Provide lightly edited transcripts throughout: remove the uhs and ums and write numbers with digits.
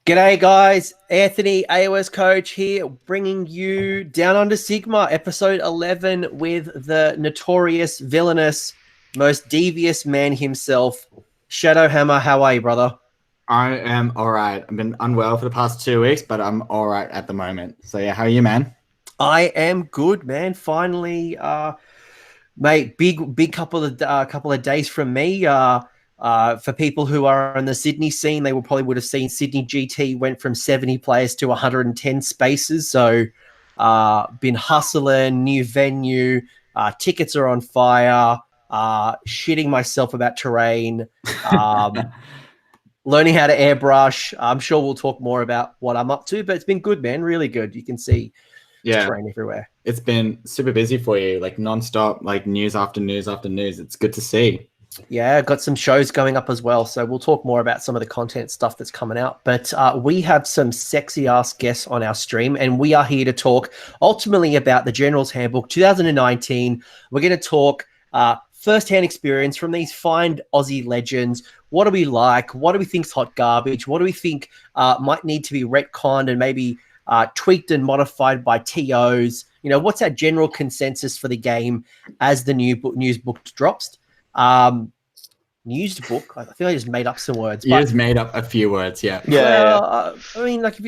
G'day, guys. Anthony, AOS coach here, bringing you Down Under Sigmar, episode 11, with the notorious, villainous, most devious man himself, Shadowhammer. How are you, brother? I am all right. I've been unwell for the past 2 weeks, but I'm all right at the moment. So yeah, how are you, man? I am good, man. Finally, mate, big couple of days from me. For people who are in the Sydney scene, they would have seen Sydney GT went from 70 players to 110 spaces. So, been hustling, new venue, tickets are on fire. Shitting myself about terrain. Learning how to airbrush. I'm sure we'll talk more about what I'm up to, but it's been good, man. Really good. You can see terrain everywhere. It's been super busy for you, like nonstop, like news after news after news. It's good to see. Yeah, got some shows going up as well. So we'll talk more about some of the content stuff that's coming out. But we have some sexy ass guests on our stream, and we are here to talk ultimately about the Generals Handbook 2019. We're going to talk first-hand experience from these fine Aussie legends. What do we like? What do we think's hot garbage? What do we think might need to be retconned and maybe tweaked and modified by TOs? You know, what's our general consensus for the game as the news book drops? News book. I feel I just made up some words. You just made up a few words, yeah. Well, I mean, like,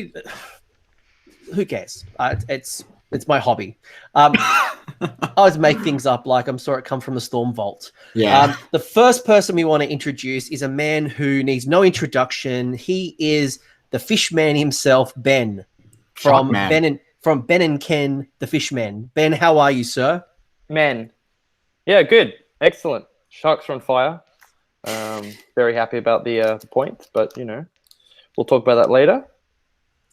who cares? It's my hobby. I always make things up like I'm sure it come from the Storm Vault. Yeah. The first person we want to introduce is a man who needs no introduction. He is the Fishman himself, Ben, from Ben and Ken, the Fishman. Ben, how are you, sir? Man, yeah, good, excellent. Sharks are on fire. Very happy about the points, but, you know, we'll talk about that later.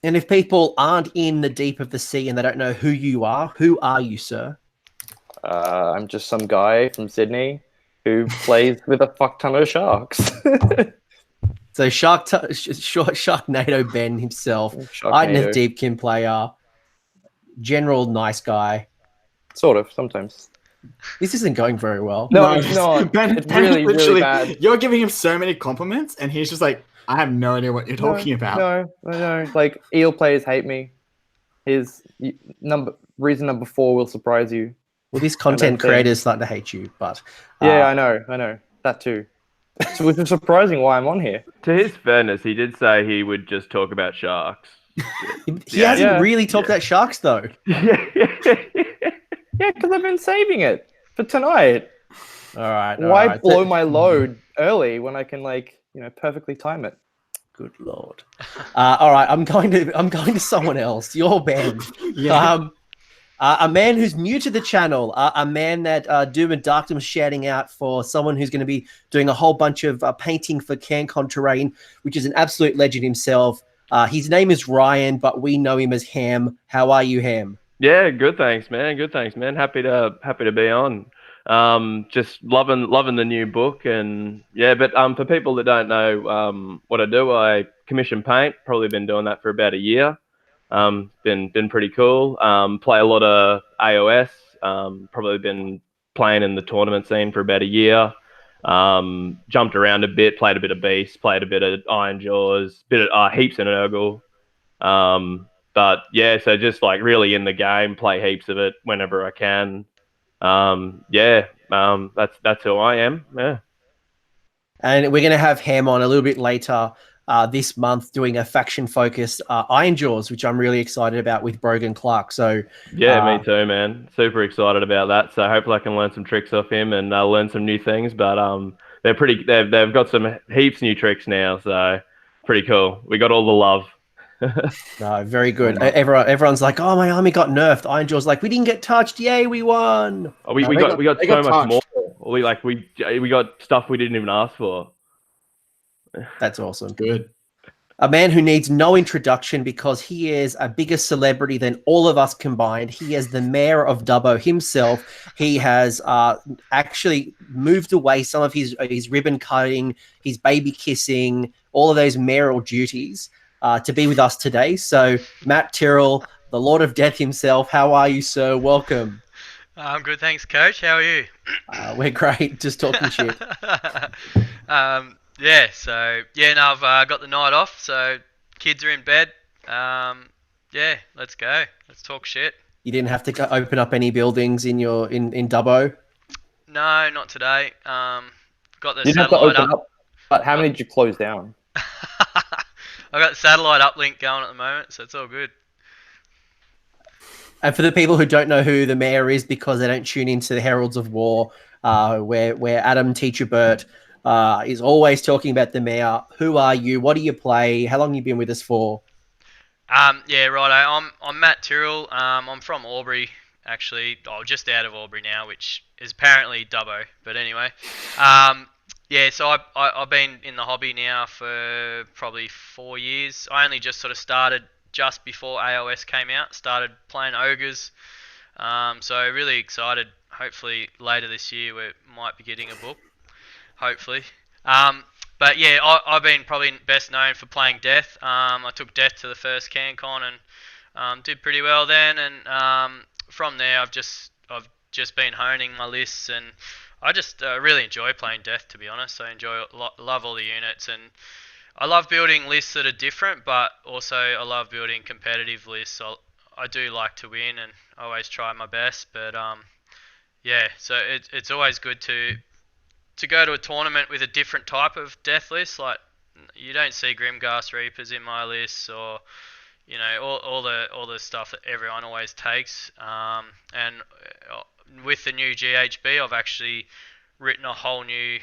And if people aren't in the deep of the sea and they don't know who you are you, sir? I'm just some guy from Sydney who plays with a fuck ton of sharks. So Sharknado Ben himself, Idneth Deepkin player, general nice guy. Sort of, sometimes. This isn't going very well. No, it's not. It's really, really bad. You're giving him so many compliments, and he's just like, I have no idea what you're talking about. No. Like, eel players hate me. His reason number 4 will surprise you. Well, this content creator is starting to hate you, but... Yeah, I know. That too. So it's surprising why I'm on here. To his fairness, he did say he would just talk about sharks. He hasn't really talked about sharks, though. Yeah, because I've been saving it for tonight. All right. Why blow my load early when I can, like, you know, perfectly time it? Good Lord. All right, I'm going to someone else. You're Ben. Yeah. A man who's new to the channel, a man that Doom and Darkdom is shouting out for someone who's going to be doing a whole bunch of painting for CanCon terrain, which is an absolute legend himself. His name is Ryan, but we know him as Ham. How are you, Ham? Yeah, good thanks, man. Happy to be on. Just loving the new book, and yeah, but for people that don't know what I do, I commission paint. Probably been doing that for about a year. Been pretty cool. Play a lot of AOS. Probably been playing in the tournament scene for about a year. Jumped around a bit, played a bit of Beast, played a bit of Ironjawz, bit of heaps in Urgle. But yeah, so just like really in the game, play heaps of it whenever I can. That's who I am. Yeah. And we're going to have Ham on a little bit later this month doing a faction-focused Ironjawz, which I'm really excited about with Brogan Clark. So yeah, me too, man. Super excited about that. So hopefully I can learn some tricks off him and learn some new things. But they've got some heaps new tricks now, so pretty cool. We got all the love. No, very good. Everyone's like, "Oh, my army got nerfed." Ironjawz like, "We didn't get touched. Yay, we won." Oh, we got so much more. We got stuff we didn't even ask for. That's awesome. Good. A man who needs no introduction because he is a bigger celebrity than all of us combined. He is the mayor of Dubbo himself. He has actually moved away some of his ribbon cutting, his baby kissing, all of those mayoral duties to be with us today. So, Matt Tyrrell, the Lord of Death himself, how are you, sir? Welcome. I'm good, thanks, Coach. How are you? We're great, just talking shit. I've got the night off, so Kids are in bed. Yeah, let's go. Let's talk shit. You didn't have to open up any buildings in Dubbo. No, not today. Got the You didn't have to satellite open up. up. But how many did you close down? I got the satellite uplink going at the moment, so it's all good. And for the people who don't know who the mayor is because they don't tune into the Heralds of War, where Adam Teacher Burt is always talking about the mayor. Who are you? What do you play? How long have you been with us for? Yeah, righto. I'm Matt Tyrrell. I'm from Albury, actually. Oh, just out of Albury now, which is apparently Dubbo. But anyway, yeah. So I've been in the hobby now for probably 4 years. I only just sort of started just before AOS came out. Started playing ogres. So really excited. Hopefully later this year we might be getting a book. Hopefully. But yeah, I've been probably best known for playing Death. I took Death to the first CanCon and did pretty well then. And from there, I've just been honing my lists, and I just really enjoy playing Death. To be honest, I love all the units, and I love building lists that are different, but also I love building competitive lists. I do like to win, and I always try my best. But yeah, so it's always good to go to a tournament with a different type of death list. Like, you don't see Grimghast Reapers in my lists, or you know, all the stuff that everyone always takes. And with the new GHB, I've actually written a whole new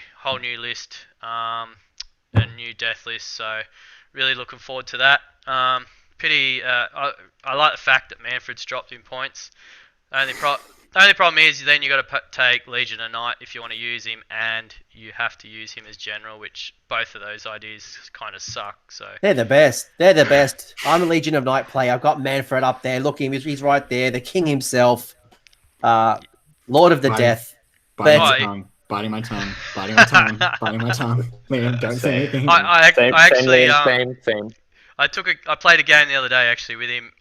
list, a new death list. So really looking forward to that. I like the fact that Manfred's dropped in points. The only problem is then you got to take Legion of Night if you want to use him, and you have to use him as general, which both of those ideas kind of suck. So They're the best. They're the best. I'm a Legion of Night player. I've got Manfred up there. Look at him. He's right there. The king himself. Lord of the Death. Biting But- my tongue. Biting my tongue. Biting my tongue. Biting my tongue. Liam, don't say anything. I actually same. I played a game the other day actually with him,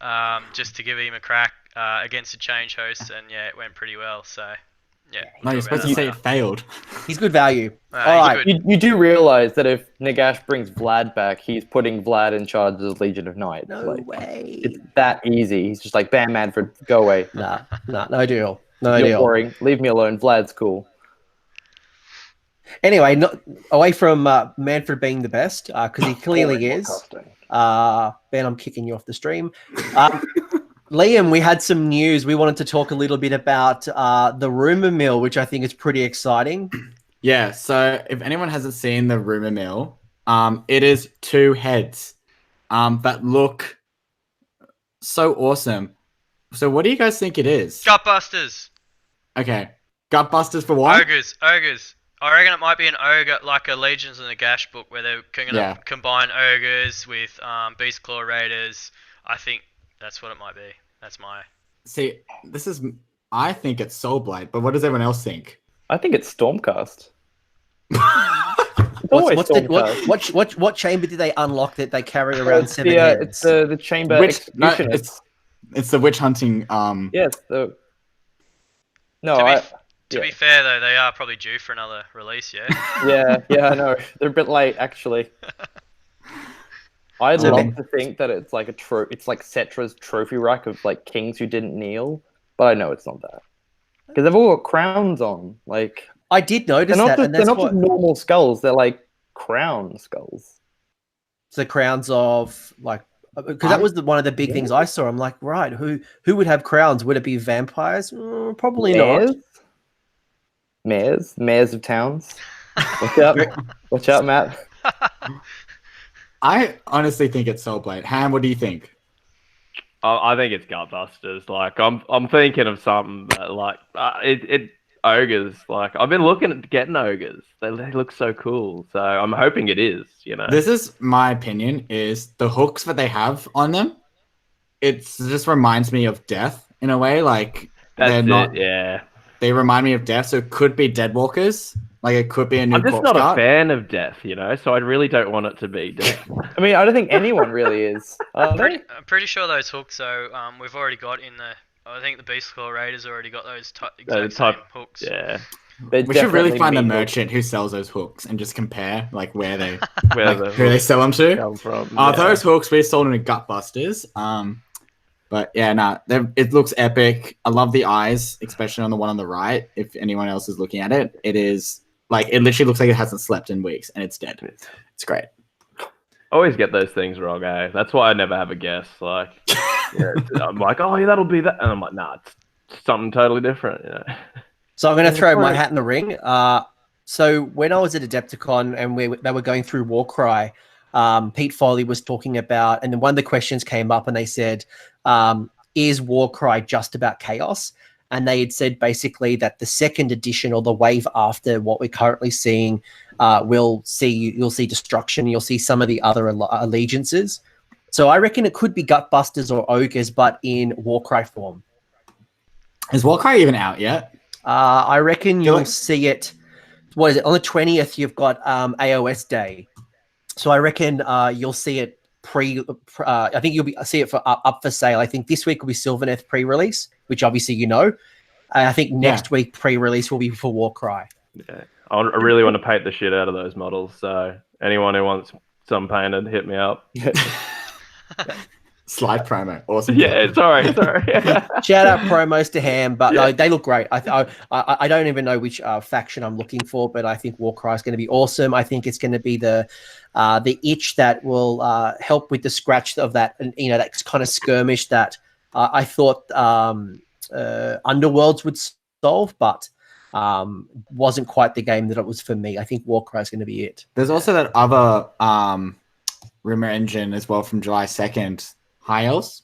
just to give him a crack against a change host, and yeah, it went pretty well. So yeah. No, you're supposed to say it failed. He's good value. He's All right. good. You do realize that if Nagash brings Vlad back, he's putting Vlad in charge as Legion of Night. No Like, way. it's that easy. He's just like, bam, Manfred, go away. Nah, no deal. No You're deal. boring. Leave me alone. Vlad's cool. Anyway, away from Manfred being the best, because he clearly is. Ben, I'm kicking you off the stream. Liam, we had some news. We wanted to talk a little bit about the rumor mill, which I think is pretty exciting. Yeah, so if anyone hasn't seen the rumor mill, it is 2 heads that look so awesome. So what do you guys think it is? Gutbusters. Okay. Gutbusters for what? Ogres. I reckon it might be an ogre, like a Legions in the Gash book, where they're going to combine ogres with Beast Claw Raiders. I think that's what it might be. That's my... See, I think it's Soulblight, but what does everyone else think? I think it's Stormcast. What chamber did they unlock that they carry around 7 heads? It's the chamber executionist. It's the witch hunting. Yes. To be fair, though, they are probably due for another release, yeah? yeah, I know. They're a bit late, actually. I'd love to think that it's like it's like Cetra's trophy rack of like kings who didn't kneel, but I know it's not that. Because they've all got crowns on. Like, I did notice that. They're not just normal skulls, they're like crown skulls. The crowns of, like, because that was one of the big things I saw. I'm like, right, who would have crowns? Would it be vampires? Probably not. Mayors of towns. Watch out, Matt. I honestly think it's Soulblight. Ham, what do you think? I think it's Gutbusters. Like, I'm thinking of something that, like ogres. Like, I've been looking at getting ogres. They look so cool. So I'm hoping it is. You know, this is my opinion. Is the hooks that they have on them? It just reminds me of Death in a way. Like, yeah. They remind me of Death, so it could be Deadwalkers. Like, it could be a new. I'm just not a fan of Death, you know, so I really don't want it to be Death. I mean, I don't think anyone really is. I'm pretty sure those hooks, though, we've already got in the... I think the Beast Claw Raiders already got those same hooks. Yeah. They We should really definitely find the mean merchant who sells those hooks and just compare like where they Where like, who they sell them to. come from. Those hooks we sold in Gutbusters. But yeah, it looks epic. I love the eyes, especially on the one on the right. If anyone else is looking at it, it is like it literally looks like it hasn't slept in weeks and it's dead. It's great. Always get those things wrong, eh? That's why I never have a guess. Like, I'm like, oh yeah, that'll be that, and I'm like, nah, it's something totally different. You know? So I'm going to throw my hat in the ring. So when I was at Adepticon and they were going through Warcry, Pete Foley was talking about, and then one of the questions came up and they said, is Warcry just about chaos? And they had said basically that the second edition or the wave after what we're currently seeing, you'll see destruction. You'll see some of the other allegiances. So I reckon it could be Gutbusters or Ogres, but in Warcry form. Is Warcry even out yet? I reckon you'll see it. What is it? On the 20th, you've got AOS Day. So I reckon you'll see it I think you'll see it for up for sale. I think this week will be Sylvaneth pre-release, which obviously you know. I think next week pre-release will be for Warcry. Yeah, I really want to paint the shit out of those models. So anyone who wants some painted, hit me up. Slide promo, awesome. Yeah, sorry. Shout out promos to Ham, but no, they look great. I don't even know which faction I'm looking for, but I think Warcry is going to be awesome. I think it's going to be the itch that will help with the scratch of that, and that kind of skirmish that I thought Underworlds would solve, but wasn't quite the game that it was for me. I think Warcry is going to be it. There's also that other rumor engine as well from July 2nd. High elves?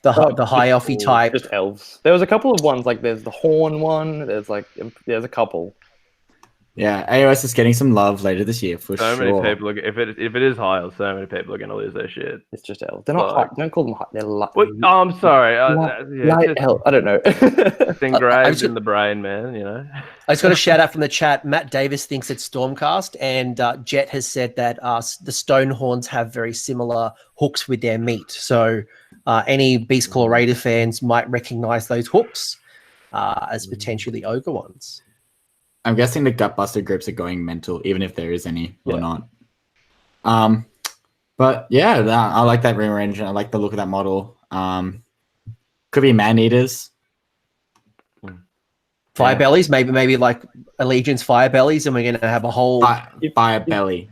The high elfy type. Just elves. There was a couple of ones, like there's the Horn one. There's a couple. Yeah, AOS is getting some love later this year for sure. So many people if it is high elves, so many people are going to lose their shit. It's just elves. They're not high. Don't call them high. They're light. I'm sorry. Light elf. I don't know. It's engraved in the brain, man. I just got a shout out from the chat. Matt Davis thinks it's Stormcast, and Jet has said that the Stonehorns have very similar hooks with their meat. So any Beastclaw Raider fans might recognize those hooks as potentially ogre ones. I'm guessing the Gutbuster groups are going mental, even if there is any or not. But yeah, I like that rumor engine. I like the look of that model. Could be man-eaters. Firebellies, maybe like Allegiance Firebellies, and we're going to have a whole Firebelly.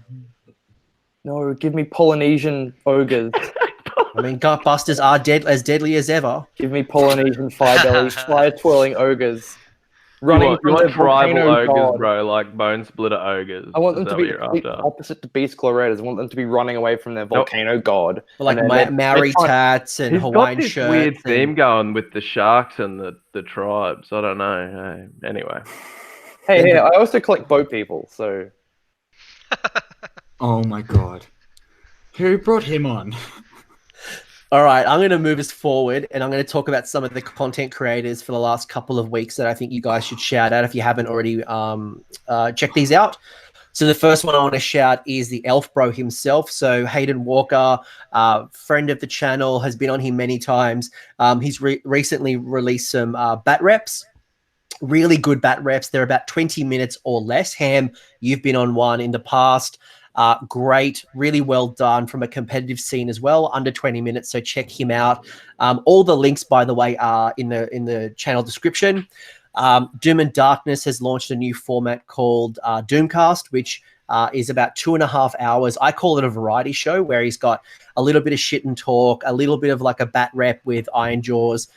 No, give me Polynesian ogres. I mean, Gutbusters are as deadly as ever. Give me Polynesian Firebellies, fire-twirling ogres. Running from you the want tribal volcano ogres, god. bro, like Bone Splitter ogres. I want them Is to that be what you're after? opposite to Beastclaw Raiders. I want them to be running away from their volcano god. Like And then Maori tats and He's Hawaiian got this shirts. weird and- theme going with the sharks and the tribes. I don't know. Hey, anyway, Hey, I also collect boat people, so Oh my god. Who brought him on? All right, I'm going to move us forward, and I'm going to talk about some of the content creators for the last couple of weeks that I think you guys should shout out if you haven't already checked these out. So the first one I want to shout is the Elf Bro himself. So Hayden Walker, friend of the channel, has been on here many times. He's recently released some bat reps. Really good bat reps. They're about 20 minutes or less. Ham, you've been on one in the past. Great, really well done from a competitive scene as well, under 20 minutes. So check him out. All the links, by the way, are in the channel description. Doom and Darkness has launched a new format called Doomcast, which is about 2.5 hours. I call it a variety show where he's got a little bit of shit and talk, a little bit of like a bat rep with Ironjawz.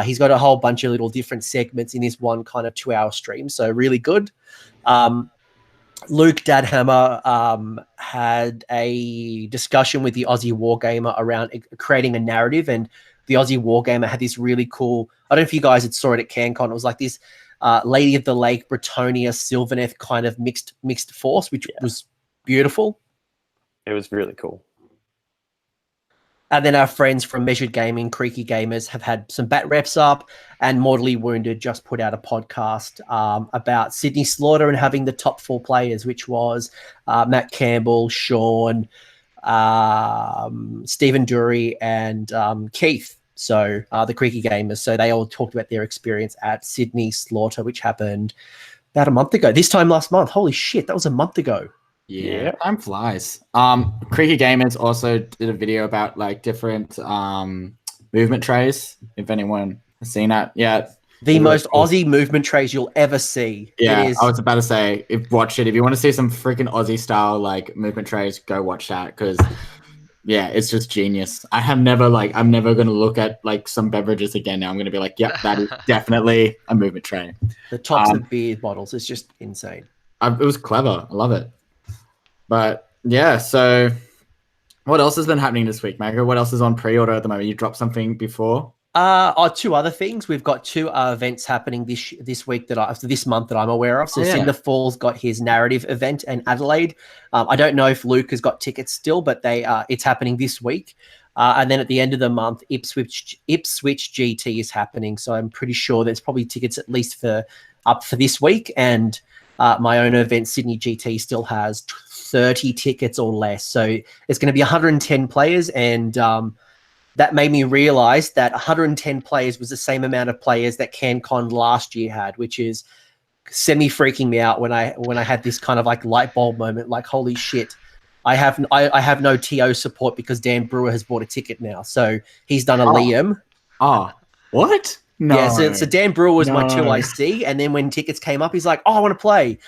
He's got a whole bunch of little different segments in this one kind of 2-hour stream. So really good. Luke Dadhammer had a discussion with the Aussie Wargamer around creating a narrative, and the Aussie Wargamer had this really cool, I don't know if you guys had saw it at CanCon, it was like this Lady of the Lake, Bretonia, Sylvaneth kind of mixed force, which was beautiful. it was really cool. And then our friends from Measured Gaming, Creaky Gamers, have had some bat reps up, and Mortally Wounded just put out a podcast about Sydney Slaughter and having the top 4 players, which was Matt Campbell, Sean, Stephen Dury, and Keith. So the Creaky Gamers. So they all talked about their experience at Sydney Slaughter, which happened About a month ago. This time last month. Holy shit, that was a month ago. Yeah, time flies. Creaky Gamers also did a video about like different movement trays. If anyone has seen that yet. The most Aussie movement trays you'll ever see. Yeah, It is... I was about to say, watch it. If you want to see some freaking Aussie style like movement trays, go watch that because yeah, it's just genius. I'm never gonna look at like some beverages again now. I'm gonna be like, yep, that is definitely a movement tray. The tops of beer bottles is just insane. It was clever. I love it. But yeah, so what else has been happening this week, Magro? What else is on pre-order at the moment? You dropped something before? Two other things. We've got two events happening this week this month that I'm aware of. So Cinderfall's got his narrative event in Adelaide. I don't know if Luke has got tickets still, but it's happening this week. And then at the end of the month, Ipswich GT is happening. So I'm pretty sure there's probably tickets at least up for this week. And my own event, Sydney GT, still has 30 tickets or less. So it's going to be 110 players, and that made me realize that 110 players was the same amount of players that CanCon last year had, which is semi-freaking me out when I had this kind of like light bulb moment, like, holy shit, I have no TO support because Dan Brewer has bought a ticket now. So he's done a Liam. Oh, what? No. Yeah, so Dan Brewer was my 2IC, and then when tickets came up, he's like, oh, I want to play.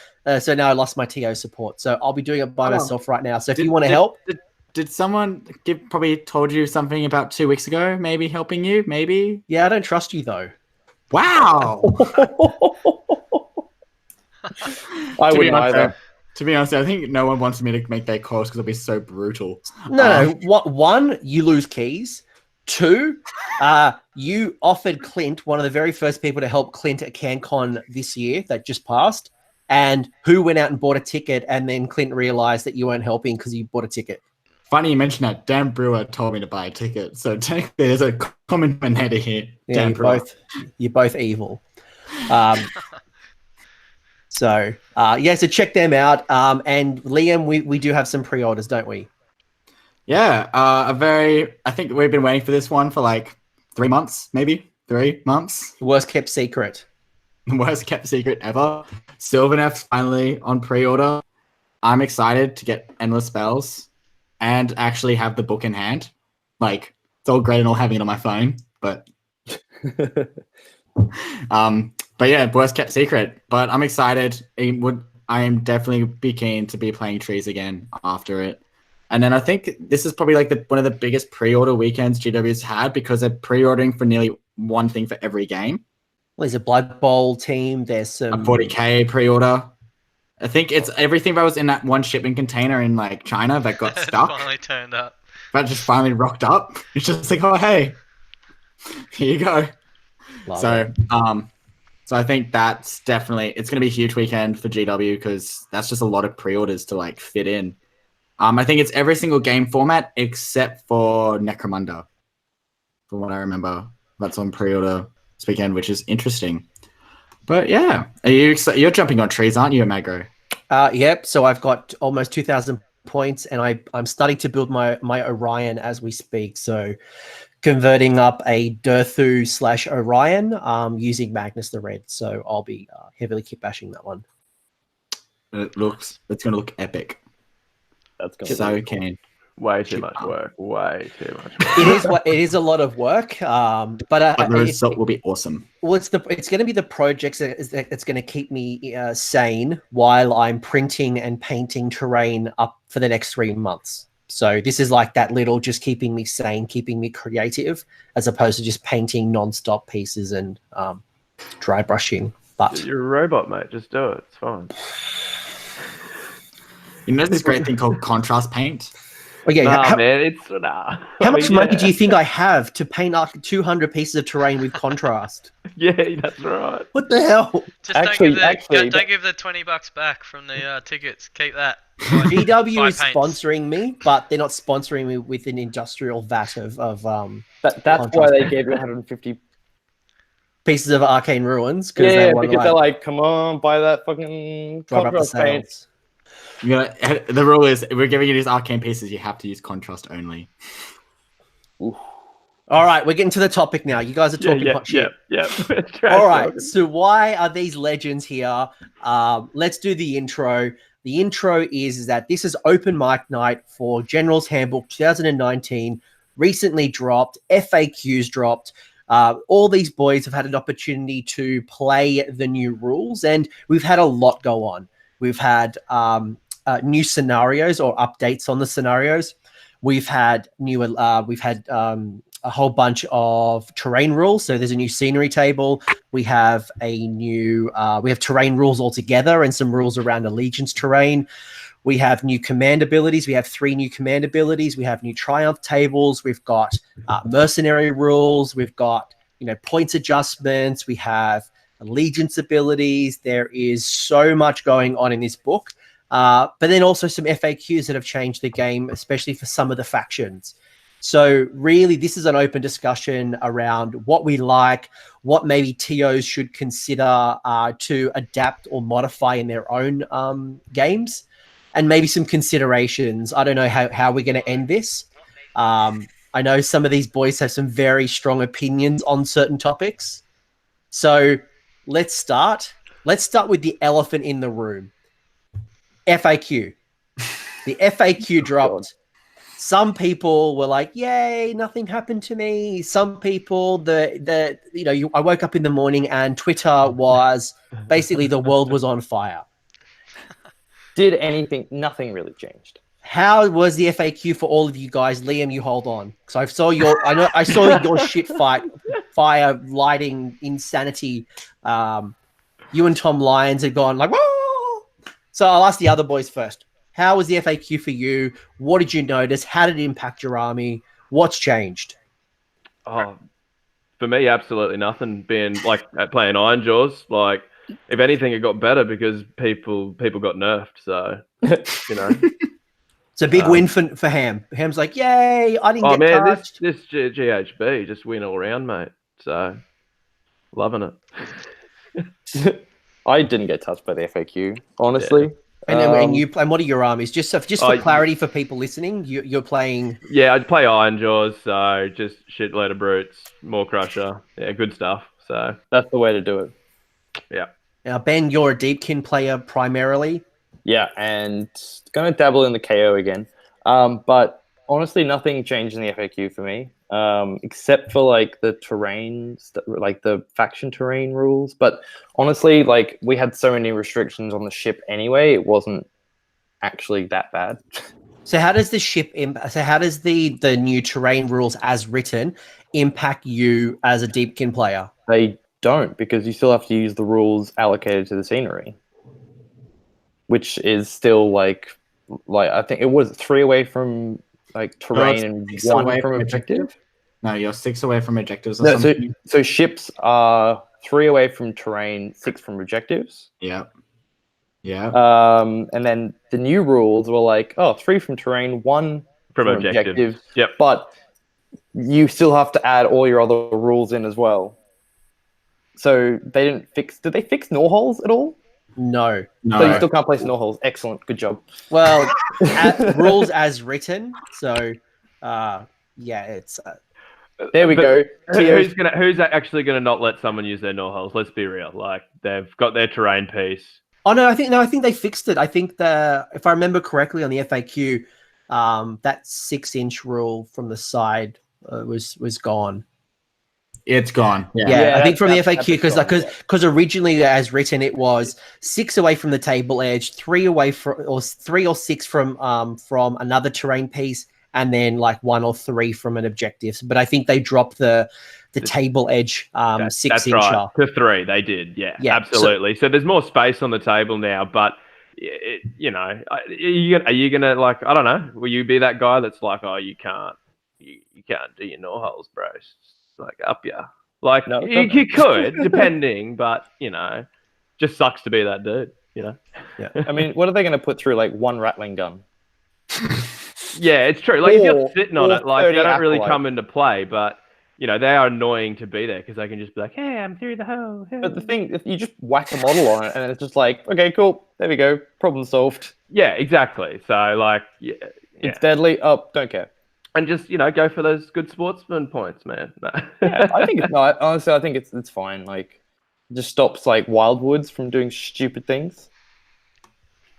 So now I lost my TO support. So I'll be doing it by myself right now. So if you want to help... Did someone probably told you something about 2 weeks ago? Maybe helping you? Maybe? Yeah, I don't trust you, though. Wow! I wouldn't either. To be honest, I think no one wants me to make their calls because it'll be so brutal. No. One, you lose keys. Two, you offered Clint, one of the very first people to help Clint at CanCon this year that just passed, and who went out and bought a ticket, and then Clint realized that you weren't helping because you bought a ticket. Funny you mention that. Dan Brewer told me to buy a ticket. So technically there's a common denominator here. Yeah, you're both evil. So check them out. And Liam, we do have some pre-orders, don't we? Yeah, I think we've been waiting for this one for like 3 months, maybe 3 months. Worst kept secret. Worst kept secret ever. Sylvaneth's finally on pre-order. I'm excited to get Endless Spells and actually have the book in hand. Like, it's all great and all having it on my phone, but yeah, worst kept secret. But I'm excited. I am definitely be keen to be playing Trees again after it. And then I think this is probably like one of the biggest pre-order weekends GW's had because they're pre-ordering for nearly one thing for every game. Well, there's a Blood Bowl team. There's some... A 40k pre-order. I think it's everything that was in that one shipping container in like China that got stuck. Finally turned up. That just finally rocked up. It's just like, oh hey, here you go. So I think that's definitely it's going to be a huge weekend for GW because that's just a lot of pre-orders to like fit in. I think it's every single game format except for Necromunda, from what I remember. That's on pre-order this weekend, which is interesting. But yeah, you're jumping on trees, aren't you, Magro? Yep. So I've got almost 2,000 points, and I'm starting to build my Orion as we speak. So converting up a Durthu/Orion using Magnus the Red. So I'll be heavily keep bashing that one. It's going to look epic. That's going to so keen. Way too much work. Way too much work. It is a lot of work, but the result will be awesome. Well, it's going to be the projects that's going to keep me sane while I'm printing and painting terrain up for the next 3 months. So this is like that little just keeping me sane, keeping me creative, as opposed to just painting non-stop pieces and dry brushing. But you're a robot, mate. Just do it. It's fine. You know this great thing called contrast paint? Oh, yeah, How much money do you think I have to paint up 200 pieces of terrain with contrast? Yeah, that's right. What the hell? Just don't give the $20 back from the tickets. Keep that. GW is sponsoring me, but they're not sponsoring me with an industrial vat of That's why they gave you 150 pieces of Arcane Ruins. Because they're like, come on, buy that fucking contrast paint. The rule is, if we're giving you these arcane pieces, you have to use contrast only. Oof. All right, we're getting to the topic now. You guys are talking hot shit. Yeah. All right, so why are these legends here? Let's do the intro. The intro is that this is open mic night for Generals Handbook 2019, recently dropped, FAQs dropped. All these boys have had an opportunity to play the new rules, and we've had a lot go on. We've had new scenarios or updates on the scenarios. We've had a whole bunch of terrain rules. So there's a new scenery table. We have we have terrain rules altogether and some rules around allegiance terrain. We have new command abilities. We have 3 new command abilities. We have new triumph tables. We've got mercenary rules. We've got, points adjustments. We have allegiance abilities. There is so much going on in this book. But then also some FAQs that have changed the game, especially for some of the factions. So really, this is an open discussion around what we like, what maybe TOs should consider to adapt or modify in their own games, and maybe some considerations. I don't know how we're going to end this. I know some of these boys have some very strong opinions on certain topics. So let's start. Let's start with the elephant in the room. FAQ. The FAQ dropped. Some people were like, "Yay, nothing happened to me." Some people, I woke up in the morning and Twitter was basically the world was on fire. Did anything? Nothing really changed. How was the FAQ for all of you guys? Liam, you hold on, because I saw your shit fire lighting insanity. You and Tom Lyons had gone like, whoa! So I'll ask the other boys first. How was the FAQ for you? What did you notice? How did it impact your army? What's changed? Oh, for me, absolutely nothing. Being like playing Ironjawz, like if anything, it got better because people got nerfed. So It's a big win for Ham. Ham's like, yay! I didn't get touched. This GHB just win all around, mate. So loving it. I didn't get touched by the FAQ, honestly. Yeah. And what are your armies? Just for clarity for people listening, you're playing. Yeah, I play Ironjawz, so just shitload of brutes, more crusher. Yeah, good stuff. So that's the way to do it. Yeah. Now, Ben, you're a Deepkin player primarily. Yeah, and going to dabble in the KO again. But honestly, nothing changed in the FAQ for me, except for like the terrain, like the faction terrain rules. But honestly, like we had so many restrictions on the ship anyway, it wasn't actually that bad. So how does the the new terrain rules as written impact you as a Deepkin player? They don't, because you still have to use the rules allocated to the scenery, which is still like I think it was 3 away from like terrain and 1 from objective. No, you're 6 away from objectives. Or no, something. So ships are 3 away from terrain, 6 from objectives. Yeah. And then the new rules were like, 3 from terrain, 1 from objectives. Yep. But you still have to add all your other rules in as well. So they didn't fix. Did they fix gnaw holes at all? No. So you still can't place gnaw holes. Excellent. Good job. Well, rules as written. So, it's. There we go. Who's actually gonna not let someone use their gnaw holes? Let's be real. Like they've got their terrain piece. Oh no! I think they fixed it. I think if I remember correctly on the FAQ, that 6-inch rule from the side was gone. It's gone. Yeah, I think from the FAQ because originally as written it was 6 away from the table edge, 3 away from or 3 or 6 from another terrain piece, and then like 1 or 3 from an objective. But I think they dropped the table edge 6-incher. That's right. To 3, they did. Yeah, absolutely. So there's more space on the table now, but are you gonna like, I don't know, will you be that guy that's like, oh, you can't do your gnaw holes, bro? Like up ya, like no, you could depending, but just sucks to be that dude. Yeah. I mean, what are they going to put through like 1 rattling gun? Yeah, it's true. Like if you're sitting on it, like they don't really come into play, but they are annoying to be there because they can just be like, "Hey, I'm through the hole." Hey. But the thing, if you just whack a model on it, and it's just like, okay, cool, there we go, problem solved. Yeah, exactly. So like, yeah. It's deadly. Oh, don't care. and just go for those good sportsman points, man. No. Yeah, I think honestly, I think it's fine. Like, it just stops like Wildwoods from doing stupid things.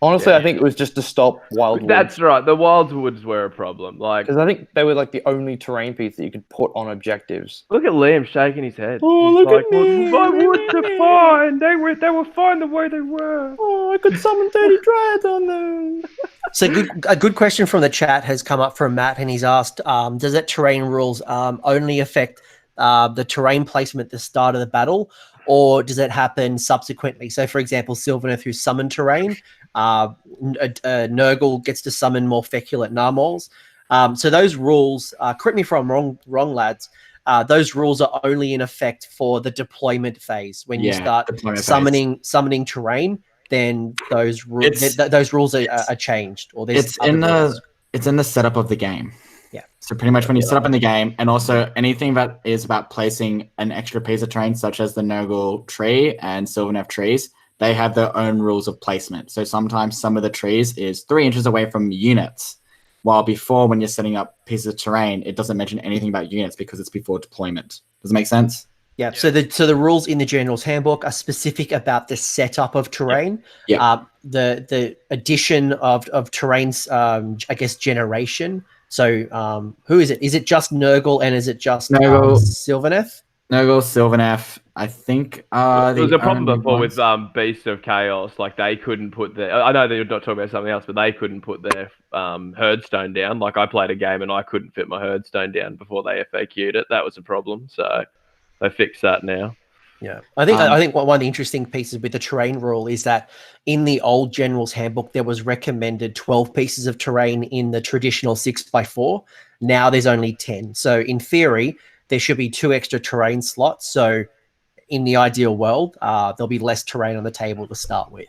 Honestly, Yeah. I think it was just to stop Wildwoods. That's right. The Wildwoods were a problem. Like, Because I think they were like the only terrain piece that you could put on objectives. look at Liam shaking his head. Oh, He's look like, at me! My woods are fine. They were fine the way they were. Oh, I could summon 30 dryads on them. So a good question from the chat has come up from Matt, and he's asked, does that terrain rules only affect the terrain placement at the start of the battle, or does it happen subsequently? So, for example, Sylvaneth, who summoned terrain, Nurgle gets to summon more feculent narwhals. So those rules, correct me if I'm wrong, lads, those rules are only in effect for the deployment phase. When you start summoning terrain, then those rules are changed. Or it's in the setup of the game. Yeah. So pretty much when you set up in the game, and also anything that is about placing an extra piece of terrain, such as the Nurgle tree and Sylvaneth trees, they have their own rules of placement. So sometimes some of the trees is 3 inches away from units, while before when you're setting up pieces of terrain, it doesn't mention anything about units because it's before deployment. Does it make sense? Yeah. So the rules in the Generals Handbook are specific about the setup of terrain. Yeah. The addition of terrain's I guess generation. So who is it? Is it just Nurgle, and is it just Sylvaneth? Nurgle, Sylvaneth. I think there was a problem before with Beast of Chaos. Like, they couldn't put their. I know that you're not talking about something else, but they couldn't put their herdstone down. Like, I played a game and I couldn't fit my herdstone down before they FAQ'd it. That was a problem. So they fixed that now. Yeah, I think one of the interesting pieces with the terrain rule is that in the old General's Handbook there was recommended 12 pieces of terrain in the traditional 6x4. Now there's only 10. So in theory, there should be 2 extra terrain slots. So in the ideal world, there'll be less terrain on the table to start with.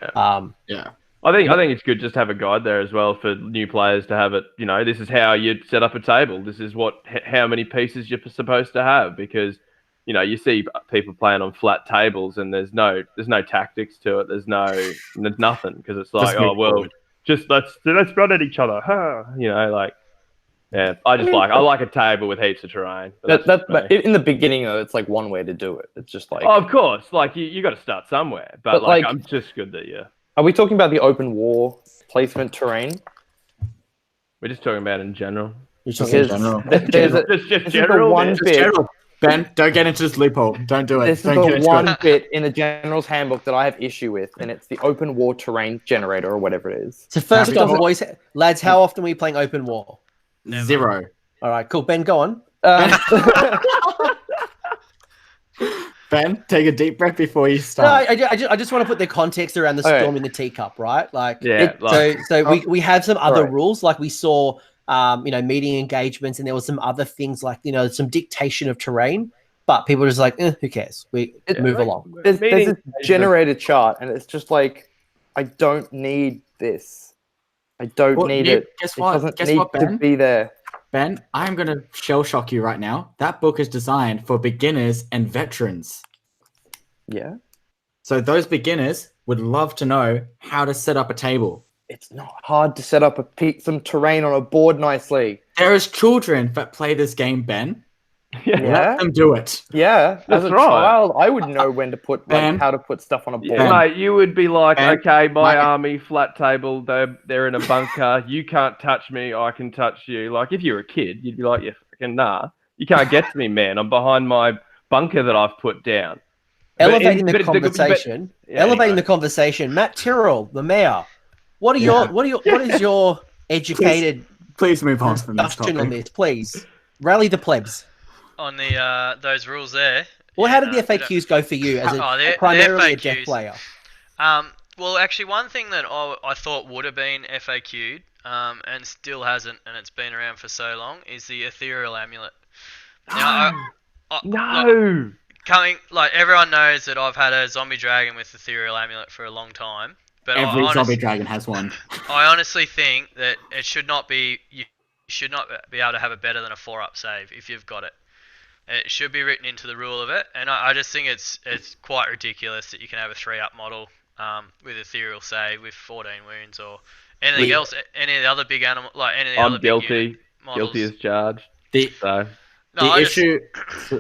Yeah. I think it's good just to have a guide there as well for new players to have it. This is how you set up a table. This is how many pieces you're supposed to have, because you see people playing on flat tables and there's no tactics to it. There's nothing, because it's like, just let's run at each other. Yeah, I like a table with heaps of terrain. But in the beginning, though, it's like one way to do it. It's just like, of course, like you got to start somewhere. But like, I'm just good that Are we talking about the open war placement terrain? We're just talking about in general. You're talking in general. Just general. General. Ben, don't get into this loophole. Don't do it. This is the one bit in the General's Handbook that I have issue with, and it's the open war terrain generator, or whatever it is. So first off, boys, lads, how often are we playing open war? Never. 0. All right, cool. Ben, go on. Ben, take a deep breath before you start. No, I just want to put the context around the storm in the teacup, right? Like, we have some other rules, like we saw, meeting engagements, and there was some other things like, some dictation of terrain, but people are just like, who cares? We move along. There's this generated chart, and it's just like, I don't need this. I don't need it. Guess what? It doesn't need to be there. Ben, I'm going to shell shock you right now. That book is designed for beginners and veterans. Yeah. So those beginners would love to know how to set up a table. It's not hard to set up some terrain on a board nicely. There is children that play this game, Ben. Yeah. Let them do it. Yeah. That's As a right. child, I would know when to put how to put stuff on a board. Mate, you would be like, okay, my army, flat table, they're in a bunker. You can't touch me. I can touch you. Like, if you're a kid, you'd be like, yeah, fucking nah. You can't get to me, man. I'm behind my bunker that I've put down. Elevating the conversation. Matt Tyrrell, the mayor. What is your educated please move on from this topic on this, please. Rally the plebs. On the those rules there. Well, how did the FAQs go for you as primarily a deaf player? Well, actually, one thing that I thought would have been FAQ'd, and still hasn't, and it's been around for so long, is the Ethereal Amulet. Now, everyone knows that I've had a zombie dragon with Ethereal Amulet for a long time. But every zombie dragon has one. I honestly think that you should not be able to have it better than a 4-up save if you've got it. It should be written into the rule of it, and I just think it's quite ridiculous that you can have a 3-up model with Ethereal save with 14 wounds or anything else, any of the other big animal, like any of the other big unit models. Guilty as charged. The So issue,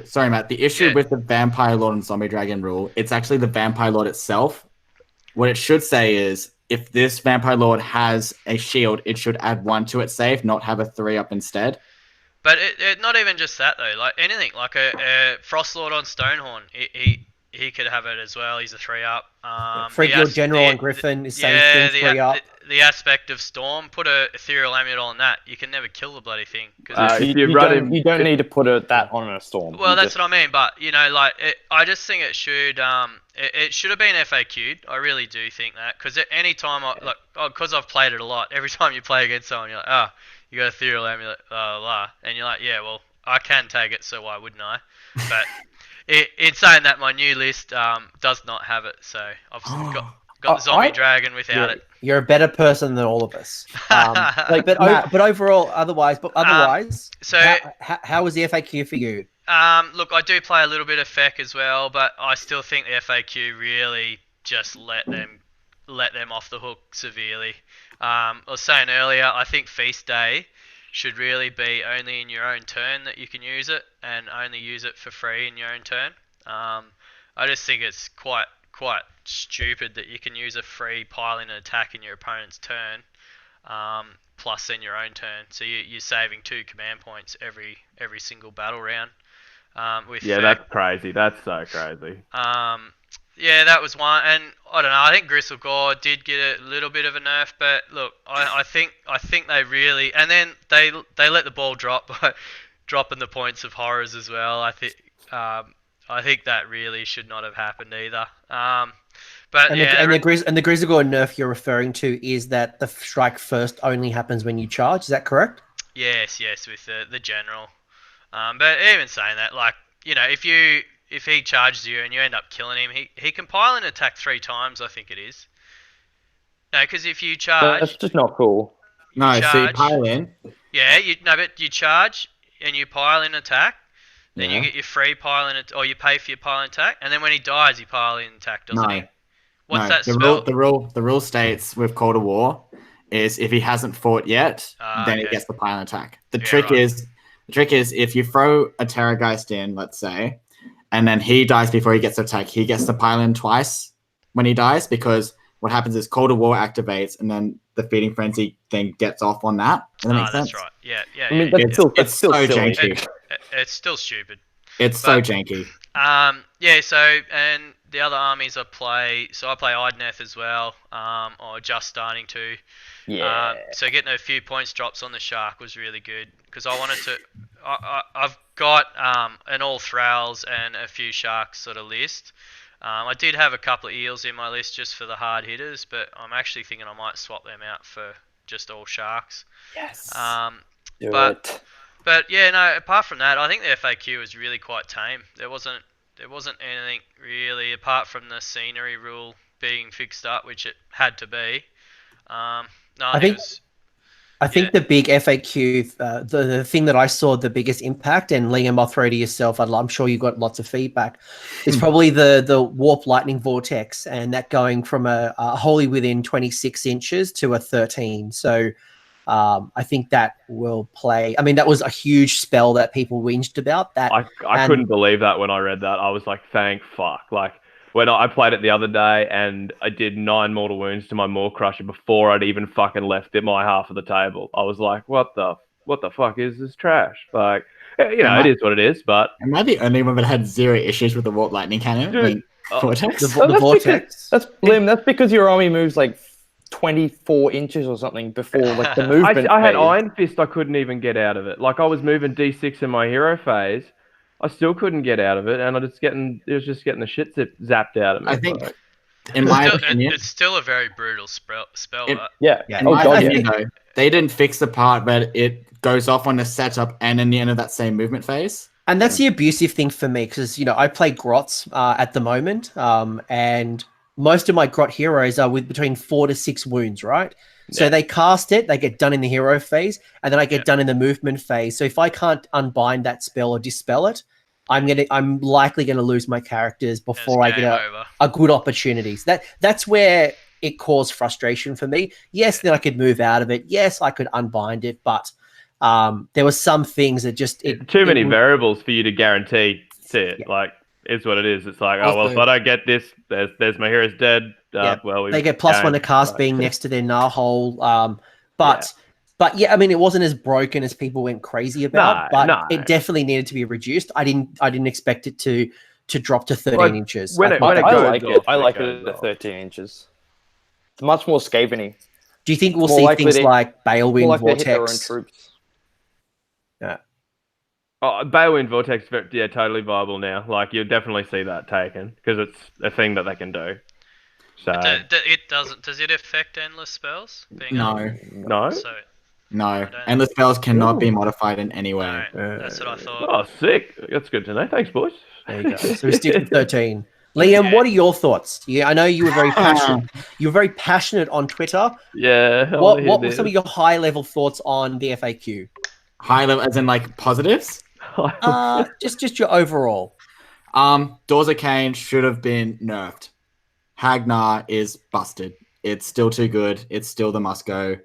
sorry, Matt. The issue Yeah. with the Vampire Lord and Zombie Dragon rule, it's actually the Vampire Lord itself. What it should say is, if this Vampire Lord has a shield, it should add 1 to its save, not have a 3 up instead. But it not even just that though. Like anything, like a Frost Lord on Stonehorn, he could have it as well. He's a 3 up. Freakill General and Griffin is same thing, 3 up. The aspect of Storm, put a Ethereal Amulet on that. You can never kill the bloody thing. You don't need to put that on a Storm. Well, that's what I mean. But you know, like I just think it should it should have been FAQ'd. I really do think that, because at any time because I've played it a lot. Every time you play against someone, you're like, you got Ethereal Amulet, and you're like, yeah, well, I can take it, so why wouldn't I? But it's saying that my new list does not have it, so I've got the Zombie Dragon without it. You're a better person than all of us. But overall, otherwise, so how was the FAQ for you? Look, I do play a little bit of FEC as well, but I still think the FAQ really just let them off the hook severely. I was saying earlier, I think Feast Day should really be only in your own turn that you can use it, and only use it for free in your own turn. I just think it's quite stupid that you can use a free pile-in attack in your opponent's turn, plus in your own turn. So you're saving 2 command points every single battle round. That's crazy. That's so crazy. Yeah, that was one, and I don't know. I think Gristlegore did get a little bit of a nerf, but look, I think they really, and then they let the ball drop by dropping the points of horrors as well. I think that really should not have happened either. But and yeah, the Gristlegore nerf you're referring to is that the strike first only happens when you charge. Is that correct? Yes, with the general. But even saying that, like, you know, if he charges you and you end up killing him, he can pile an attack 3 times, I think it is. No, because if you charge... That's just not cool. No, so you pile in. Yeah, but you charge and you pile in attack, then you get your free pile in, or you pay for your pile in attack, and then when he dies, you pile in attack, doesn't he? What's that spell? The rule states with Call to War is if he hasn't fought yet, then he gets the pile in attack. The trick is if you throw a Terrorgeist in, let's say, and then he dies before he gets to attack, he gets to pile in twice when he dies, because what happens is Call to War activates, and then the Feeding Frenzy thing gets off on that. Does that make sense? That's right. Yeah. I mean, that's still so silly. janky. It's still stupid. So janky. So, and the other armies I play Idneth as well, or just starting to. Yeah. So getting a few points drops on the Shark was really good, because I wanted to. I've got an all Thralls and a few Sharks sort of list. I did have a couple of Eels in my list just for the hard hitters, but I'm actually thinking I might swap them out for just all Sharks. Yes. But yeah, no. Apart from that, I think the FAQ was really quite tame. There wasn't anything really apart from the scenery rule being fixed up, which it had to be. I think the big FAQ, the thing that I saw the biggest impact, and Liam, I'll throw to yourself, I'm sure you got lots of feedback, is probably the Warp Lightning Vortex, and that going from a wholly within 26 inches to a 13. So I think that will play. I mean, that was a huge spell that people whinged about. That I couldn't believe that when I read that. I was like, thank fuck. Like, when I played it the other day, and I did 9 mortal wounds to my Maw Crusher before I'd even fucking left my half of the table. I was like, what the fuck is this trash? Like, you know, it is what it is, but... Am I the only one that had 0 issues with the Warp Lightning Cannon? Dude, Vortex? The Vortex? That's because your army moves like 24 inches or something before like the movement I had phase. Iron Fist, I couldn't even get out of it. Like, I was moving D6 in my hero phase, I still couldn't get out of it, and it was just getting the shit zapped out of me. I think, in my opinion, it's still a very brutal spell. In My opinion, though, they didn't fix the part where it goes off on the setup and in the end of that same movement phase. And that's the abusive thing for me, because, you know, I play Grots at the moment, and most of my Grot heroes are with between 4 to 6 wounds, right? So they cast it, they get done in the hero phase, and then I get done in the movement phase. So if I can't unbind that spell or dispel it, I'm likely gonna lose my characters before I get a good opportunity. So that's where it caused frustration for me. Yes, then I could move out of it. Yes, I could unbind it, but there were some things that just too many was- variables for you to guarantee to Yeah. like. It's what it is. It's like, oh well, if Also- I don't get this, there's my hero's dead. Yeah. Well, they get +1 to cast Right. being next to their Nar hole. But yeah, I mean, it wasn't as broken as people went crazy about. No. It definitely needed to be reduced. I didn't expect it to drop to 13 Well, inches. when I it thought that- I goes like it. off, I like goes it at off. 13 inches. It's much more Skaven-y. Do you think we'll more see likely things to- like More Balewind, like they hit their own Vortex? troops. Oh, Balewind Vortex, yeah, totally viable now. Like you'll definitely see that taken because it's a thing that they can do. So It doesn't. Does it affect endless spells? Being up? No, no. So no. don't- Endless spells cannot be Ooh. modified in any way. no, that's what I thought. Oh, sick. That's good to know. Thanks, boys. There you go. So we stick with 13. Liam, what are your thoughts? Yeah, I know you were very passionate. You were very passionate on Twitter. Yeah. I wanna What hear were some of your high level thoughts on the FAQ? High level, as in like positives. this. Just your overall. Doors of Cain should have been nerfed. Hagnar is busted. It's still too good. It's still the must go.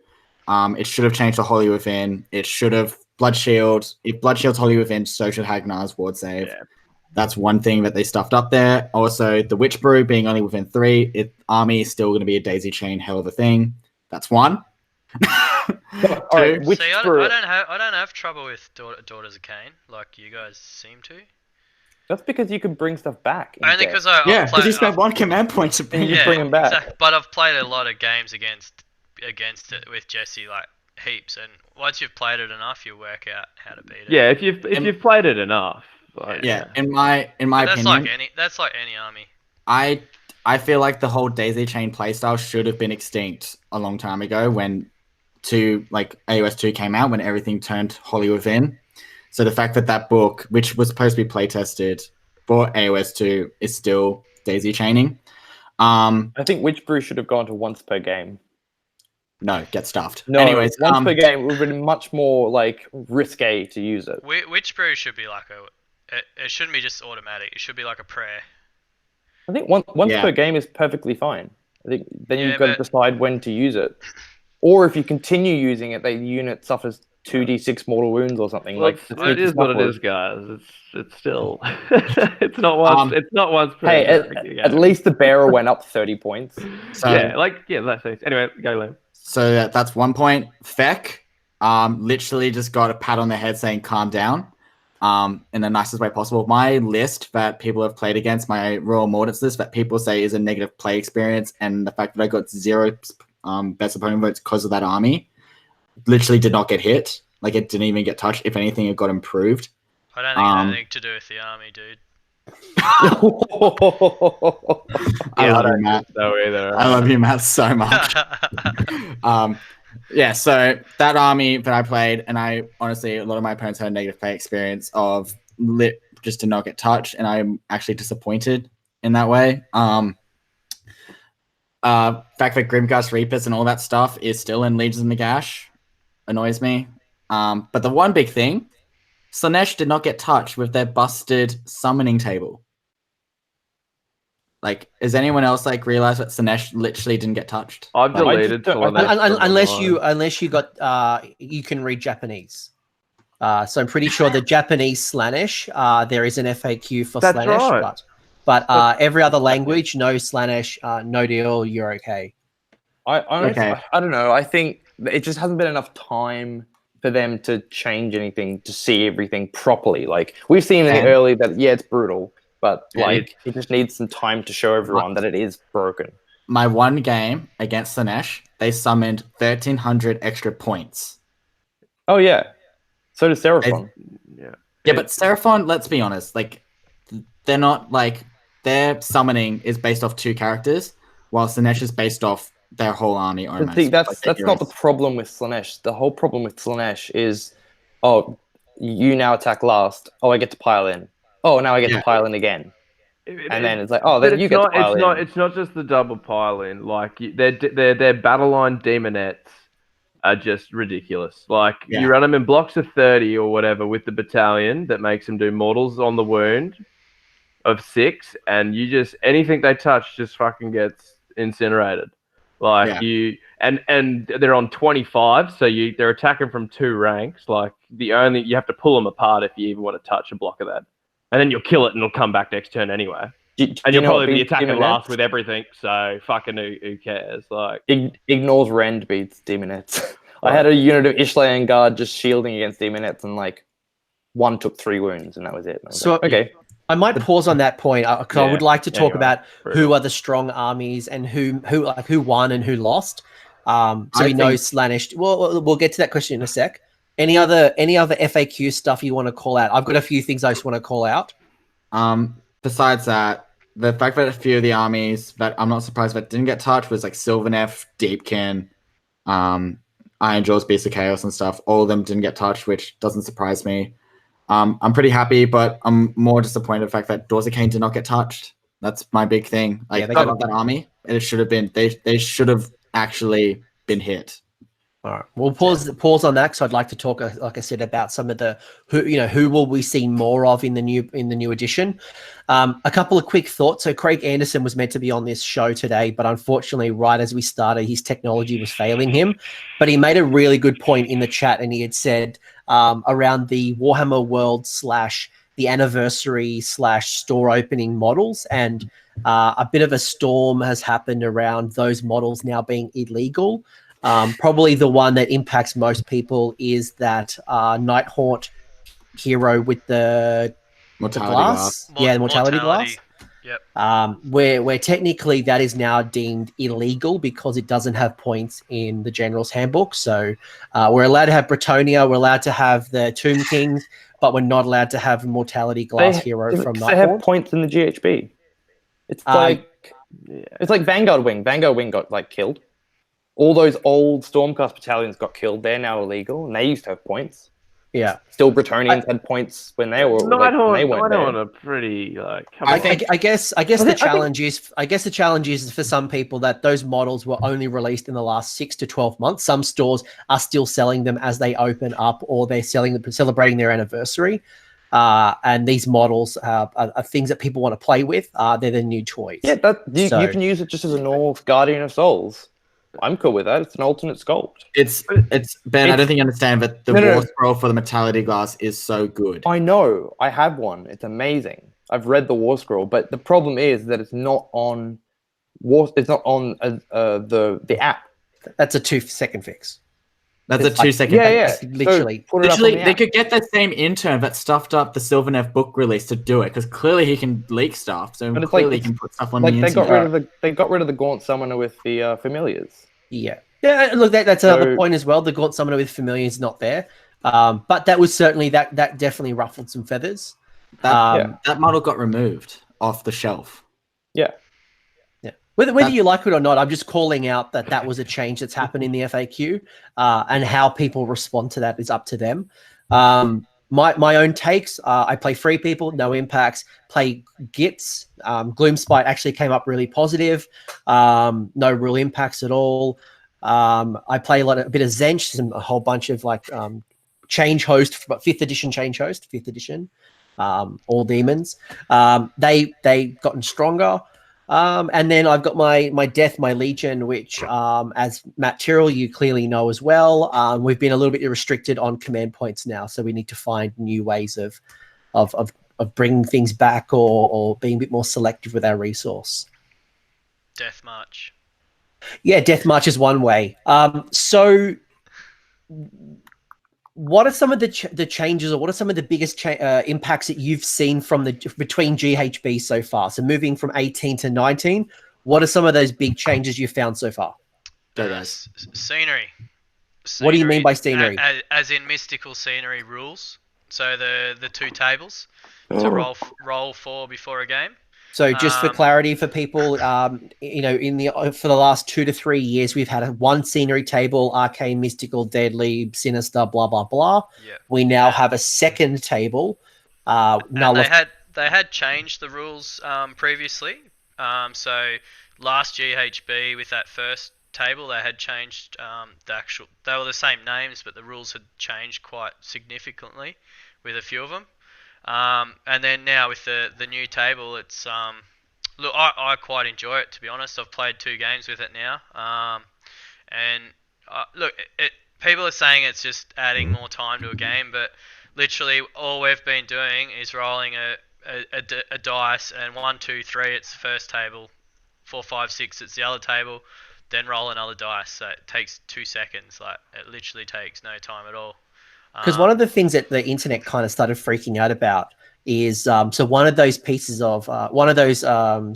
It should have changed to Holy Within. It should have Blood Shield. If Blood Shield's Holy Within, so should Hagnar's Ward Save. Yeah. That's one thing that they stuffed up there. Also, the Witch Brew being only within 3, army is still going to be a daisy chain hell of a thing. That's one. All right, which See, I for- don't have trouble with Daughters of Cain like you guys seem to. That's because you can bring stuff back. in Only deck. because I Yeah, because you spent 1 command point to bring you bring 'em back. But I've played a lot of games against it with Jesse, like heaps, and once you've played it enough, you work out how to beat it. Yeah, if you've played it enough. Like, Yeah, in my But that's opinion, like any army. I feel like the whole daisy chain playstyle should have been extinct a long time ago when AOS 2 came out, when everything turned Holy Within. So the fact that that book, which was supposed to be playtested for AOS 2, is still daisy chaining. I think Witch Brew should have gone to once per game. No, get stuffed. No, Anyways, once per game would have been much more like risque to use it. Witch Brew should be like it shouldn't be just automatic. It should be like a prayer. I think once Yeah. per game is perfectly fine. I think then you've Yeah, got to but- decide when to use it. Or if you continue using it, the unit suffers 2d6 mortal wounds or something. Well, like it is what it is, guys. It's still it's not once per Hey, game. at least the bearer went up 30 points. so that's it. Anyway, go Liam. So that's one point. Feck, literally just got a pat on the head saying "calm down," in the nicest way possible. My list that people have played against, my Royal Mordants list that people say is a negative play experience, and the fact that I got 0 best opponent votes because of that army, literally did not get hit. Like it didn't even get touched. If anything, it got improved. I don't think it had anything to do with the army, dude. I love you, Matt. So either. I love you, Matt, so much. Yeah, so that army that I played, and I honestly, a lot of my opponents had a negative play experience of just to not get touched, and I'm actually disappointed in that way. Fact that Grimgast Reapers and all that stuff is still in Legions of Nagash annoys me. But the one big thing, Slaanesh did not get touched with their busted summoning table. Like, has anyone else realized that Slaanesh literally didn't get touched? I've I deleted just don't- Slanesh from Unless you got you can read Japanese. So I'm pretty sure the Japanese Slaanesh, there is an FAQ for That's Slaanesh, right. but every other language, no Slaanesh, no deal, you're okay. I don't know. I think it just hasn't been enough time for them to change anything, to see everything properly. Like we've seen in the early that it's brutal, but it just needs some time to show everyone that it is broken. My one game against Slaanesh, they summoned 1,300 extra points. Oh yeah, so does Seraphon. Yeah, but Seraphon, let's be honest, they're not their summoning is based off 2 characters, while Slaanesh is based off their whole army almost. See, that's not the problem with Slaanesh. The whole problem with Slaanesh is, you now attack last. Oh, I get to pile in. Oh, now I get to pile in again. And then it's like, then you get to pile in. It's not just the double pile in. Their battle line demonettes are just ridiculous. You run them in blocks of 30 or whatever with the battalion that makes them do mortals on the wound of 6, and anything they touch just fucking gets incinerated. Like Yeah. you, and they're on 25, so they're attacking from 2 ranks. Like you have to pull them apart if you even want to touch a block of that, and then you'll kill it and it'll come back next turn anyway. And you you'll know what probably be beats attacking Demonettes? last with everything, so fucking who cares? Like, Ignores Rend beats Demonettes. I Right. had a unit of Ishlayan Guard just shielding against Demonettes, and like one took 3 wounds, and that was it. I was So- like, okay, I might pause on that point because I would Yeah, like to talk anyway, about brutal. who are the strong armies and who won and who lost. So I we know think- Slaanesh. We'll get to that question in a sec. Any other FAQ stuff you want to call out? I've got a few things I just want to call out. Besides that, the fact that a few of the armies that I'm not surprised that didn't get touched was like Sylvaneth, Deepkin, Ironjawz, Beast of Chaos, and stuff. All of them didn't get touched, which doesn't surprise me. I'm pretty happy, but I'm more disappointed the fact that Dorsicane did not get touched. That's my big thing. Like, they I got- love that army. It should have been. They should have actually been hit. All right, we'll pause on that because I'd like to talk, like I said, about some of the who will we see more of in the new edition. A couple of quick thoughts. So Craig Anderson was meant to be on this show today, but unfortunately, right as we started, his technology was failing him. But he made a really good point in the chat, and he had said around the Warhammer World / the anniversary / store opening models, and a bit of a storm has happened around those models now being illegal. Probably the one that impacts most people is that Nighthaunt hero with the Mortality glass. Mor- Yeah, the mortality glass. Yep. Where technically that is now deemed illegal because it doesn't have points in the Generals Handbook. So we're allowed to have Bretonia, we're allowed to have the Tomb Kings, but we're not allowed to have a mortality glass hero from they have Nighthaunt. points in the GHB. It's Yeah. it's like Vanguard Wing. Vanguard Wing got like killed. All those old Stormcast battalions got killed. They're now illegal, and they used to have points. Yeah. Still, Bretonians had points when they were when they weren't Nighthaunt there. are pretty like. I guess the challenge is for some people that those models were only released in the last 6 to 12 months. Some stores are still selling them as they open up, or they're celebrating their anniversary. And these models are things that people want to play with. They're the new toys. Yeah, you can use it just as a normal Guardian of Souls. I'm cool with that. It's an alternate sculpt. It's Ben. I don't think you understand, but the No. War Scroll for the Mortality Glass is so good. I know. I have one. It's amazing. I've read the War Scroll, but the problem is that it's not on It's not on the app. That's a 2-second fix. That's a 2-second. Yeah. Literally. So put it up on Literally, the they app. could get that same intern that stuffed up the Sylvaneth book release to do it, because clearly he can leak stuff. So But it's clearly like- he can put stuff on Like the they internet. got rid of the Gaunt Summoner with the Familiars. Yeah. Look, that's another point as well. The Gaunt Summoner with Familiar is not there. But that was certainly that definitely ruffled some feathers. That model got removed off the shelf. Yeah. Whether you like it or not, I'm just calling out that was a change that's happened in the FAQ, and how people respond to that is up to them. My own takes, I play 3 people, no impacts. Play Gits. Gloomspite actually came up really positive. No real impacts at all. I play a bit of Zench, a whole bunch of change host, 5th edition change host, 5th edition, all demons. They gotten stronger. And then I've got my Death, my Legion, which, as Matt Tyrrell, you clearly know as well. We've been a little bit restricted on command points now, so we need to find new ways of bringing things back or being a bit more selective with our resource. Death March. Yeah, Death March is one way. So what are some of the changes, or what are some of the biggest impacts that you've seen from between GHB so far? So moving from 18 to 19, what are some of those big changes you've found so far? Scenery. What do you mean by scenery? As in mystical scenery rules. So the 2 tables to roll for before a game. So just for clarity for people, for the last 2 to 3 years, we've had one scenery table: arcane, mystical, deadly, sinister, blah blah blah. Yeah. We now have a second table. And they had changed the rules previously. So last GHB with that first table, they had changed they were the same names, but the rules had changed quite significantly with a few of them. And then now with the new table, it's look, I quite enjoy it, to be honest. I've played 2 games with it now. And look, people are saying it's just adding more time to a game, but literally all we've been doing is rolling a dice, and 1, 2, 3, it's the first table, 4, 5, 6, it's the other table, then roll another dice. So it takes 2 seconds. Like, it literally takes no time at all. Because one of the things that the internet kind of started freaking out about is so one of those pieces of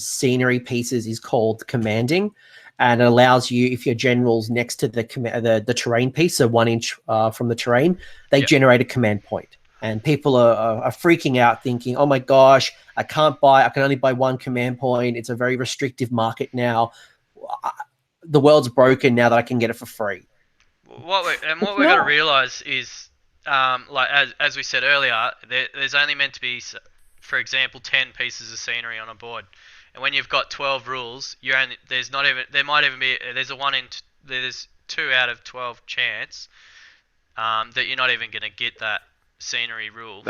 scenery pieces is called commanding, and it allows you, if your general's next to the terrain piece, so 1 inch from the terrain, they generate a command point. And people are freaking out, thinking, "Oh my gosh, I can only buy 1 command point. It's a very restrictive market now. The world's broken now that I can get it for free." What we've got to realize is, like as we said earlier, there's only meant to be, for example, 10 pieces of scenery on a board, and when you've got 12 rules, there's 2 out of 12 chance that you're not even going to get that scenery rule.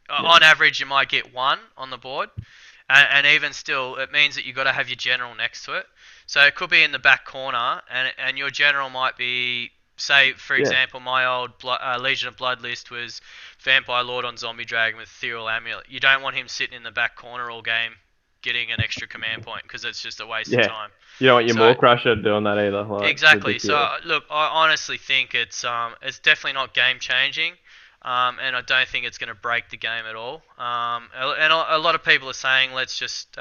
On average, you might get 1 on the board, and even still, it means that you've got to have your general next to it. So it could be in the back corner, and your general might be, say, for example, my old Legion of Blood list was Vampire Lord on Zombie Dragon with Ethereal Amulet. You don't want him sitting in the back corner all game getting an extra command point, because it's just a waste of time. You don't want your Maw Crusher doing that either. Like, exactly. ridiculous. So look, I honestly think it's definitely not game changing, and I don't think it's going to break the game at all. And a lot of people are saying let's just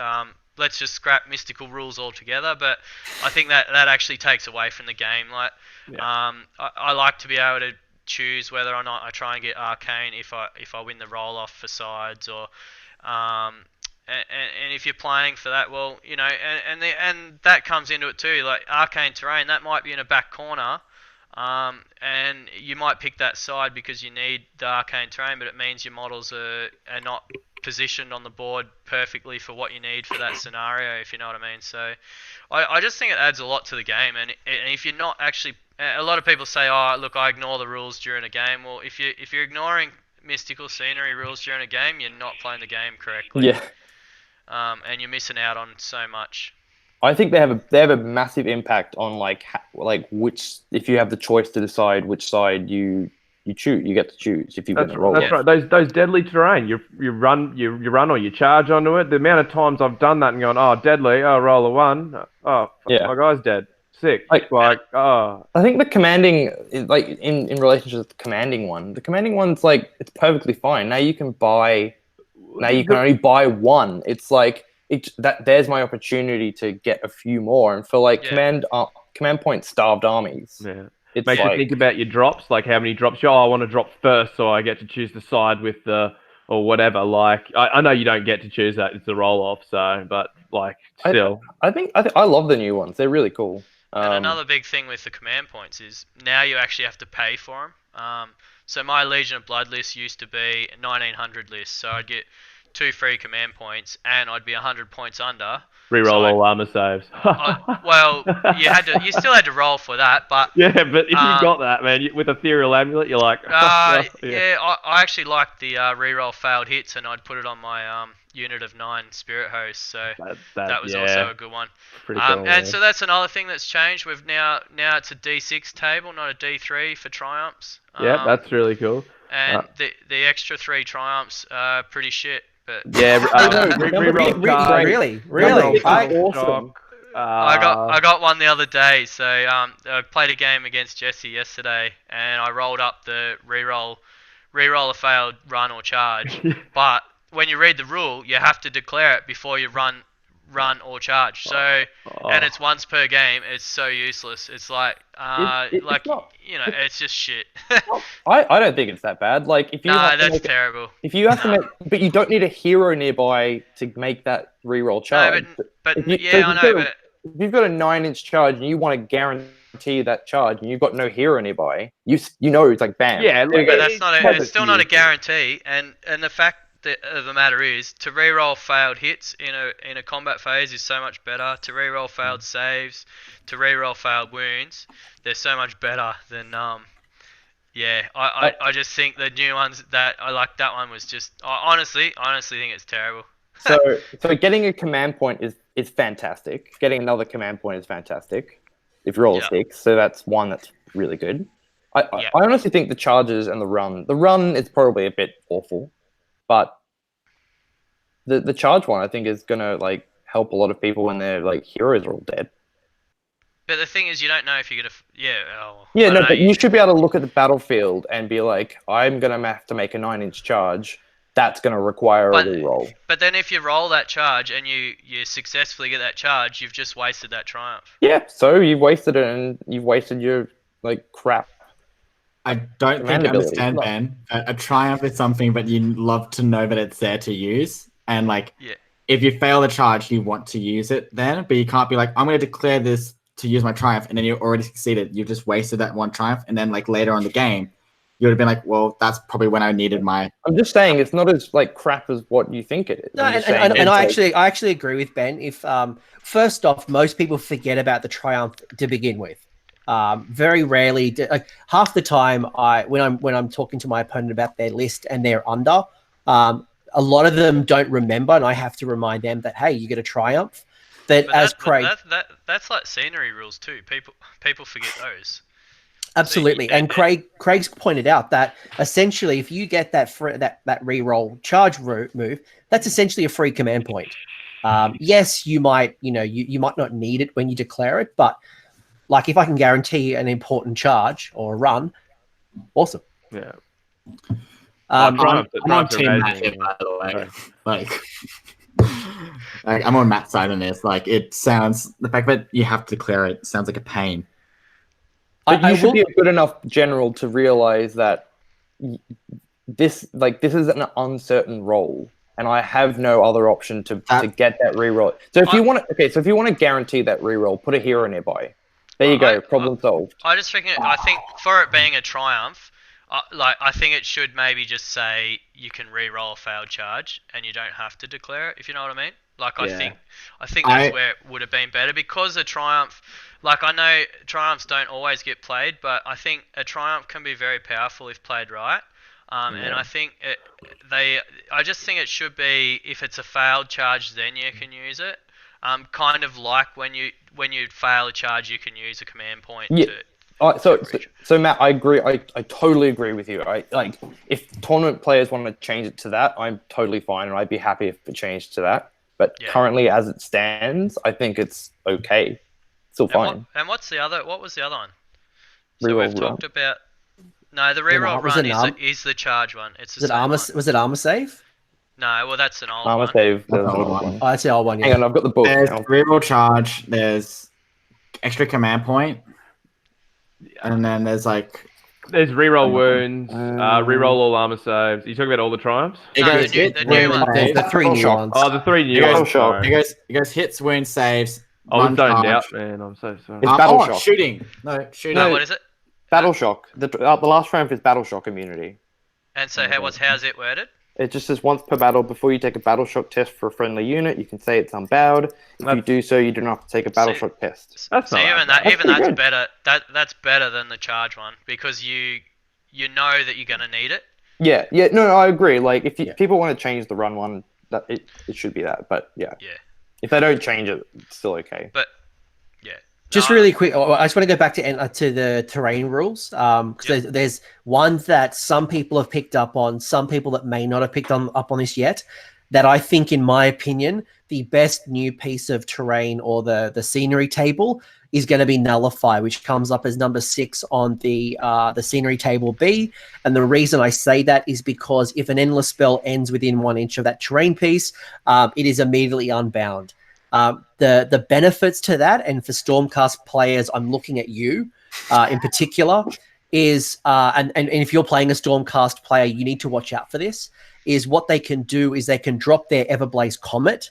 scrap mystical rules altogether, but I think that actually takes away from the game. Like, I like to be able to choose whether or not I try and get arcane if I win the roll off for sides, or and if you're playing for that, well, you know, and that comes into it too. Like, arcane terrain, that might be in a back corner, and you might pick that side because you need the arcane terrain, but it means your models are not positioned on the board perfectly for what you need for that scenario, if you know what I mean. So I just think it adds a lot to the game, and if you're not actually, a lot of people say, oh look, I ignore the rules during a game. Well, if you're ignoring mystical scenery rules during a game, you're not playing the game correctly. And you're missing out on so much. I think they have a massive impact on like which, if you have the choice to decide which side you choose, you get to choose if you're going to roll. That's right. Those deadly terrain, you run or you charge onto it. The amount of times I've done that and gone, oh, deadly, oh, roll a 1, oh, my guy's dead. Sick. I think the commanding, like in relationship to the commanding one's like, it's perfectly fine. Now you can only buy 1. It's like there's my opportunity to get a few more, and for like command point starved armies. Yeah. It makes you think about your drops, like how many drops. I want to drop first, so I get to choose the side with the or whatever. Like I know you don't get to choose that; it's a roll off. So, but like still, I love the new ones. They're really cool. And another big thing with the command points is now you actually have to pay for them. So my Legion of Blood list used to be 1900 list, so I'd get 2 free command points, and I'd be 100 points under. Reroll all armor saves. Well, you still had to roll for that, but yeah, but if you got that, man, with Ethereal Amulet, you're like, I actually liked the reroll failed hits, and I'd put it on my unit of 9 Spirit Hosts, so that was also a good one. Pretty cool, and so that's another thing that's changed. We've now it's a D6 table, not a D3 for triumphs. Yeah, that's really cool. And the extra 3 triumphs are pretty shit. But really. Awesome. I got one the other day. So I played a game against Jesse yesterday, and I rolled up the reroll a failed run or charge. But when you read the rule, you have to declare it before you run or charge. So and it's once per game. It's so useless. It's like it's just shit. I don't think it's that bad. Like if you that's terrible. If you have to make, but you don't need a hero nearby to make that reroll charge. No, but I know. But if you've got a 9-inch charge and you want to guarantee that charge, and you've got no hero nearby, you know it's like bam. Yeah, but that's not. It's still not a guarantee, and the fact of the matter is, to reroll failed hits in a combat phase is so much better. To reroll failed saves, to reroll failed wounds, they're so much better than I just think the new ones that I like, that one was just, I honestly think it's terrible. So getting a command point is fantastic. Getting another command point is fantastic. If you roll a 6, so that's one that's really good. I honestly think the charges and the run is probably a bit awful, but the charge one I think is gonna like help a lot of people when their like heroes are all dead. But the thing is, you don't know if you're gonna. But you should be able to look at the battlefield and be like, I'm gonna have to make a 9-inch charge. That's gonna require a reroll. But then if you roll that charge and you successfully get that charge, you've just wasted that triumph. Yeah, so you've wasted it and you've wasted your like crap. I don't think you understand, Ben. A triumph is something, but you love to know that it's there to use. And like, if you fail the charge, you want to use it then, but you can't be like, I'm going to declare this to use my triumph, and then you already succeeded. You've just wasted that one triumph, and then like later on in the game, you would have been like, well, that's probably when I needed my... I'm just saying it's not as like crap as what you think it is. No, and I actually agree with Ben. If first off, most people forget about the triumph to begin with. Very rarely, half the time, when I'm talking to my opponent about their list and they're under, a lot of them don't remember, and I have to remind them that hey, you get a triumph. Craig, that's like scenery rules too. People forget those. Absolutely, and Craig's pointed out that essentially, if you get that reroll charge move, that's essentially a free command point. Yes, you might not need it when you declare it, but like if I can guarantee an important charge or a run, awesome. Yeah. I'm on Team Mathew, by the way. Like, I'm on Matt's side on this. Like, the fact that you have to declare it sounds like a pain. But you should be a good enough general to realize that this is an uncertain role, and I have no other option to get that reroll. So if you want to guarantee that reroll, put a hero nearby. There you go. Problem solved. I think for it being a triumph, I think it should maybe just say you can re-roll a failed charge and you don't have to declare it, if you know what I mean. Like, I think that's where it would have been better, because a triumph, like, I know triumphs don't always get played, but I think a triumph can be very powerful if played right. And I think I just think it should be, if it's a failed charge, then you can use it. Kind of like when you fail a charge, you can use a command point to... So Matt, I agree. I totally agree with you. Like, if tournament players want to change it to that, I'm totally fine, and I'd be happy if it changed to that. But currently, as it stands, I think it's okay. Still fine. What was the other one? So we've talked about... No, the reroll run is the charge one. Was it armor save? No, well, that's an old armor one. Save. That's an old one. Oh, that's the old one. Yeah. Hang on, I've got the book. There's reroll charge. There's extra command point. And then there's reroll wounds, reroll all armor saves. Are you talking about all the triumphs? No, the new ones. The 3 new ones. Oh, the 3 new ones. You guys hits, wounds, saves. I was zoned out, man. I'm so sorry. It's battle shock. Shooting. No, shooting. No, what is it? Battle shock. The last triumph is battle shock immunity. And so how's it worded? It just says once per battle, before you take a battle shock test for a friendly unit, you can say it's unbowed. If you do so, you do not have to take a battle shock test. That's that's better. That's better than the charge one, because you know that you're gonna need it. Yeah. No, I agree. Like, if people want to change the run one, that it should be that. But yeah. If they don't change it, it's still okay. But just really quick, I just want to go back to the terrain rules, because there's ones that some people have picked up on, some people that may not have picked up on this yet, that I think, in my opinion, the best new piece of terrain, or the scenery table, is going to be Nullify, which comes up as number 6 on the scenery table B. And the reason I say that is because if an endless spell ends within 1 inch of that terrain piece, it is immediately unbound. The benefits to that, and for Stormcast players, I'm looking at you in particular, is and if you're playing a Stormcast player, you need to watch out for this. Is what they can do is they can drop their Everblaze Comet.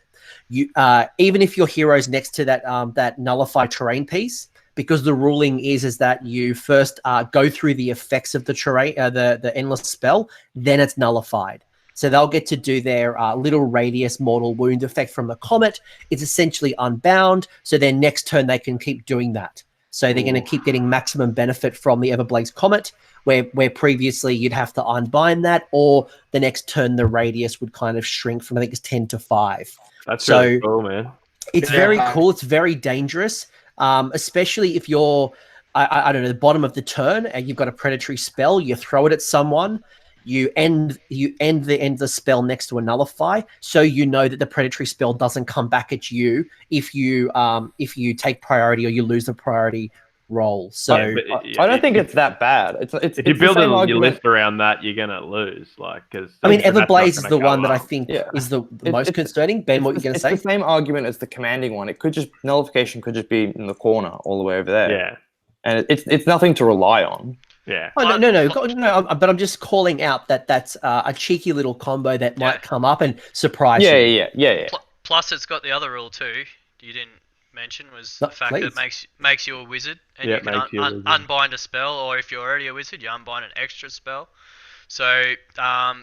You even if your hero's next to that Nullify terrain piece, because the ruling is that you first go through the effects of the terrain, the endless spell, then it's nullified. So they'll get to do their little radius mortal wound effect from the comet. It's essentially unbound. So then next turn they can keep doing that. So they're going to keep getting maximum benefit from the Everblaze Comet, where previously you'd have to unbind that, or the next turn the radius would kind of shrink from, I think it's 10 to 5. That's So really cool, man. it's very cool. It's very dangerous, especially if you're, I don't know, the bottom of the turn and you've got a predatory spell. You throw it at someone. You end the spell next to a nullify, so you know that the predatory spell doesn't come back at you if you take priority or you lose the priority roll. So I don't think it's that bad. It's if you're building your list around that, you're gonna lose. Like, because I mean, Everblaze is the one that I think is the most concerning. Ben, what are you going to say? It's the same argument as the commanding one. It could just nullification could just be in the corner all the way over there. Yeah, and it's nothing to rely on. Yeah. Oh, no. But I'm just calling out that that's a cheeky little combo that might come up and surprise you. Yeah. Plus, it's got the other rule too. You didn't mention was the fact that it makes you a wizard, and you can unbind a spell, or if you're already a wizard, you unbind an extra spell. So,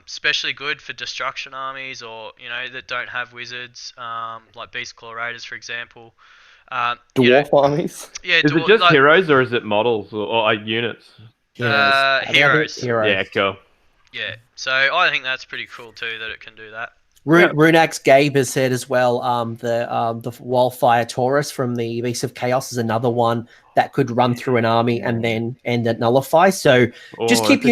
especially good for destruction armies, or that don't have wizards, like Beast Claw Raiders, for example. Dwarf armies. Yeah. Is it just heroes, or is it models or units? Heroes. Yeah, cool. Yeah, so I think that's pretty cool too that it can do that. Runax Gabe has said as well, the Wildfire Taurus from the Beast of Chaos is another one that could run through an army and then end at nullify. So just keep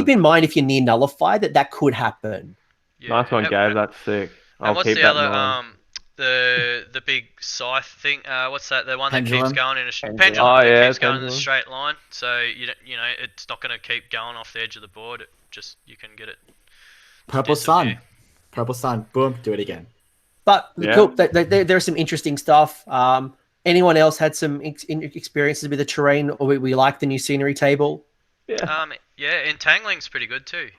in mind if you're near nullify that could happen. Yeah. Nice one, Gabe. That's sick. And what's the other the big scythe thing? What's that? The one Pendulum. that keeps going in a keeps going in a straight line. So it's not going to keep going off the edge of the board. You can get it. Purple Sun. Boom. Do it again. But cool. There's some interesting stuff. Anyone else had some experiences with the terrain, or we like the new scenery table? Yeah. Entangling's pretty good too.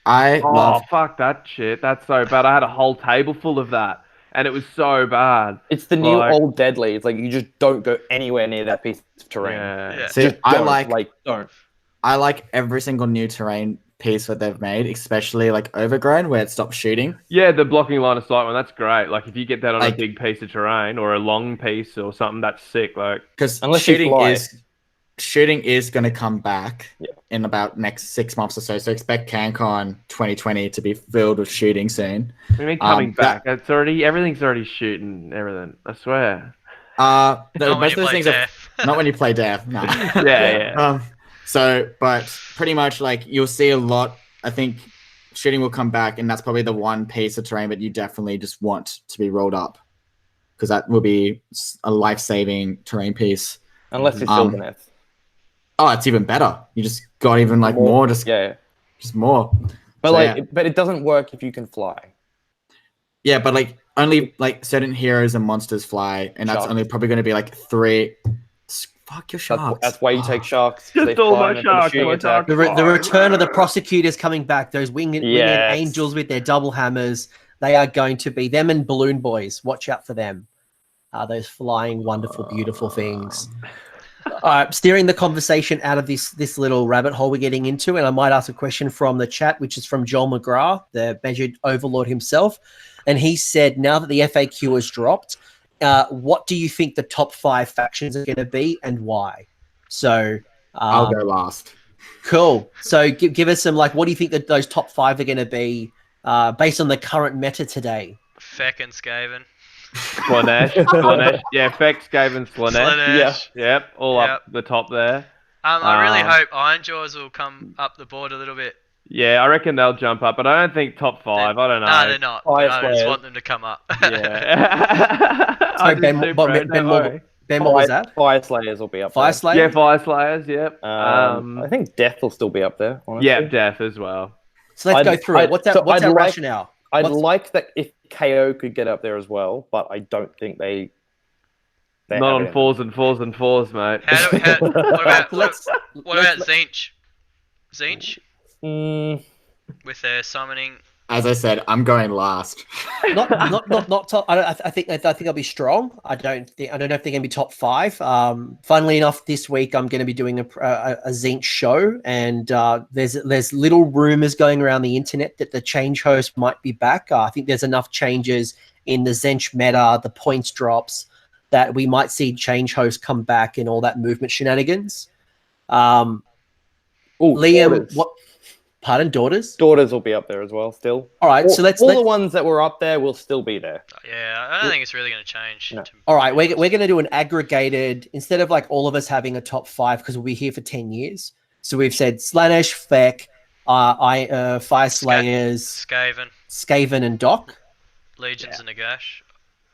Fuck that shit. That's so bad. I had a whole table full of that. And it was so bad. It's the new old deadly. It's like you just don't go anywhere near that piece of terrain. Yeah. See, don't. I like every single new terrain piece that they've made, especially like Overgrown, where it stops shooting. Yeah, the blocking line of sight one, that's great. Like if you get that on a big piece of terrain or a long piece or something, that's sick. Like because shooting is going to come back in about next 6 months or so. So expect CanCon 2020 to be filled with shooting soon. I mean, coming back, everything's already shooting everything. I swear. Most of those things are not when you play Dev. No. Yeah. But pretty much like you'll see a lot. I think shooting will come back, and that's probably the one piece of terrain that you definitely just want to be rolled up, because that will be a life-saving terrain piece. Unless it's Sylvaneth. Oh, it's even better. You just got even like more. Just more. But but it doesn't work if you can fly. Yeah, but like only like certain heroes and monsters fly, and that's only probably going to be like 3. Fuck your sharks. That's why you take sharks. Just all my sharks. The return of the prosecutors coming back. Those winged angels with their double hammers. They are going to be them and balloon boys. Watch out for them. Those flying, wonderful, beautiful things. Steering the conversation out of this little rabbit hole we're getting into, and I might ask a question from the chat, which is from Joel McGrath, the measured overlord himself, and he said, now that the FAQ has dropped, what do you think the top 5 factions are going to be and why? So I'll go last. Cool. So give us some, like, what do you think that those top 5 are going to be based on the current meta today? Feck and Skaven. Slanesh. Yeah, Feck, Skaven, Slanesh. Yep, all up the top there. I really hope Ironjawz will come up the board a little bit. Yeah, I reckon they'll jump up, but I don't think top 5. I don't know. No, they're not. I just want them to come up. Yeah. Sorry, Ben, what was that? Fire Slayers will be up Fire there. Slayers? Yeah, Fire Slayers, yep. I think Death will still be up there, honestly. Yeah, Death as well. So let's go through it. What's our rationale? I'd like that if KO could get up there as well, but I don't think they not on 4s and 4s and 4s, mate. What about Tzeentch? Tzeentch? With their summoning. As I said, I'm going last. not top. I think they'll be strong. I don't know if they're going to be top 5. Funnily enough, this week I'm going to be doing a Tzeentch show, and there's little rumors going around the internet that the change host might be back. I think there's enough changes in the Tzeentch meta, the points drops, that we might see change host come back and all that movement shenanigans. Liam, daughters. what? Pardon, daughters? Daughters will be up there as well. Still. All right, so let's the ones that were up there will still be there. Yeah, I don't think it's really going to change. No. All right, we're going to do an aggregated, instead of like all of us having a top 5, because we'll be here for 10 years. So we've said Slaanesh, Feck, Fire Slayers, Skaven, and Doc. Legions and Nagash.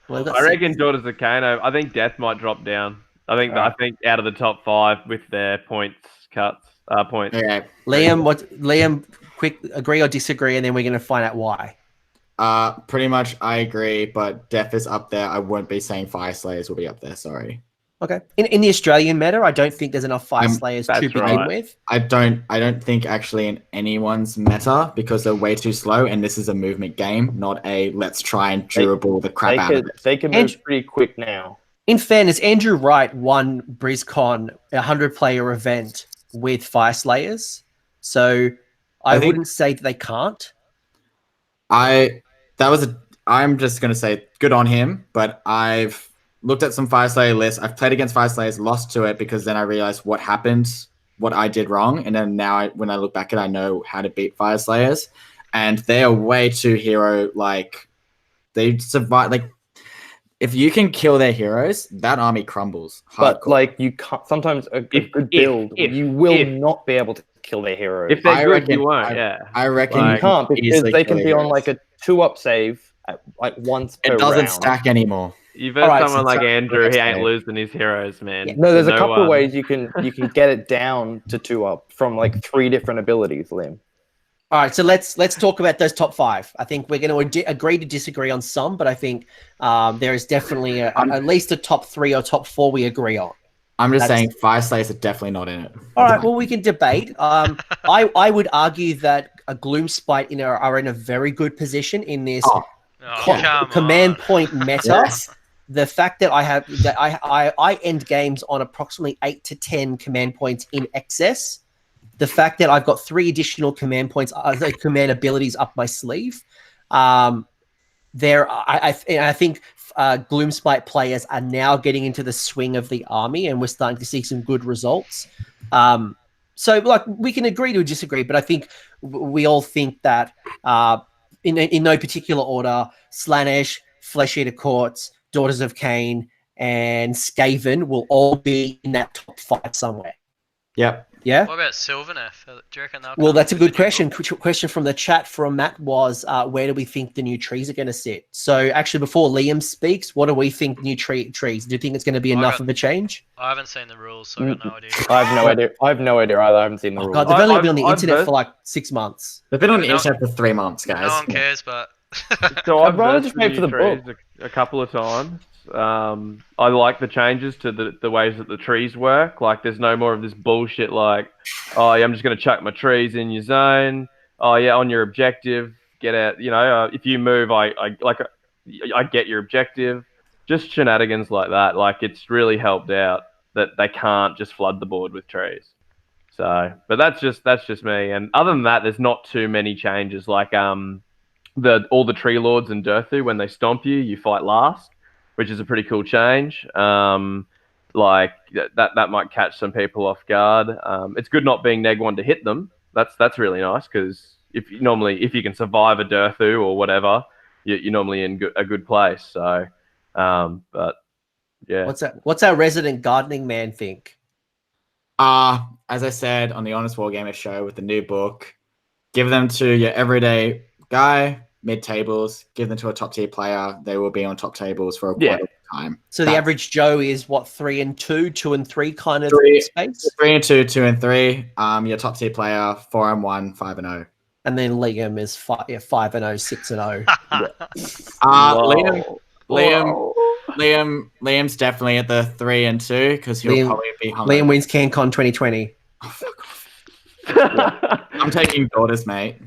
Well, I reckon Daughters of Kano. I think Death might drop down. I think out of the top 5 with their points cuts. Points. Okay. Liam, quick, agree or disagree, and then we're going to find out why. Pretty much I agree, but Death is up there. I won't be saying Fire Slayers will be up there, sorry. Okay. In the Australian meta, I don't think there's enough Fire Slayers to begin with. I don't think actually in anyone's meta, because they're way too slow, and this is a movement game, not a let's try and durable the crap out of it. They can move pretty quick now. In fairness, Andrew Wright won BrizCon, a 100-player event with Fire Slayers, so I wouldn't say that they can't. I'm just gonna say good on him, but I've looked at some Fire Slayer lists. I've played against Fire Slayers, lost to it because then I realized what happened, what I did wrong, and then now when I look back at it, I know how to beat Fire Slayers, and they are way too hero. Like they survive. Like if you can kill their heroes, that army crumbles. But like you can't. Sometimes a good build, you will not be able to kill their heroes. If they're good, you won't. I reckon you can't, because they can be on like a 2-up save at like once per round. It doesn't stack anymore. You've heard someone like Andrew, he ain't losing his heroes, man. No, there's a couple of ways you can get it down to 2-up from like 3 different abilities, Liam. All right, so let's talk about those top 5. I think we're going to agree to disagree on some, but I think there is definitely at least a top 3 or top 4 we agree on. I'm just saying Fire Slayers are definitely not in it. All right, well, we can debate. I would argue that a Gloomspite are in a very good position in this command point meta. Yes. The fact that I end games on approximately 8 to 10 command points in excess. The fact that I've got 3 additional command points, command abilities up my sleeve. I think Gloomspite players are now getting into the swing of the army, and we're starting to see some good results. So, like, we can agree to disagree, but I think we all think that in no particular order, Slaanesh, Flesh Eater Courts, Daughters of Cain, and Skaven will all be in that top 5 somewhere. Yep. Yeah. What about Sylvaneth? Do you reckon they'll Well, that's a good question. Question from the chat from Matt was, where do we think the new trees are going to sit? So actually, before Liam speaks, what do we think new trees? Do you think it's going to be enough of a change? I haven't seen the rules, so I've got no idea. I have no idea. I have no idea either. I haven't seen the rules. God, they've only been on the internet for like 6 months. They've been on the internet for 3 months, guys. No one cares, but... So I'd rather just wait for the book a couple of times. I like the changes to the ways that the trees work. Like, there's no more of this bullshit like, oh, yeah, I'm just going to chuck my trees in your zone. Oh, yeah, on your objective, get out. You know, if you move, I get your objective. Just shenanigans like that. Like, it's really helped out that they can't just flood the board with trees. So, but that's just me. And other than that, there's not too many changes. Like, all the tree lords in Durthu, when they stomp you, you fight last, which is a pretty cool change. Like that might catch some people off guard. It's good not being neg 1 to hit them. That's really nice, because if you can survive a Durthu or whatever, you're normally in a good place. So, but yeah. What's our resident gardening man think? As I said on the Honest Wargamer show with the new book, give them to your everyday guy, mid-tables, give them to a top-tier player. They will be on top tables for quite a long time. So the average Joe is what, 3 and 2, 2 and 3 kind of space? 3 and 2, 2 and 3. Your top-tier player, 4 and 1, 5 and 0. And then Liam is 5 and 0, 6 and 0. Liam's definitely at the 3 and 2 because he'll probably be hung. Liam wins CanCon 2020. Oh, fuck off. I'm taking Daughters, mate.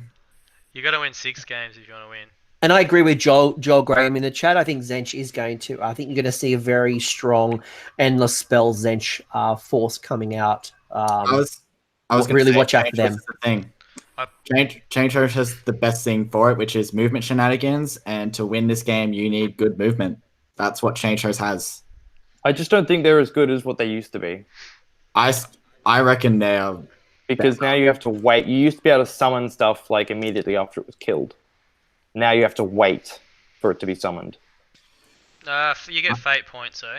You got to win 6 games if you want to win. And I agree with Joel Graham in the chat. I think Zench is going to. I think you're going to see a very strong endless spell Zench force coming out. I was really watch out for them. The thing. Change Host has the best thing for it, which is movement shenanigans. And to win this game, you need good movement. That's what Change Host has. I just don't think they're as good as what they used to be. I reckon they're Because now you have to wait. You used to be able to summon stuff like immediately after it was killed. Now you have to wait for it to be summoned. You get fate points though.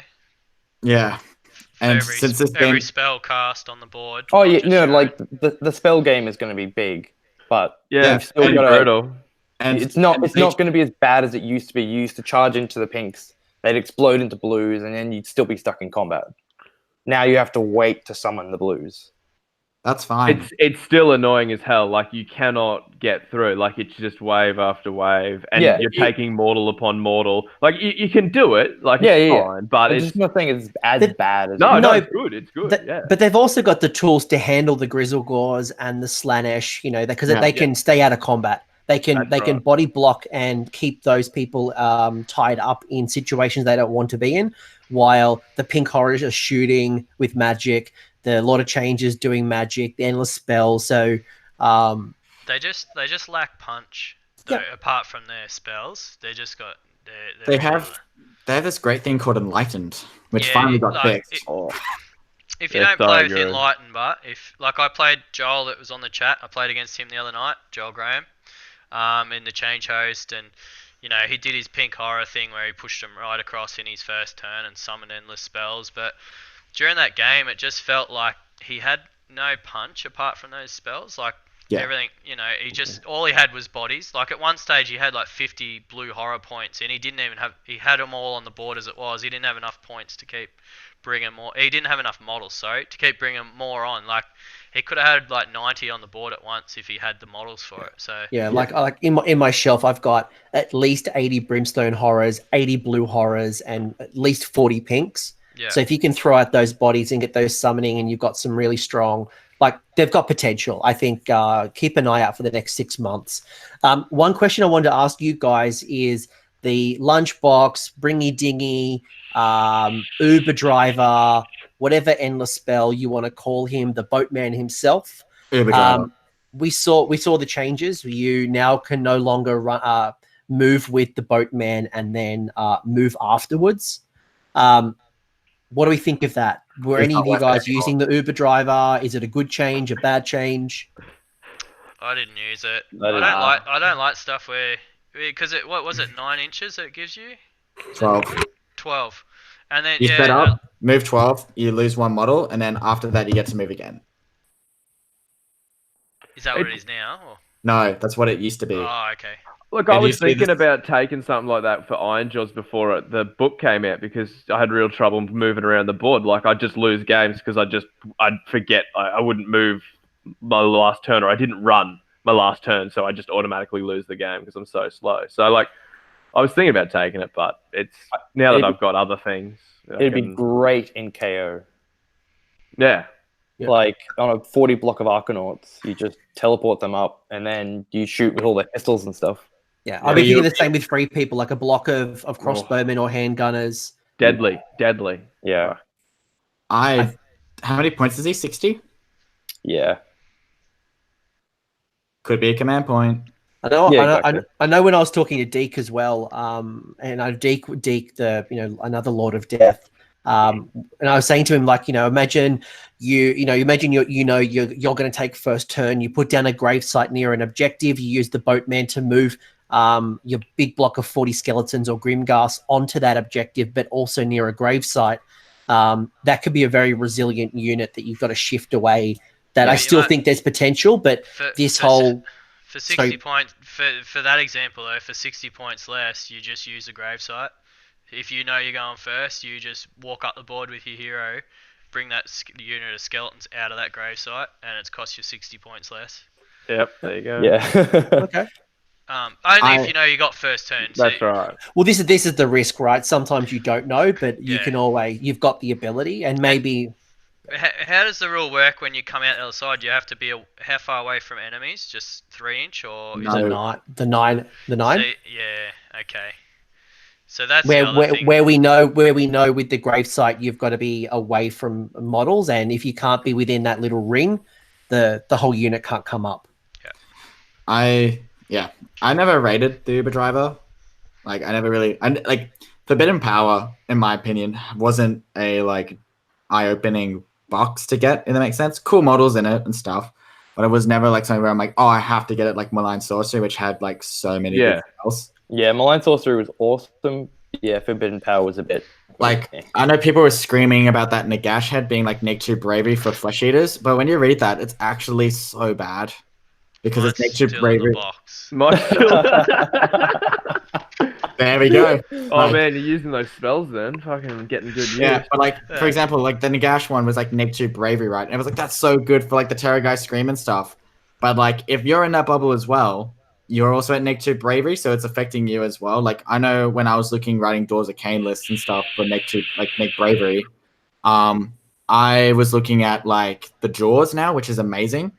yeah. For And every, since this every game, spell cast on the board. Oh not yeah, just no, your like own. the spell game is going to be big, but Yeah, you've still pretty got to. brutal. and It's not and going to be as bad as it used to be. You used to charge into the pinks, they'd explode into blues, and then you'd still be stuck in combat. Now you have to wait to summon the blues. That's fine. It's still annoying as hell. Like you cannot get through. Like it's just wave after wave, and Yeah, you're taking mortal upon mortal. Like you can do it. Like Yeah, it's yeah. fine, but I'm it's just not saying it's as The- bad as no, it No, it's good. It's good. Yeah. But they've also got the tools to handle the Grizzlegores and the Slanesh, you know, because Yeah. they can stay out of combat. They can That's they can right. body block and keep those people tied up in situations they don't want to be in, while the pink horrors are shooting with magic. The Lord of Changes doing magic, the endless spells. So They just lack punch. Yeah. Though, apart from their spells, they just got They have this great thing called Enlightened, which Yeah, finally got like, fixed. If you Yeah, don't so play with good. Enlightened, but if like I played Joel that was on the chat, I played against him the other night, Joel Graham, in the change host, and you know he did his pink horror thing where he pushed him right across in his first turn and summoned endless spells. But during that game, it just felt like he had no punch apart from those spells. Like Yeah. everything, you know, he just all he had was bodies. Like at one stage, he had like 50 blue horror points, and he didn't even have. He had them all on the board as it was. He didn't have enough points to keep bringing more. He didn't have enough models, sorry, to keep bringing more on. Like he could have had like 90 on the board at once if he had the models for it. So yeah, like in my shelf, I've got at least 80 brimstone horrors, 80 blue horrors, and at least 40 pinks. yeah, So if you can throw out those bodies and get those summoning, and you've got some really strong, like they've got potential. I think keep an eye out for the next 6 months. One question I wanted to ask you guys is the lunchbox, bringy dingy, Uber driver, whatever endless spell you want to call him, the boatman himself. Uber driver. We saw the changes. You now can no longer move with the boatman and then move afterwards. What do we think of that? Were It's any not of you worth it guys anymore. using the Uber driver? Is it a good change, a bad change? I didn't use it. I didn't. I don't like stuff where because what was it 9 inches that it gives you 12. 12, and then You yeah, set up, move 12, you lose one model, and then after that you get to move again. is that what it is now? Or? No, that's what it used to be. Oh, okay. Look, It I was used to be thinking this- about taking something like that for Ironjawz before the book came out because I had real trouble moving around the board. Like I'd just lose games because I'd forget I wouldn't move my last turn, or I didn't run my last turn, so I just automatically lose the game because I'm so slow. So like I was thinking about taking it, but it's now that I've got other things. It'd be great in KO. Yeah. Yeah. Like on a 40 block of Arcanauts, you just teleport them up and then you shoot with all their pistols and stuff. Yeah, Yeah, I'll be you- thinking the same with free people, like a block of crossbowmen or handgunners. Deadly. Yeah. How many points is he? 60? Yeah. Could be a command point. I know, Yeah, I know, exactly. I know when I was talking to Deke as well, and I Deke, the another Lord of Death, and I was saying to him like, imagine you're going to take first turn, you put down a gravesite near an objective, you use the boatman to move your big block of 40 skeletons or Grimghast onto that objective, but also near a gravesite. That could be a very resilient unit that you've got to shift away. That Yeah, I you still might- think there's potential, but For 60 points, for that example though, for 60 points less, you just use a gravesite. If you know you're going first, you just walk up the board with your hero, bring that unit of skeletons out of that gravesite, and it's cost you 60 points less. Yep. There you go. Yeah. okay. Only if you know you got first turn. So That's right. Well, this is the risk, right? Sometimes you don't know, but you Yeah. can always, you've got the ability, and maybe How does the rule work when you come out the other side? Do you have to be how far away from enemies? Just 3 inch or is No. it? the nine. So, yeah. Okay. So that's the other thing. Where we know with the gravesite, you've got to be away from models, and if you can't be within that little ring, the whole unit can't come up. I never rated the Uber driver. Like I never really, Forbidden Power, in my opinion, wasn't a like eye-opening box to get. If that makes sense. Cool models in it and stuff, but it was never like something where I'm like, oh, I have to get it like Malign Sorcery, which had like so many good spells. Yeah, Malign Sorcery was awesome. Yeah, Forbidden Power was a bit like. I know people were screaming about that Nagash head being like Neg 2 Bravery for Flesh Eaters, but when you read that, it's actually so bad because it's Neg 2 Bravery. There we go. Oh man, you're using those spells then. Fucking getting good use. Yeah, but like for example, like the Nagash one was like Neg 2 Bravery, right? And it was like that's so good for like the Terror Guy Scream and stuff. But like if you're in that bubble as well, you're also at Neg 2 Bravery, so it's affecting you as well. Like I know when I was writing Doors of Cain lists and stuff for Neg 2 like Neg Bravery, I was looking at like the Jaws now, which is amazing.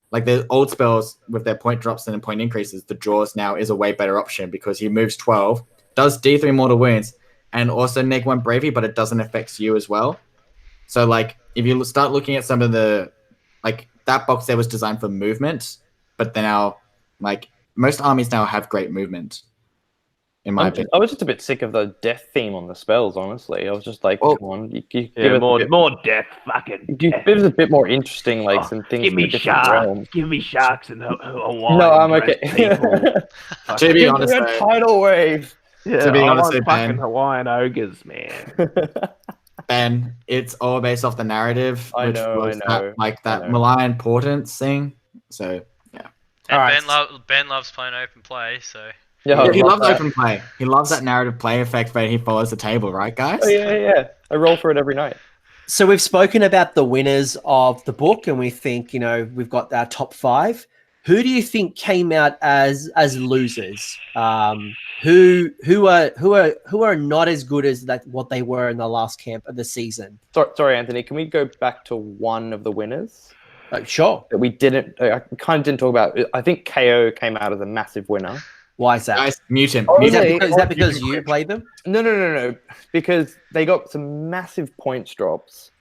Like the old spells with their point drops and point increases, the Jaws now is a way better option because he moves 12, does D3 mortal wounds, and also Neg 1 Bravery, but it doesn't affect you as well. So like if you start looking at some of the like that box there was designed for movement, but then now like most armies now have great movement. In my opinion. I was just a bit sick of the death theme on the spells, honestly. I was just like, come on, you give it more death, fucking. Give it a bit more interesting, like some things. Give me sharks. Give me sharks and Hawaii. No, I'm okay. To be honest, tidal wave. Yeah, to be honest, fucking Ben, Hawaiian ogres, man. Ben, it's all based off the narrative. I know. That Malign Portents thing. So yeah. And Ben loves playing open play, so. Yeah, he loves open play. He loves that narrative play effect where he follows the table, right, guys? Oh, yeah. I roll for it every night. So we've spoken about the winners of the book, and we think, we've got our top 5. Who do you think came out as losers? Who are not as good as what they were in the last camp of the season? Sorry, Anthony. Can we go back to one of the winners? Sure. That we didn't. I kind of didn't talk about. I think KO came out as a massive winner. Why is that? Guys, mute him. Is that because you played them? No. Because they got some massive points drops.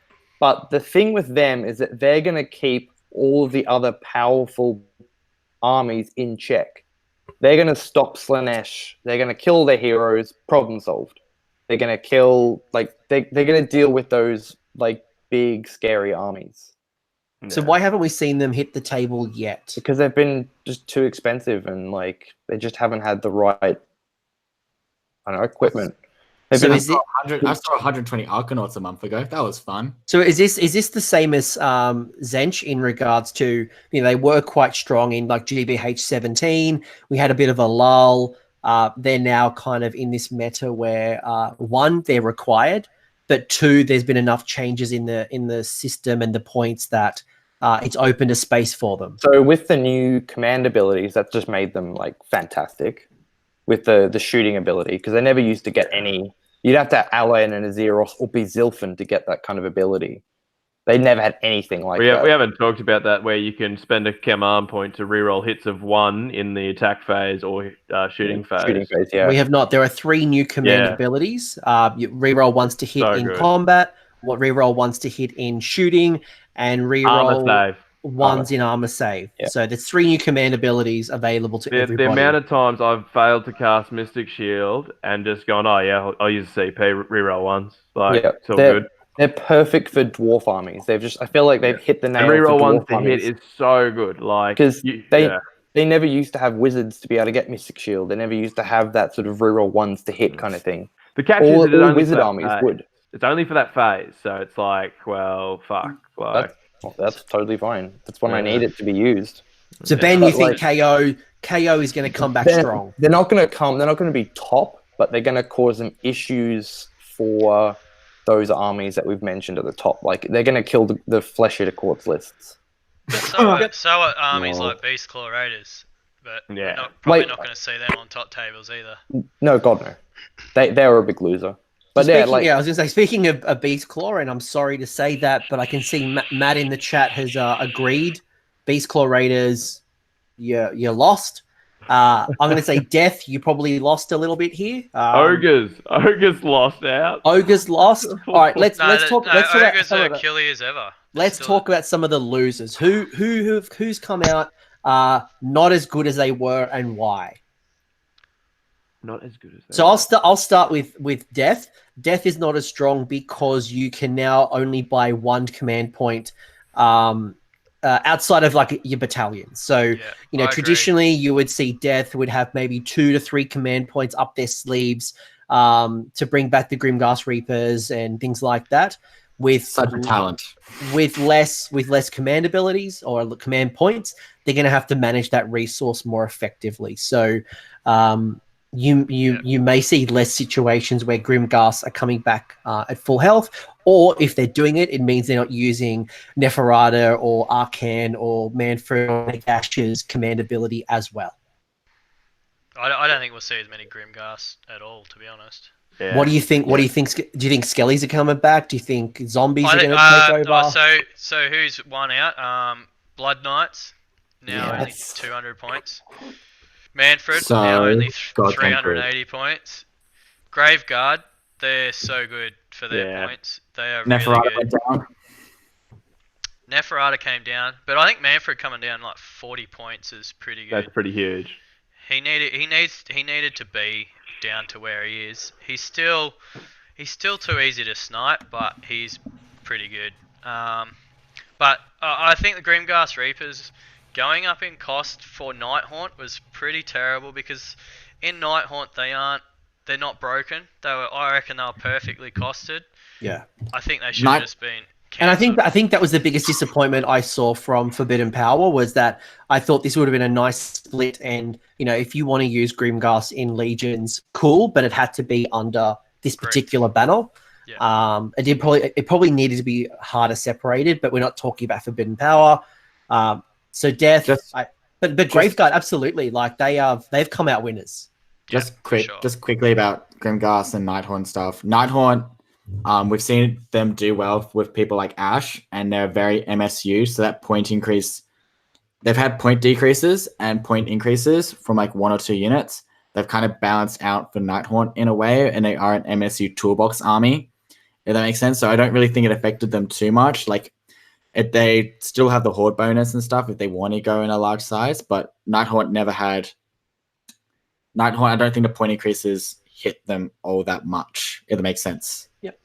But the thing with them is that they're going to keep all of the other powerful armies in check. They're going to stop Slanesh. They're going to kill their heroes. Problem solved. They're going to kill, they're going to deal with those, big, scary armies. So why haven't we seen them hit the table yet? Because they've been just too expensive and they just haven't had the right, equipment. I saw 120 Arcanauts a month ago. That was fun. So is this the same as Zench in regards to they were quite strong in GBH17. We had a bit of a lull. They're now kind of in this meta where 1, they're required, but 2, there's been enough changes in the system and the points that it's opened a space for them. So with the new command abilities, that's just made them fantastic. With the shooting ability, because they never used to get any. You'd have to have Alain and Azeroth or be Zilfin to get that kind of ability. They never had anything like that. We haven't talked about that, where you can spend a command point to reroll hits of 1 in the attack phase or shooting phase. Shooting phase, yeah. We have not. There are 3 new command abilities. You reroll once to hit in combat, reroll once to hit in shooting, and reroll ones in armor save. Yeah. So there's 3 new command abilities available to everybody. The amount of times I've failed to cast Mystic Shield and just gone, I'll use the CP, reroll ones. It's all good. They're perfect for dwarf armies. I feel like they've hit the nail. And reroll for ones dwarf to armies. hit is so good. Because they never used to have wizards to be able to get Mystic Shield. They never used to have that sort of reroll ones to hit kind of thing. The catch is that all wizard armies would. It's only for that phase, so it's fuck. That's totally fine. That's when I need it to be used. So Ben, you think KO is going to come back strong? They're not going to be top, but they're going to cause them issues for those armies that we've mentioned at the top. They're going to kill the Flesh Eater Quartz lists. So are armies like Beast Claw Raiders, but probably not going to see them on top tables either. No, God no. They were a big loser. But I was going to say, speaking of Beast Claw, and I'm sorry to say that, but I can see Matt in the chat has agreed. Beast Claw Raiders, you're lost. I'm going to say Death, you probably lost a little bit here. Ogres lost out. Ogres lost. All right, let's talk. Ogres are killy as ever. Let's talk about some of the losers. Who's come out not as good as they were, and why? Not as good as that. So I'll start with Death. Death is not as strong because you can now only buy one command point outside of like your battalion. So you know, traditionally you would see Death would have maybe 2 to 3 command points up their sleeves to bring back the Grimghast Reapers and things like that. With such a talent, with less command abilities or command points, they're going to have to manage that resource more effectively. So you may see less situations where Grimghasts are coming back at full health, or if they're doing it, it means they're not using Neferata or Arcan or Manfred or Ash's command ability as well. I don't think we'll see as many Grimghasts at all, to be honest. Yeah. What do you think? What do you think? Do you think Skellies are coming back? Do you think zombies are going to take over? So who's one out? Blood Knights now only 200 points. Manfred now only 380 points. Graveguard, they're so good for their points. They are really good. Neferata came down, but I think Manfred coming down like 40 points is pretty good. That's pretty huge. He needed to be down to where he is. He's still too easy to snipe, but he's pretty good. But I think the Grimghast Reapers going up in cost for Nighthaunt was pretty terrible, because in Nighthaunt they're not broken. I reckon they were perfectly costed. Yeah. I think they should have just been cancelled. And I think that was the biggest disappointment I saw from Forbidden Power, was that I thought this would have been a nice split, and you know, if you want to use Grimghast in Legions, cool, but it had to be under this particular banner. Yeah. It probably needed to be harder separated, but we're not talking about Forbidden Power. So Death, but Graveguard, absolutely, like they've come out winners. Just quickly about Grimghast and Nighthaunt stuff. Nighthaunt, we've seen them do well with people like Ash, and they're very MSU, so that point increase, they've had point decreases and point increases from like 1 or 2 units. They've kind of balanced out for Nighthaunt in a way, and they are an MSU toolbox army, if that makes sense. So I don't really think it affected them too much. Like, if they still have the horde bonus and stuff if they want to go in a large size, but Nighthaunt never had. Nighthaunt, I don't think the point increases hit them all that much, if that makes sense. Yep.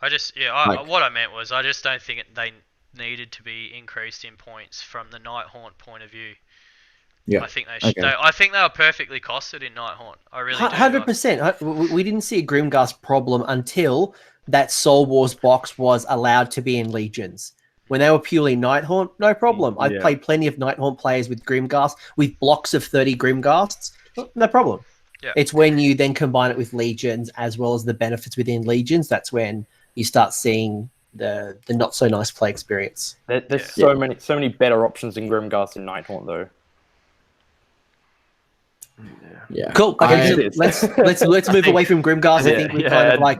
What I meant was I just don't think they needed to be increased in points from the Nighthaunt point of view. Yeah, I think they should. Okay. I think they were perfectly costed in Nighthaunt. I really do. 100%. We didn't see a Grimghast problem until that Soul Wars box was allowed to be in Legions. When they were purely Nighthaunt, no problem. I've played plenty of Nighthaunt players with Grimghast, with blocks of 30 Grimghasts. No problem. Yeah. It's when you then combine it with Legions, as well as the benefits within Legions, that's when you start seeing the not so nice play experience. There's so many better options in Grimghast and Nighthaunt, though. Yeah. Cool. Okay, let's move away from Grimghast. I think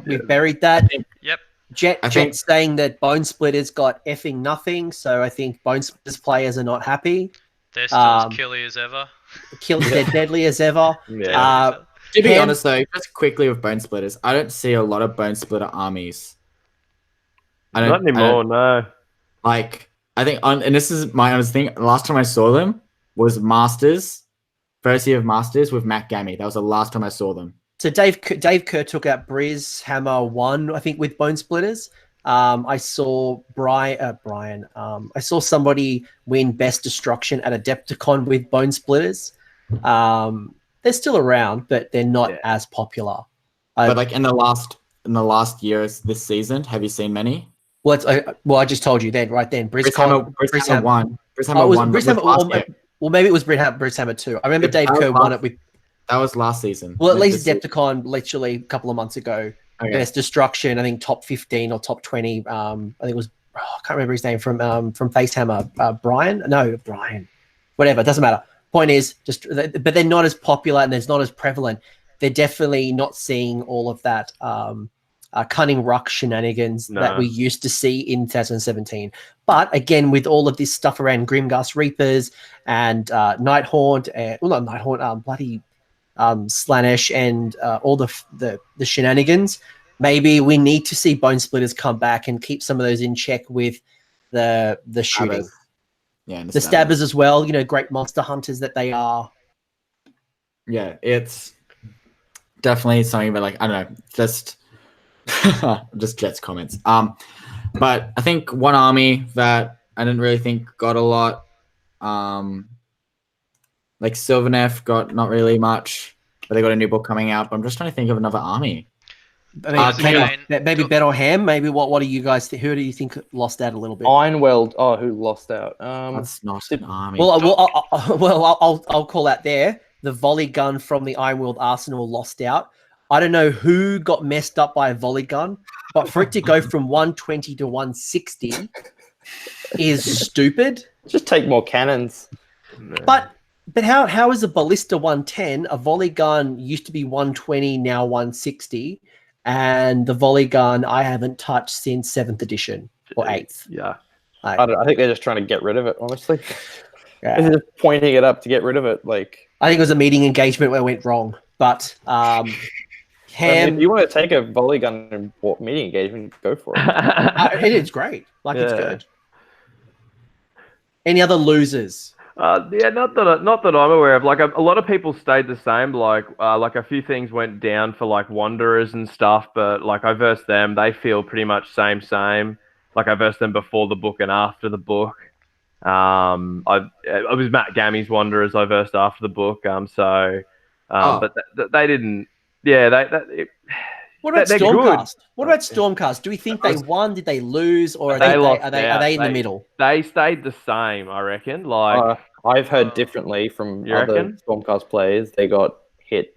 we've buried that. Yep. Jet's saying that Bone Splitters got effing nothing, so I think Bone Splitters players are not happy. They're still as killy as ever. They're deadly as ever. Yeah. To be honest, though, just quickly with Bone Splitters, I don't see a lot of Bone Splitter armies. Not anymore, no. Like, I think, and this is my honest thing, last time I saw them was Masters, first year of Masters with Matt Gammy. That was the last time I saw them. So Dave Kerr took out Briz Hammer 1, I think, with Bone Splitters. I saw Brian. I saw somebody win Best Destruction at Adepticon with Bone Splitters. They're still around, but they're not as popular. But like in the last year, this season, have you seen many? Well, I just told you then, right then. Briz Hammer 1. Briz Hammer 1. Well, maybe it was Briz Hammer 2. I remember Dave Kerr won it with. That was last season. Well, at least Adepticon, literally a couple of months ago. Okay. Best Destruction, I think top 15 or top 20. I think it was, I can't remember his name from Facehammer. Brian. Whatever, it doesn't matter. Point is, but they're not as popular and they're not as prevalent. They're definitely not seeing all of that cunning ruck shenanigans that we used to see in 2017. But again, with all of this stuff around Grimghast Reapers and Nighthaunt, bloody Slaanesh and all the shenanigans, maybe we need to see Bone Splitters come back and keep some of those in check with the shooting. Yeah, the stabbers as well, great monster hunters that they are. Yeah, it's definitely something about like I don't know, just Jet's comments. But I think one army that I didn't really think got a lot. Like Sylvaneth got not really much, but they got a new book coming out. But I'm just trying to think of another army. I mean, Again, maybe Bet or Ham. Maybe what do you guys think? Who do you think lost out a little bit? Ironweld. Oh, who lost out? That's not an army. Well, I'll call out there. The volley gun from the Ironworld Arsenal lost out. I don't know who got messed up by a volley gun, but for it to go from 120 to 160 is stupid. Just take more cannons. But how is a ballista 110? A volley gun used to be 120, now 160, and the volley gun I haven't touched since 7th edition or 8th. Yeah. I think they're just trying to get rid of it, honestly. Yeah. They're just pointing it up to get rid of it. Like, I think it was a meeting engagement where it went wrong. But Ham, if you want to take a volley gun and meeting engagement, go for it. it is great. Like it's Yeah. good. Any other losers? Yeah, not that I'm aware of. Like a lot of people stayed the same. Like a few things went down for like Wanderers and stuff, but like I versed them, they feel pretty much same. Like I versed them before the book and after the book. I was Matt Gammy's Wanderers. I versed after the book. But they didn't. Yeah, What about they're Stormcast? good. What about Stormcast? Do we think they won? Did they lose? Or are They they lost are they in the out. middle? They stayed the same, I reckon. Like I've heard differently from You other reckon? Stormcast players. They got hit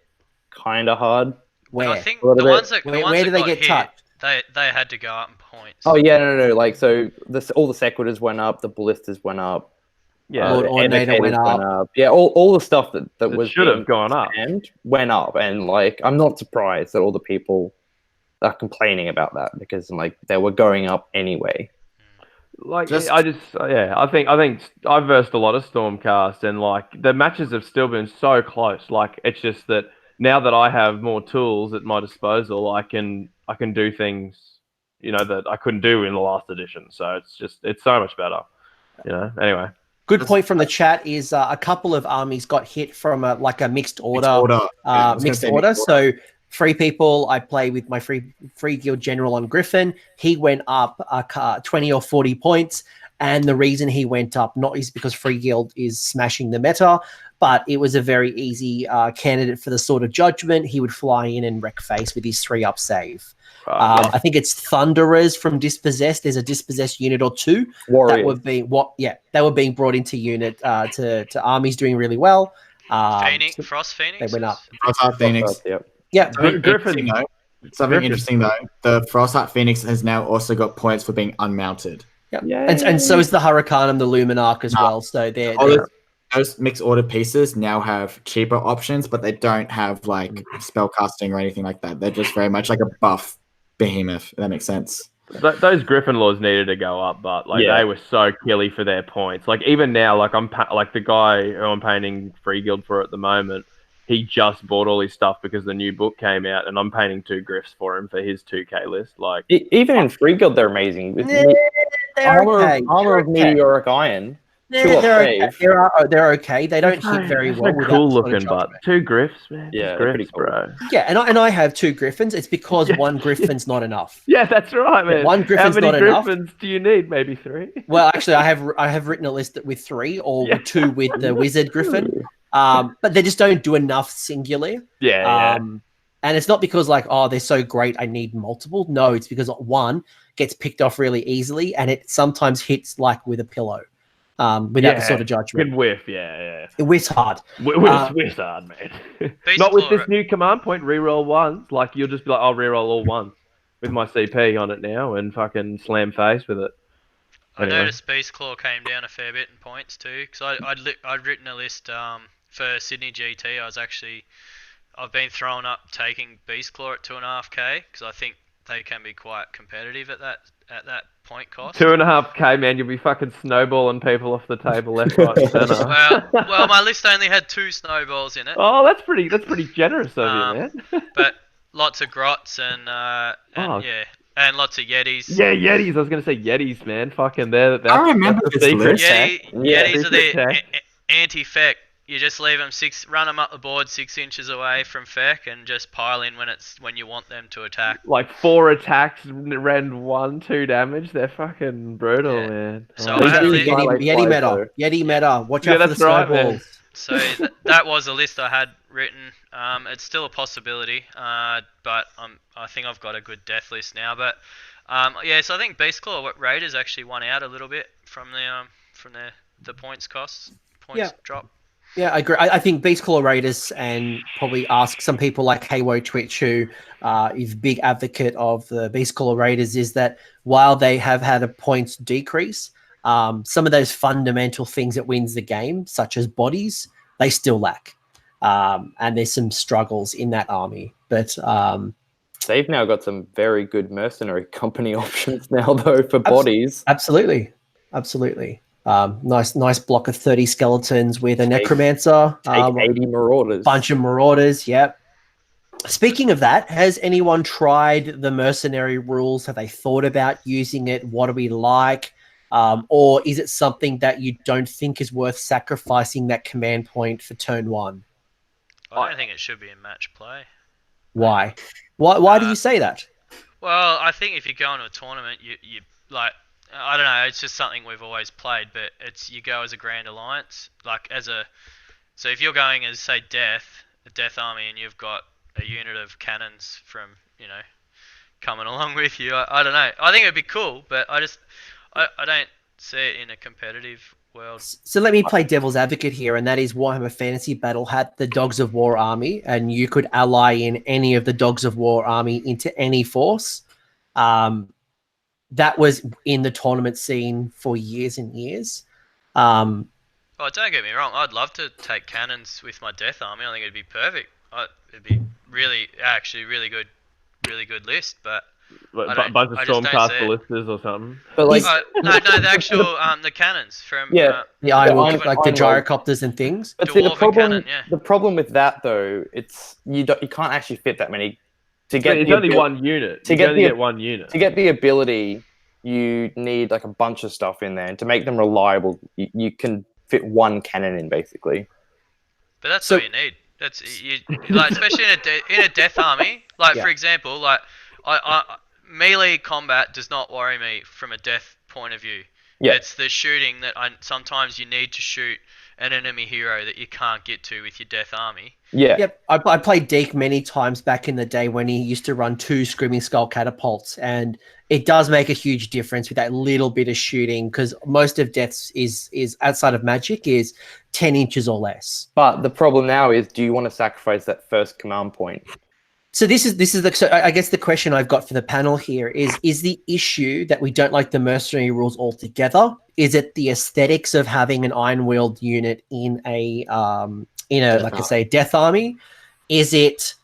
kind of hard. Where? I think A little the bit. ones that Where do they got get hit, touched? They had to go up in points. Oh yeah, no. Like so, all the Sequitors went up, the Ballistas went up. yeah, Lord the Ordinator went Evocators up. Yeah, all the stuff that it was should have gone up. and went up, and like I'm not surprised that all the people are complaining about that because like they were going up anyway. Like I think I've versed a lot of Stormcast, and like the matches have still been so close. Like it's just that now that I have more tools at my disposal, I can do things, that I couldn't do in the last edition. So it's so much better. Anyway. Good point from the chat is a couple of armies got hit from a mixed order. Mixed order. So Free People, I play with my free guild general on Griffin. He went up 20 or 40 points. And the reason he went up not is because Free Guild is smashing the meta, but it was a very easy candidate for the Sword of Judgment. He would fly in and wreck face with his 3-up save. I think it's Thunderers from Dispossessed. There's a Dispossessed unit or two Warriors. they were being brought into unit to armies doing really well. Frost Phoenix. They went up. Frostheart Phoenix. Yep. Yeah, Something interesting though. The Frostheart Phoenix has now also got points for being unmounted. yeah. And so is the Hurricanum, the Luminarch as well. So they're Those mixed order pieces now have cheaper options, but they don't have like spellcasting or anything like that. They're just very much like a buff behemoth. If that makes sense. Those Griffin laws needed to go up, but they were so killy for their points. Like even now, like the guy who I'm painting Free Guild for at the moment, he just bought all his stuff because the new book came out, and I'm painting 2 Griffs for him for his 2K list. Like Even in Free Guild, they're amazing. With they're okay. armor of meteoric iron. They're okay. They don't hit very well. They're cool looking, but 2 Griffs, man. Yeah, Griffs, pretty cool. bro. Yeah, and I have 2 Griffins. It's because one Griffin's not enough. Yeah, that's right, man. One Griffin's How many not enough. Griffins do you need? Maybe 3. Well, actually, I have written a list with 3 or 2 with the Wizard Griffin. But they just don't do enough singularly. Yeah. And it's not because they're so great I need multiple. No, it's because one gets picked off really easily, and it sometimes hits like with a pillow. Without the Sword of Judgment. Good whiff, yeah. It whiffs hard. Whiffs hard, man. Not with this new command point, reroll ones. Like, you'll just be like, I'll reroll all ones with my CP on it now and fucking slam face with it. I noticed Beast Claw came down a fair bit in points too, because I'd written a list for Sydney GT. I've been throwing up taking Beast Claw at 2.5k because I think they can be quite competitive at that point cost. 2.5k, man, you'll be fucking snowballing people off the table left, right, and centre. well, my list only had 2 snowballs in it. Oh, that's pretty generous of you, man. But lots of grots and lots of Yetis. Yeah, Yetis. I was gonna say Yetis, man. Fucking, they're I remember that's the this secret list. tech. Yetis are secret the tech. anti-feck you just leave them run them up the board 6 inches away from feck, and just pile in when you want them to attack. Like 4 attacks, rend 1, 2 damage. They're fucking brutal, Yeah. man. So Oh, I had These li- are Yeti, like Yeti flies, meta. though. Yeti meta. Watch Yeah, out for the that's right, man. snowballs. So that was a list I had written. It's still a possibility, but I think I've got a good death list now. But so I think Beast Claw Raiders actually won out a little bit from the points drop. Yeah, I agree. I think Beast Claw Raiders, and probably ask some people like Haywo Twitch, who is a big advocate of the Beast Claw Raiders, is that while they have had a points decrease, some of those fundamental things that wins the game, such as bodies, they still lack. And there's some struggles in that army. But they've now got some very good mercenary company options now, though, for bodies. Absolutely. Nice block of 30 skeletons with a necromancer. Take 80 marauders. Bunch of marauders, yep. Speaking of that, has anyone tried the mercenary rules? Have they thought about using it? What do we like? Or is it something that you don't think is worth sacrificing that command point for turn 1? I don't think it should be in match play. Why? Why do you say that? Well, I think if you go into a tournament, you like, I don't know, it's just something we've always played, but you go as a Grand Alliance, so if you're going as, say, a Death army, and you've got a unit of cannons from, coming along with you, I don't know. I think it'd be cool, but I don't see it in a competitive world. So let me play devil's advocate here, and that is Warhammer Fantasy Battle had the Dogs of War army, and you could ally in any of the Dogs of War army into any force. That was in the tournament scene for years and years. Oh, don't get me wrong. I'd love to take cannons with my Death army. I think it'd be perfect. It'd be really good list. But a bunch of Stormcast ballistas or something. But like, no, the actual the cannons from the gyrocopters and things. But see, cannon, the problem with that though, you can't actually fit that many. It's only one unit. To get one unit. To get the ability, you need like a bunch of stuff in there, and to make them reliable, you can fit one cannon in basically. But that's all you need. That's especially in a Death army. For example, I melee combat does not worry me from a Death point of view. Yeah. It's the shooting that sometimes you need to shoot an enemy hero that you can't get to with your Death army. Yeah. Yep. I played Deke many times back in the day when he used to run 2 Screaming Skull catapults, and it does make a huge difference with that little bit of shooting, because most of Death's is outside of Magic is 10 inches or less. But the problem now is, do you want to sacrifice that first command point? So I guess the question I've got for the panel here is the issue that we don't like the mercenary rules altogether? Is it the aesthetics of having an Iron Wield unit in a Death army? Is it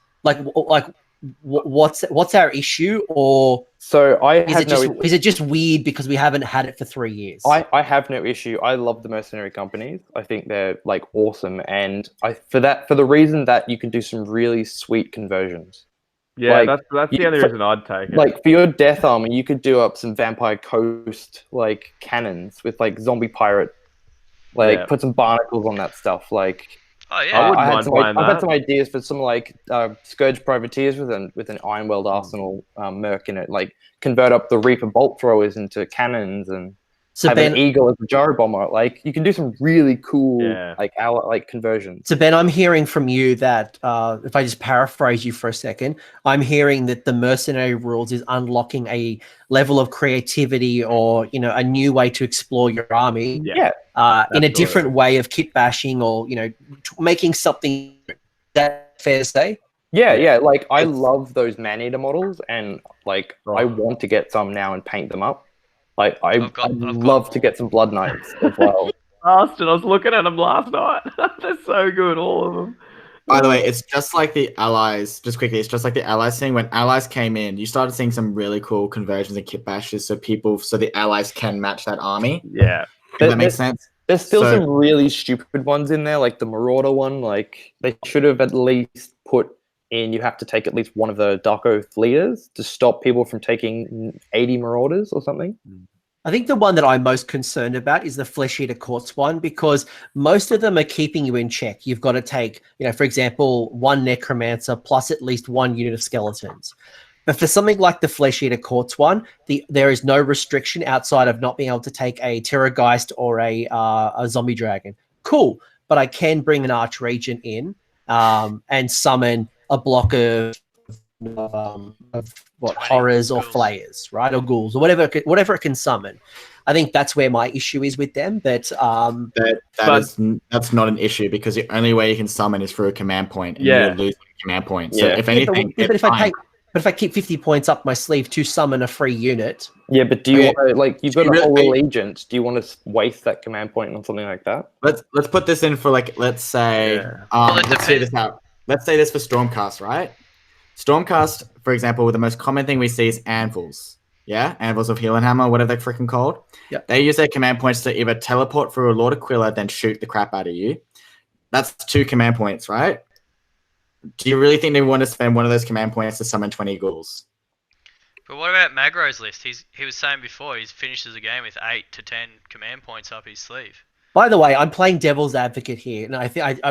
what's our issue? Or is it just weird because we haven't had it for 3 years? I have no issue. I love the mercenary companies. I think they're awesome, and for the reason that you can do some really sweet conversions. Yeah, that's the only reason I'd take it. For your Death army, you could do up some Vampire Coast cannons with zombie pirate, put some barnacles on that stuff. Oh yeah, I wouldn't mind playing that. I've had some ideas for some Scourge Privateers with an Iron Weld Arsenal merc in it. Convert up the Reaper bolt throwers into cannons and have an Eagle as a gyro bomber. You can do some really cool conversions. So Ben, I'm hearing from you that if I just paraphrase you for a second, I'm hearing that the mercenary rules is unlocking a level of creativity or a new way to explore your army. Yeah. In a different way of kit bashing or making something. That fair to say? Yeah. I love those man-eater models, and I want to get some now and paint them up. I'd love to get some Blood Knights as well. Austin, I was looking at them last night. They're so good, all of them. By the way, it's just like the Allies. Just quickly, it's just like the Allies thing. When Allies came in, you started seeing some really cool conversions and kit bashes, so the Allies can match that army. Yeah, if that makes sense. There's still some really stupid ones in there, like the Marauder one. They should have at least put in. You have to take at least one of the Dark Oath leaders to stop people from taking 80 Marauders or something. I think the one that I'm most concerned about is the Flesh Eater Courts one, because most of them are keeping you in check. You've got to take, for example, 1 Necromancer plus at least 1 unit of skeletons. But for something like the Flesh Eater Courts one, there is no restriction outside of not being able to take a Terrorgeist or a Zombie Dragon. Cool, but I can bring an Archregent in and summon a block of horrors or ghouls. flayers, right, or ghouls or whatever it can summon. I think that's where my issue is with them. But that's not an issue, because the only way you can summon is through a command point, and you're losing a command point. So if anything, but if I keep 50 points up my sleeve to summon a free unit, but do you want to, like, you've got a whole allegiance? Do you want to waste that command point on something like that? Let's put this in for, like, let's say let's say this out. Let's say this for Stormcast, right? Stormcast, for example, the most common thing we see is anvils. Yeah, anvils of Healing Hammer, whatever they're freaking called. Yep. They use their command points to either teleport through a Lord Aquila, then shoot the crap out of you. That's 2 command points, right? Do you really think they want to spend one of those command points to summon 20 ghouls? But what about Magro's list? He was saying before he finishes the game with 8 to 10 command points up his sleeve. By the way, I'm playing devil's advocate here, and I think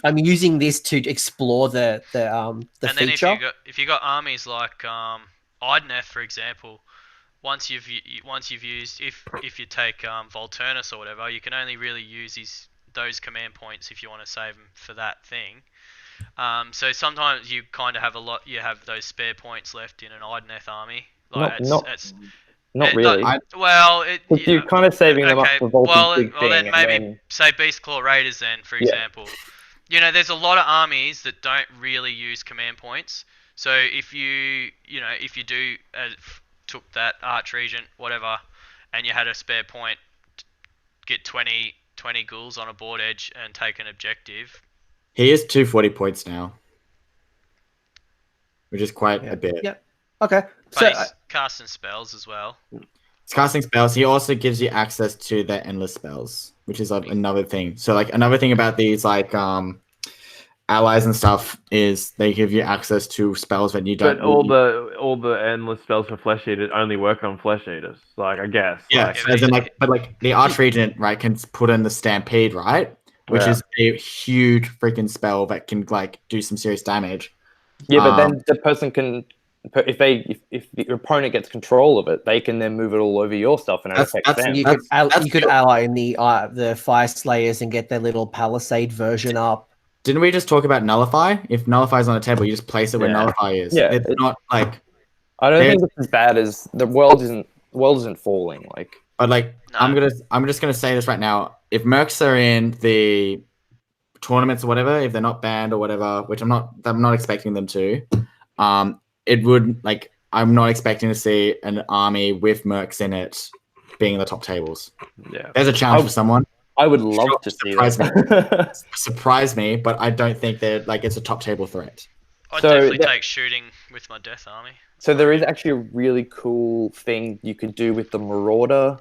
I'm using this to explore the and feature. then if you got armies like Idoneth, for example, once you've used if you take Volturnus or whatever, you can only really use those command points if you want to save them for that thing. So sometimes you kind of have you have those spare points left in an Idoneth army. Like not really. You're kind of saving them up for Volturn's big thing. Then maybe say Beastclaw Raiders then, for example. There's a lot of armies that don't really use command points. So if you took that Archregent, whatever, and you had a spare point, get 20 ghouls on a board edge and take an objective. He is 240 points now, which is quite a bit. Yep. Okay. But he's casting spells as well. It's casting spells. He also gives you access to the endless spells, which is like another thing. So, like, another thing about these allies and stuff is they give you access to spells that you don't. But all the endless spells for Flesh Eaters only work on Flesh Eaters. Like, I guess. Yeah. But the Archregent, right, can put in the Stampede, right, which is a huge freaking spell that can, like, do some serious damage. Yeah, but then the person can. If your opponent gets control of it, they can then move it all over your stuff and it affects them. You could ally in the Fire Slayers and get their little Palisade version up. Didn't we just talk about Nullify? If Nullify is on a table, you just place it where Nullify is. Yeah, it's not like. I don't think it's as bad as the world isn't falling. Like, but like, no. I'm just gonna say this right now. If Mercs are in the tournaments or whatever, if they're not banned or whatever, which I'm not expecting them to, it would, like, I'm not expecting to see an army with Mercs in it being in the top tables. Yeah, there's a challenge for someone. I would love to see that. Surprise me, but I don't think that, like, it's a top table threat. I'd definitely take shooting with my Death Army. So there is actually a really cool thing you could do with the Marauder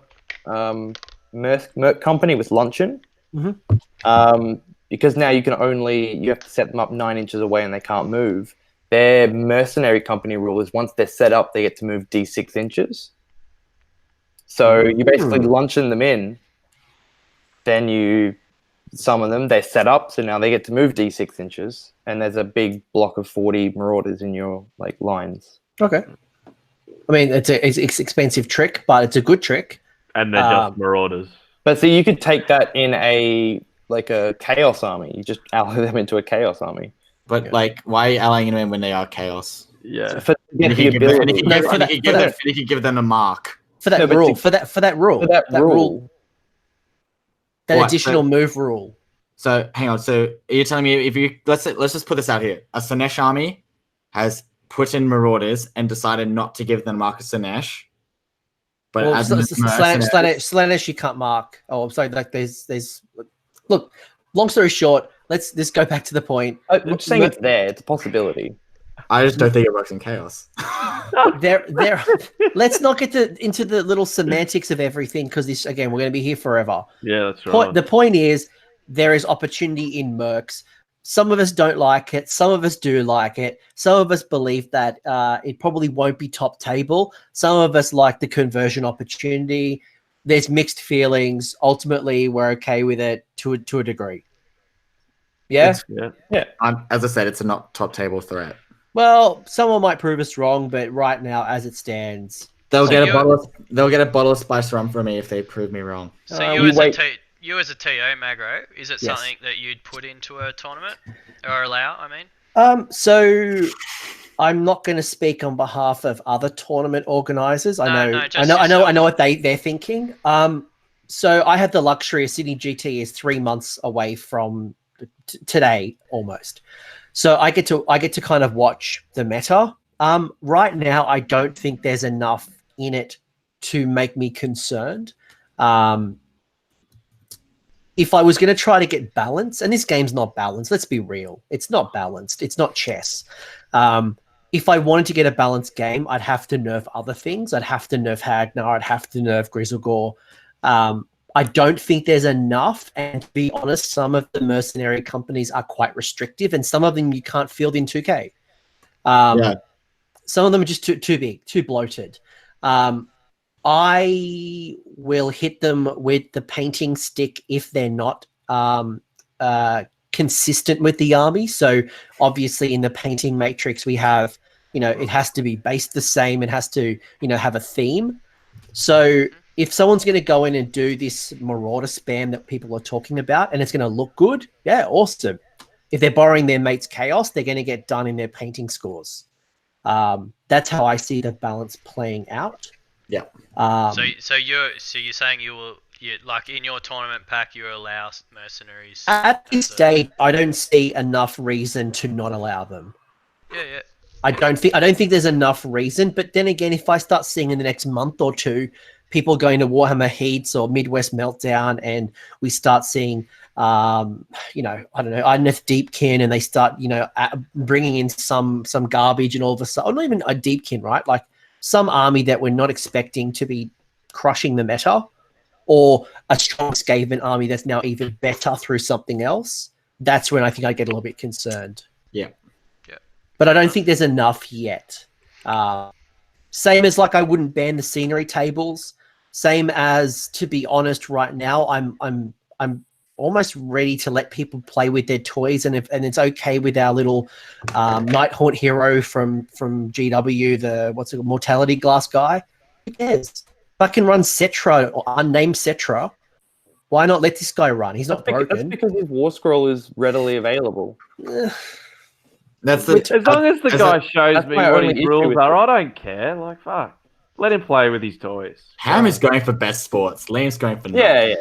Merc company with Luncheon. Mm-hmm. Because now you have to set them up 9 inches away and they can't move. Their mercenary company rule is once they're set up, they get to move D6 inches. So you basically luncheon them in, then you summon them, they're set up, so now they get to move D6 inches, and there's a big block of 40 Marauders in your, like, lines. Okay. I mean, it's an expensive trick, but it's a good trick. And they're just Marauders. But so you could take that in a Chaos army. You just ally them into a Chaos army. But, like, why are you allying them in when they are Chaos? Yeah. So you could give them a mark. For that rule. That additional move rule. So hang on. So you're telling me if you let's just put this out here. A Sinesh army has put in Marauders and decided not to give them mark of Sinesh. But as Slanesh you can't mark. Oh, I'm sorry. Like there's look. Long story short, let's go back to the point. I'm just saying it's there. It's a possibility. I just don't think it works in Chaos. Let's not get into the little semantics of everything, because this, again, we're going to be here forever. Yeah, that's right. The point is, there is opportunity in Mercs. Some of us don't like it. Some of us do like it. Some of us believe that it probably won't be top table. Some of us like the conversion opportunity. There's mixed feelings. Ultimately, we're okay with it to a degree. Yeah? Yeah. As I said, it's a not top table threat. Well, someone might prove us wrong, but right now, as it stands... They'll So get a bottle of spice rum from me if they prove me wrong. So you wait. you as a TO, Magro, is it Yes. something that you'd put into a tournament or allow? I mean, So I'm not going to speak on behalf of other tournament organizers. I know what they're thinking. So I have the luxury of Sydney GT is 3 months away from today almost. So I get to kind of watch the meta. Right now, I don't think there's enough in it to make me concerned. If I was going to try to get balance, and this game's not balanced, let's be real. It's not balanced. It's not chess. If I wanted to get a balanced game, I'd have to nerf other things. I'd have to nerf Hagnar. I'd have to nerf Grizzlegore. I don't think there's enough. And to be honest, some of the mercenary companies are quite restrictive, and some of them you can't field in 2K. Some of them are just too big, too bloated. I will hit them with the painting stick if they're not consistent with the army. So obviously in the painting matrix, we have, it has to be based the same. It has to, have a theme. So if someone's going to go in and do this Marauder spam that people are talking about and it's going to look good, yeah, awesome. If they're borrowing their mate's chaos, they're going to get done in their painting scores. That's how I see the balance playing out. Yeah. so you're saying you like in your tournament pack you allow mercenaries at this stage. I don't see enough reason to not allow them. Yeah. I don't think there's enough reason. But then again, if I start seeing in the next month or two people going to Warhammer Heats or Midwest Meltdown, and we start seeing, I don't know, INF Deepkin, and they start, bringing in some garbage, and all of a sudden, not even a Deepkin, right? Like some army that we're not expecting to be crushing the meta, or a strong Skaven army that's now even better through something else. That's when I think I get a little bit concerned. Yeah. But I don't think there's enough yet. Same as like I wouldn't ban the scenery tables. Same as, to be honest, right now I'm almost ready to let people play with their toys, and it's okay with our little Nighthaunt hero from GW, the Mortality Glass guy. Who cares? If I can run Cetra or unnamed Cetra, why not let this guy run? He's not broken. That's because his War Scroll is readily available. As long as the guy shows me what his rules are, I don't care. Like, fuck. Let him play with his toys. Ham is going for best sports. Liam's going for yeah.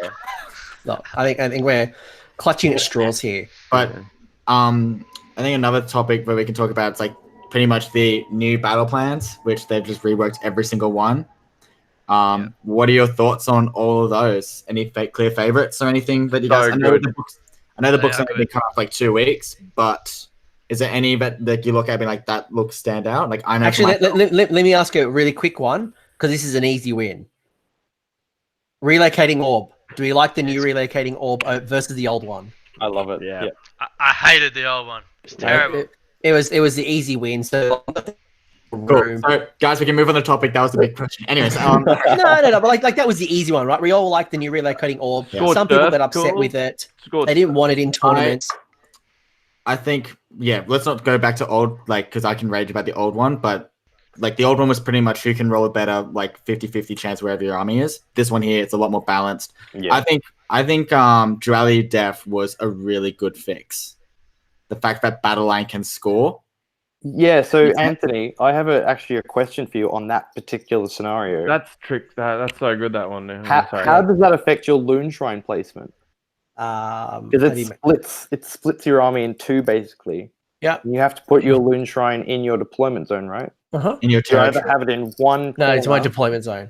No, I think we're clutching at straws here. But I think another topic where we can talk about is like pretty much the new battle plans, which they've just reworked every single one. What are your thoughts on all of those? Any clear favorites or anything that you guys? I know the books have been cut off like 2 weeks, but is there any that you look at and be like, that looks stand out? Like I know. Actually, let me ask you a really quick one, because this is an easy win. Relocating Orb. Do we like the new relocating Orb versus the old one? I love it. Yeah. I hated the old one. It's terrible. It was the easy win. So, cool. So guys, we can move on the topic. That was the big question. Anyways, no, but like that was the easy one, right? We all like the new relocating Orb. Yeah. Some people got upset with it. They didn't want it in tournaments. I think, let's not go back to old, like, because I can rage about the old one, but like the old one was pretty much who can roll a better, like 50-50 chance wherever your army is. This one here, it's a lot more balanced. Yeah. I think Duality Def was a really good fix. The fact that Battle Line can score. Yeah, so Anthony, I have actually a question for you on that particular scenario. That's that's so good, that one. How does that affect your Loon Shrine placement? Because it splits your army in two, basically. Yeah. You have to put your Loon Shrine in your deployment zone, right? In your territory. You either have it in one. No, it's my deployment zone.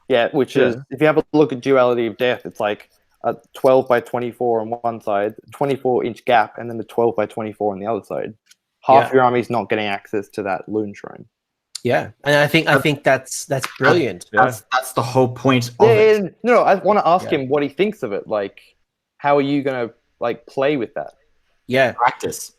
Yeah, which is, if you have a look at Duality of Death, it's like a 12 by 24 on one side, 24-inch gap, and then the 12 by 24 on the other side. Half your army's not getting access to that Loon Shrine. Yeah, and I think that's brilliant. That's the whole point of it. No, I want to ask him what he thinks of it. Like, how are you going to like play with that? Yeah. Practice.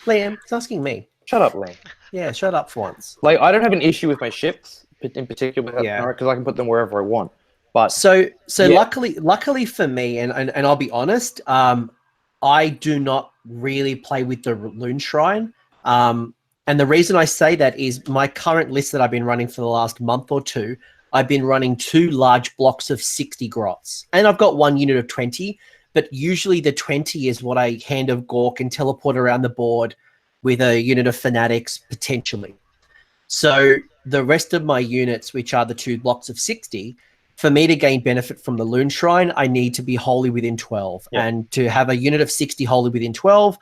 Liam, it's asking me. Shut up, Lee. Yeah, shut up for once. Like, I don't have an issue with my ships in particular with Yeah. because I can put them wherever I want. But So Yeah. luckily for me, and I'll be honest, I do not really play with the Loon Shrine. And the reason I say that is my current list that I've been running for the last month or two, I've been running 2 large blocks of 60 grots. And I've got 1 unit of 20, but usually the 20 is what I Hand of Gork and teleport around the board with a unit of Fanatics, potentially. So the rest of my units, which are the 2 blocks of 60, for me to gain benefit from the Loon Shrine, I need to be wholly within 12. Yeah. And to have a unit of 60 wholly within 12,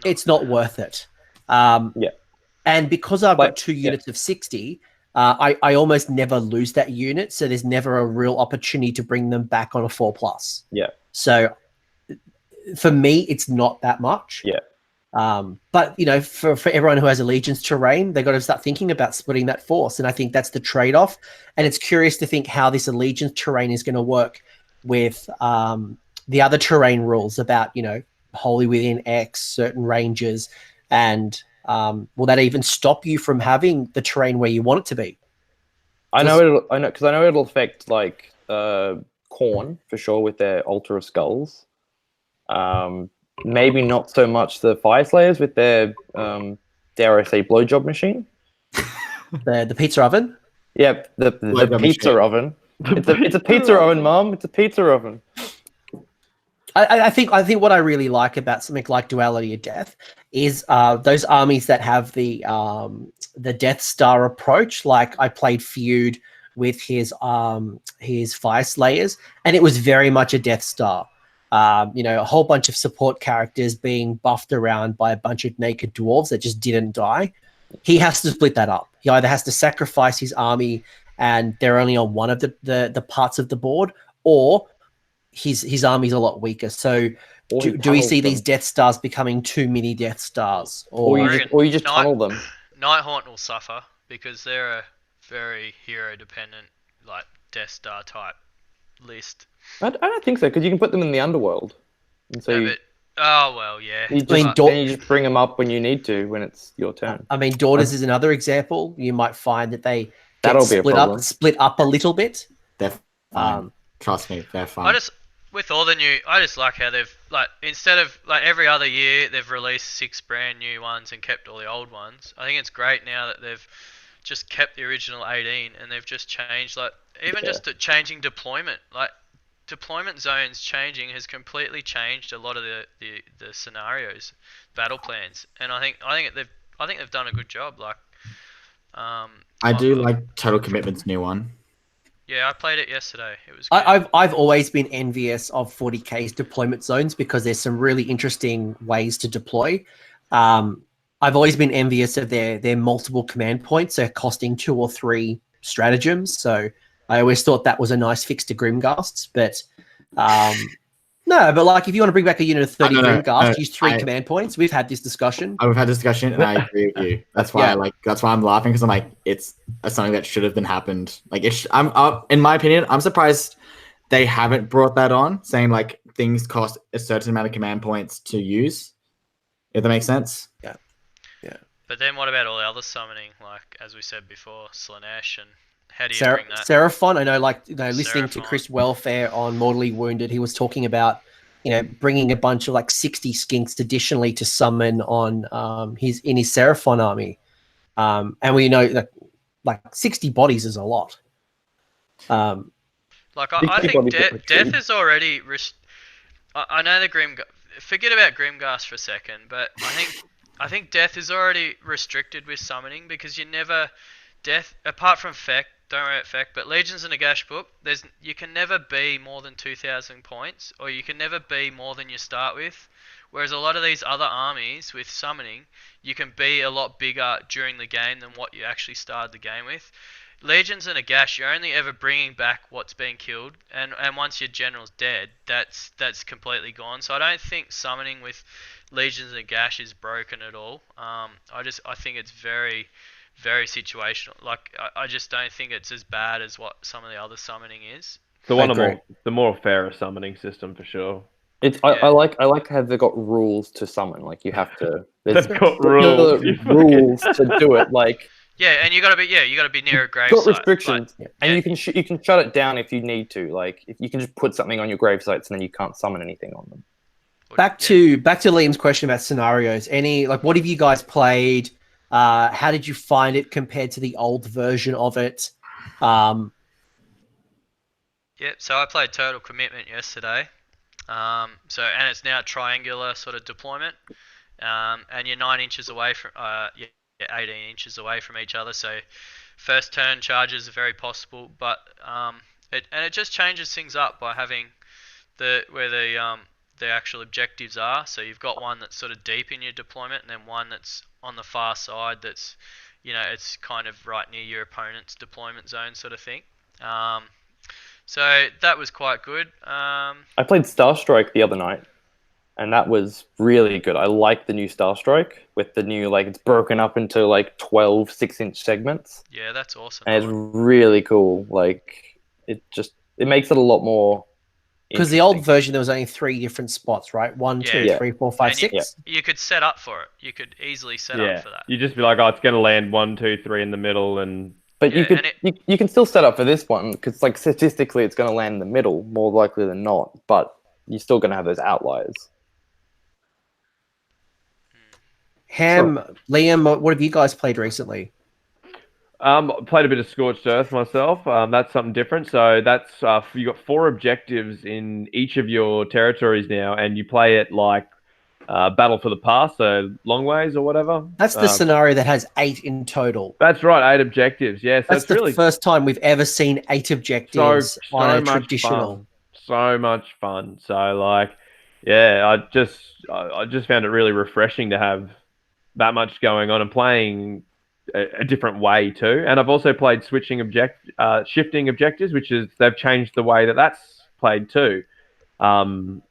it's not worth it. And because I've got 2 units of 60, I almost never lose that unit. So there's never a real opportunity to bring them back on a 4+. Yeah. So for me, it's not that much. Yeah. But for everyone who has allegiance terrain, they've got to start thinking about splitting that force, and I think that's the trade-off. And it's curious to think how this allegiance terrain is going to work with the other terrain rules about wholly within X, certain ranges, and will that even stop you from having the terrain where you want it to be? I know it'll affect like Khorne for sure with their Altar of Skulls. Maybe not so much the Fire Slayers with their, dare I say, blowjob machine. The pizza oven? Yep, the pizza oven. It's a pizza oven, Mom. It's a pizza oven. I think what I really like about something like Duality of Death is those armies that have the Death Star approach. Like I played Feud with his Fire Slayers, and it was very much a Death Star. A whole bunch of support characters being buffed around by a bunch of naked dwarves that just didn't die. He has to split that up. He either has to sacrifice his army and they're only on one of the parts of the board, or his army's a lot weaker. So do we see these Death Stars becoming 2 mini Death Stars? Or you just tunnel them. Nighthaunt will suffer because they're a very hero dependent, like Death Star type list. I don't think so, because you can put them in the underworld. And so yeah. You just bring them up when you need to, when it's your turn. I mean, Daughters is another example. You might find that they split up a little bit. They're fine. Trust me, they're fine. I just like how they've, like, instead of, like, every other year they've released 6 brand new ones and kept all the old ones. I think it's great now that they've just kept the original 18 and they've just changed, like, just changing deployment. Like, deployment zones changing has completely changed a lot of the scenarios, battle plans, and I think they've done a good job. Like, I do like Total Commitment's new one. Yeah, I played it yesterday. It was good. I've always been envious of 40K's deployment zones because there's some really interesting ways to deploy. I've always been envious of their multiple command points. They're costing 2 or 3 stratagems, so I always thought that was a nice fix to Grimghasts, but no, but like if you want to bring back a unit of 30 Grimghasts, use 3 command points. We've had this discussion. We've had this discussion, and I agree with you. That's why that's why I'm laughing, because I'm like, it's something that should have been happened. Like, in my opinion, I'm surprised they haven't brought that on, saying like things cost a certain amount of command points to use. If that makes sense. Yeah. But then what about all the other summoning, like as we said before, Slaanesh, and how do you bring that? Seraphon, I know, listening to Chris Welfare on Mortally Wounded, he was talking about, bringing a bunch of like 60 skinks additionally to summon on his Seraphon army. And we know that like 60 bodies is a lot. I think Death is already... I know the forget about Grimghast for a second, but I think Death is already restricted with summoning because you never... Death, apart from Feck, don't worry about Feck, but Legions in the Gash book, you can never be more than 2,000 points, or you can never be more than you start with. Whereas a lot of these other armies with summoning, you can be a lot bigger during the game than what you actually started the game with. Legions in a Gash, you're only ever bringing back what's been killed, and once your general's dead, that's completely gone. So I don't think summoning with Legions in a Gash is broken at all. I think it's very, very situational. Like, I just don't think it's as bad as what some of the other summoning is. The more fairer summoning system for sure. I like how they've got rules to summon. Like you have to. There's They've got rules. particular rules to do it. Like Yeah, and you gotta be near a grave got site. restrictions, Like, and yeah. you can shut it down if you need to. Like if you can just put something on your grave sites, and then you can't summon anything on them. Back to Liam's question about scenarios. What have you guys played? How did you find it compared to the old version of it? Yep. So I played Total Commitment yesterday. And it's now triangular sort of deployment. And you're 9 inches away from 18 inches away from each other. So first turn charges are very possible, but it just changes things up by having where the actual objectives are. So you've got one that's sort of deep in your deployment, and then one that's on the far side that's, it's kind of right near your opponent's deployment zone sort of thing. So that was quite good. I played Starstrike the other night, and that was really good. I like the new Starstrike with the new, it's broken up into 12 6-inch segments. Yeah, that's awesome. And it's really cool. It makes it a lot more. Because the old version, there was only 3 different spots, right? 1, 2, Yeah. 3, 4, 5, 6. You could set up for it. You could easily set up for that. You just be like, oh, it's going to land 1, 2, 3 in the middle, and but you can still set up for this one because statistically it's going to land in the middle more likely than not. But you're still going to have those outliers. Liam, what have you guys played recently? Played a bit of Scorched-Earth myself. That's something different. So that's you got 4 objectives in each of your territories now, and you play it like Battle for the Past, so long ways or whatever. That's the scenario that has 8 in total. That's right, 8 objectives. Yeah, so that's it's the really first time we've ever seen 8 objectives on a much traditional. Fun. So much fun. So I just found it really refreshing to have that much going on and playing a different way too. And I've also played shifting objectives, which is they've changed the way that's played too. And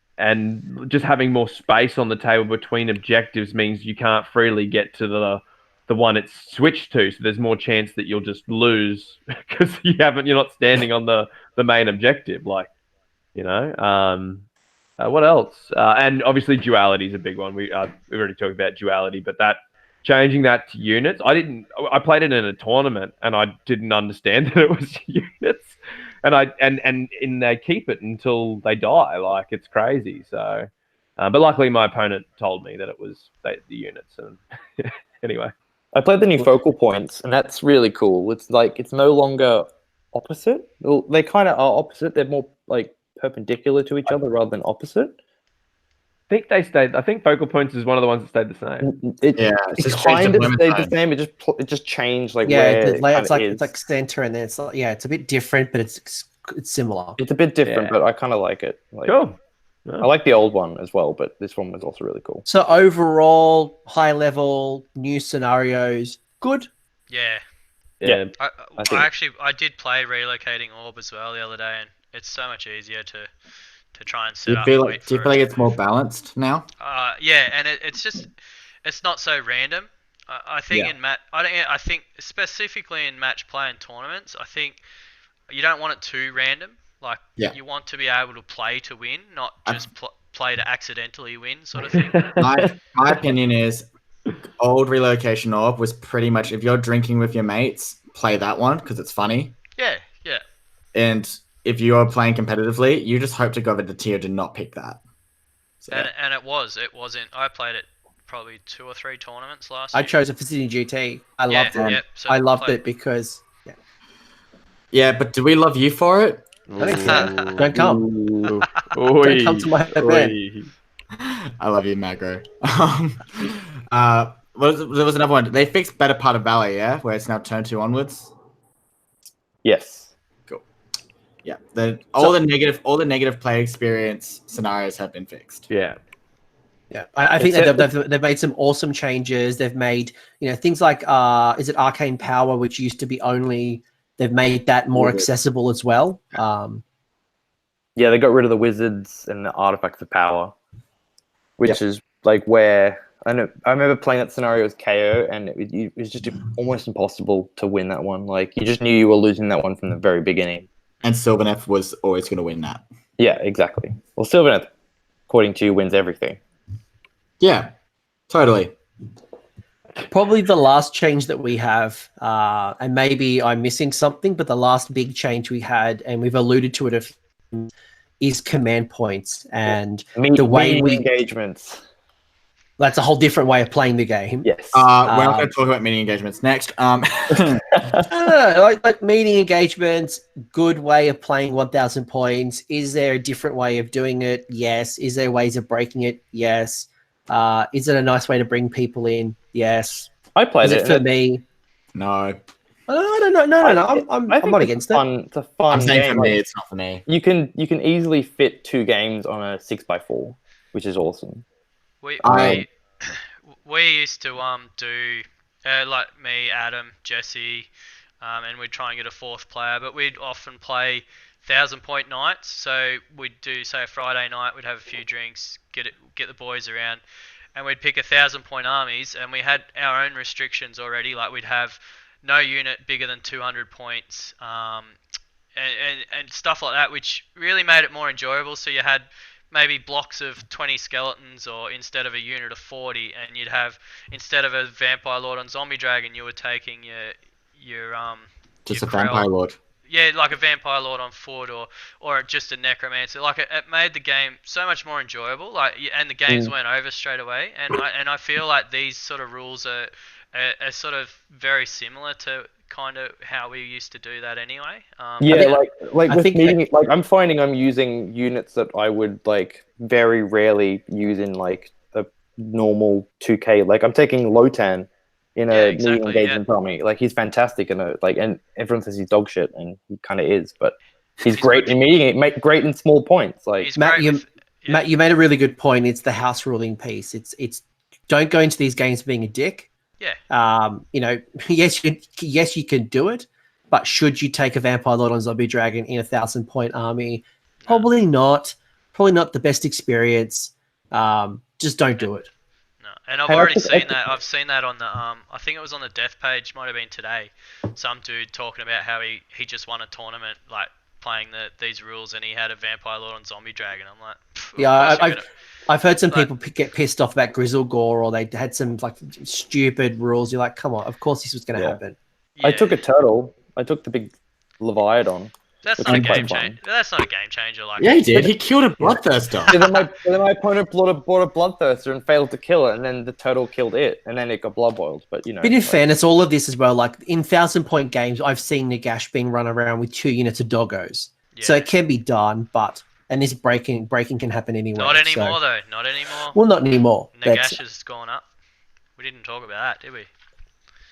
just having more space on the table between objectives means you can't freely get to the one it's switched to. So there's more chance that you'll just lose because you're not standing on the main objective. What else? And obviously duality is a big one. We already talked about duality, but changing that to units. I played it in a tournament and I didn't understand that it was units. And they keep it until they die. It's crazy. So, but luckily my opponent told me that it was the units. And anyway, I played the new focal points, and that's really cool. It's it's no longer opposite. Well, they kind of are opposite. They're more perpendicular to each other rather than opposite. I think focal points is one of the ones that stayed the same. It kind of stayed the same. It just changed where it's like center, and then it's it's a bit different, but it's similar. It's a bit different, but I kind of like it. Cool. Yeah. I like the old one as well, but this one was also really cool. So overall, high level, new scenarios, good. Yeah. I did play Relocating Orb as well the other day, and it's so much easier to try and set up. Do you feel like it's more balanced now? Yeah, and it's not so random. I think I think specifically in match play and tournaments, I think you don't want it too random. You want to be able to play to win, not just play to accidentally win, sort of thing. My opinion is, old Relocation Orb was pretty much, if you're drinking with your mates, play that one because it's funny. Yeah. And if you are playing competitively, you just hope to God that the tier did not pick that. So. And it wasn't. I played it probably 2 or 3 tournaments last year. I chose it for Sydney GT. I loved it. Yep, so I loved it because. Yeah, but do we love you for it? Don't come. Don't come to my event. I love you, Magro. There was another one. They fixed Better Part of Ballet, yeah? Where it's now turn 2 onwards? Yes. Cool. Yeah. All the negative play experience scenarios have been fixed. Yeah. Yeah, I think they've made some awesome changes. They've made things like is it Arcane Power, which used to be only. They've made that more accessible as well. Yeah, they got rid of the wizards and the artifacts of power, which is where I remember playing that scenario as KO, and it was just almost impossible to win that one. You just knew you were losing that one from the very beginning. And Sylvaneth was always going to win that. Yeah, exactly. Well, Sylvaneth according to you, wins everything. Yeah, totally. Probably the last change that we have, and maybe I'm missing something, but the last big change we had, and we've alluded to it a few times, is command points and the way Meeting we. engagements. That's a whole different way of playing the game. Yes. We're not going to talk about meeting engagements next. Like meeting engagements, good way of playing 1,000 points. Is there a different way of doing it? Yes. Is there ways of breaking it? Yes. Is it a nice way to bring people in? Yes. I played Is it for me? No. I don't know. No. I'm not against it. It's a fun I'm saying game. for me, Like, it's not for me. you can easily fit 2 games on a 6x4, which is awesome. We used to do like me, Adam, Jesse, and we'd try and get a 4th player, but we'd often play 1,000-point nights. So we'd do, say, a Friday night, we'd have a few drinks, get the boys around, and we'd pick 1,000-point armies, and we had our own restrictions already. Like we'd have no unit bigger than 200 points, and stuff like that, which really made it more enjoyable. So you had maybe blocks of 20 skeletons, or instead of a unit of 40, and you'd have, instead of a vampire lord on zombie dragon, you were taking your Just your a vampire Krell. lord. Yeah, like a vampire lord on foot, or just a necromancer. Like it made the game so much more enjoyable. Like, and the games weren't over straight away. And I feel like these sort of rules are sort of very similar to kind of how we used to do that anyway. Yeah, like I with think meeting, like I'm finding I'm using units that I would like very rarely use in like a normal 2K. Like I'm taking Lotan in a meeting engagement army. Like he's fantastic and everyone says he's dog shit, and he kind of is, but he's great in meeting. Great in small points. Like Matt, you made a really good point. It's the house ruling piece. It's don't go into these games being a dick. Yeah. Yes, you can do it, but should you take a vampire lord on zombie dragon in 1,000-point army? Probably not. Probably not the best experience. Just don't do it. No, and I've already seen that. I've seen that on the I think it was on the death page. Might have been today. Some dude talking about how he just won a tournament like playing these rules, and he had a vampire lord on zombie dragon. I'm like, yeah, I've heard some people get pissed off about Grizzle Gore, or they had some like stupid rules. You're like, come on, of course this was going to happen. Yeah. I took a turtle. I took the big Leviathan. That's not a game changer. That's not a game changer. Like Yeah, he did. He killed a bloodthirster. then my opponent bought a bloodthirster and failed to kill it, and then the turtle killed it, and then it got blood boiled. But you know. But in fairness, all of this as well, like in 1,000-point games, I've seen Nagash being run around with 2 units of doggos, so it can be done. But and this breaking can happen anyway. Not anymore though. Not anymore. Well, not anymore. Nagash has gone up. We didn't talk about that, did we?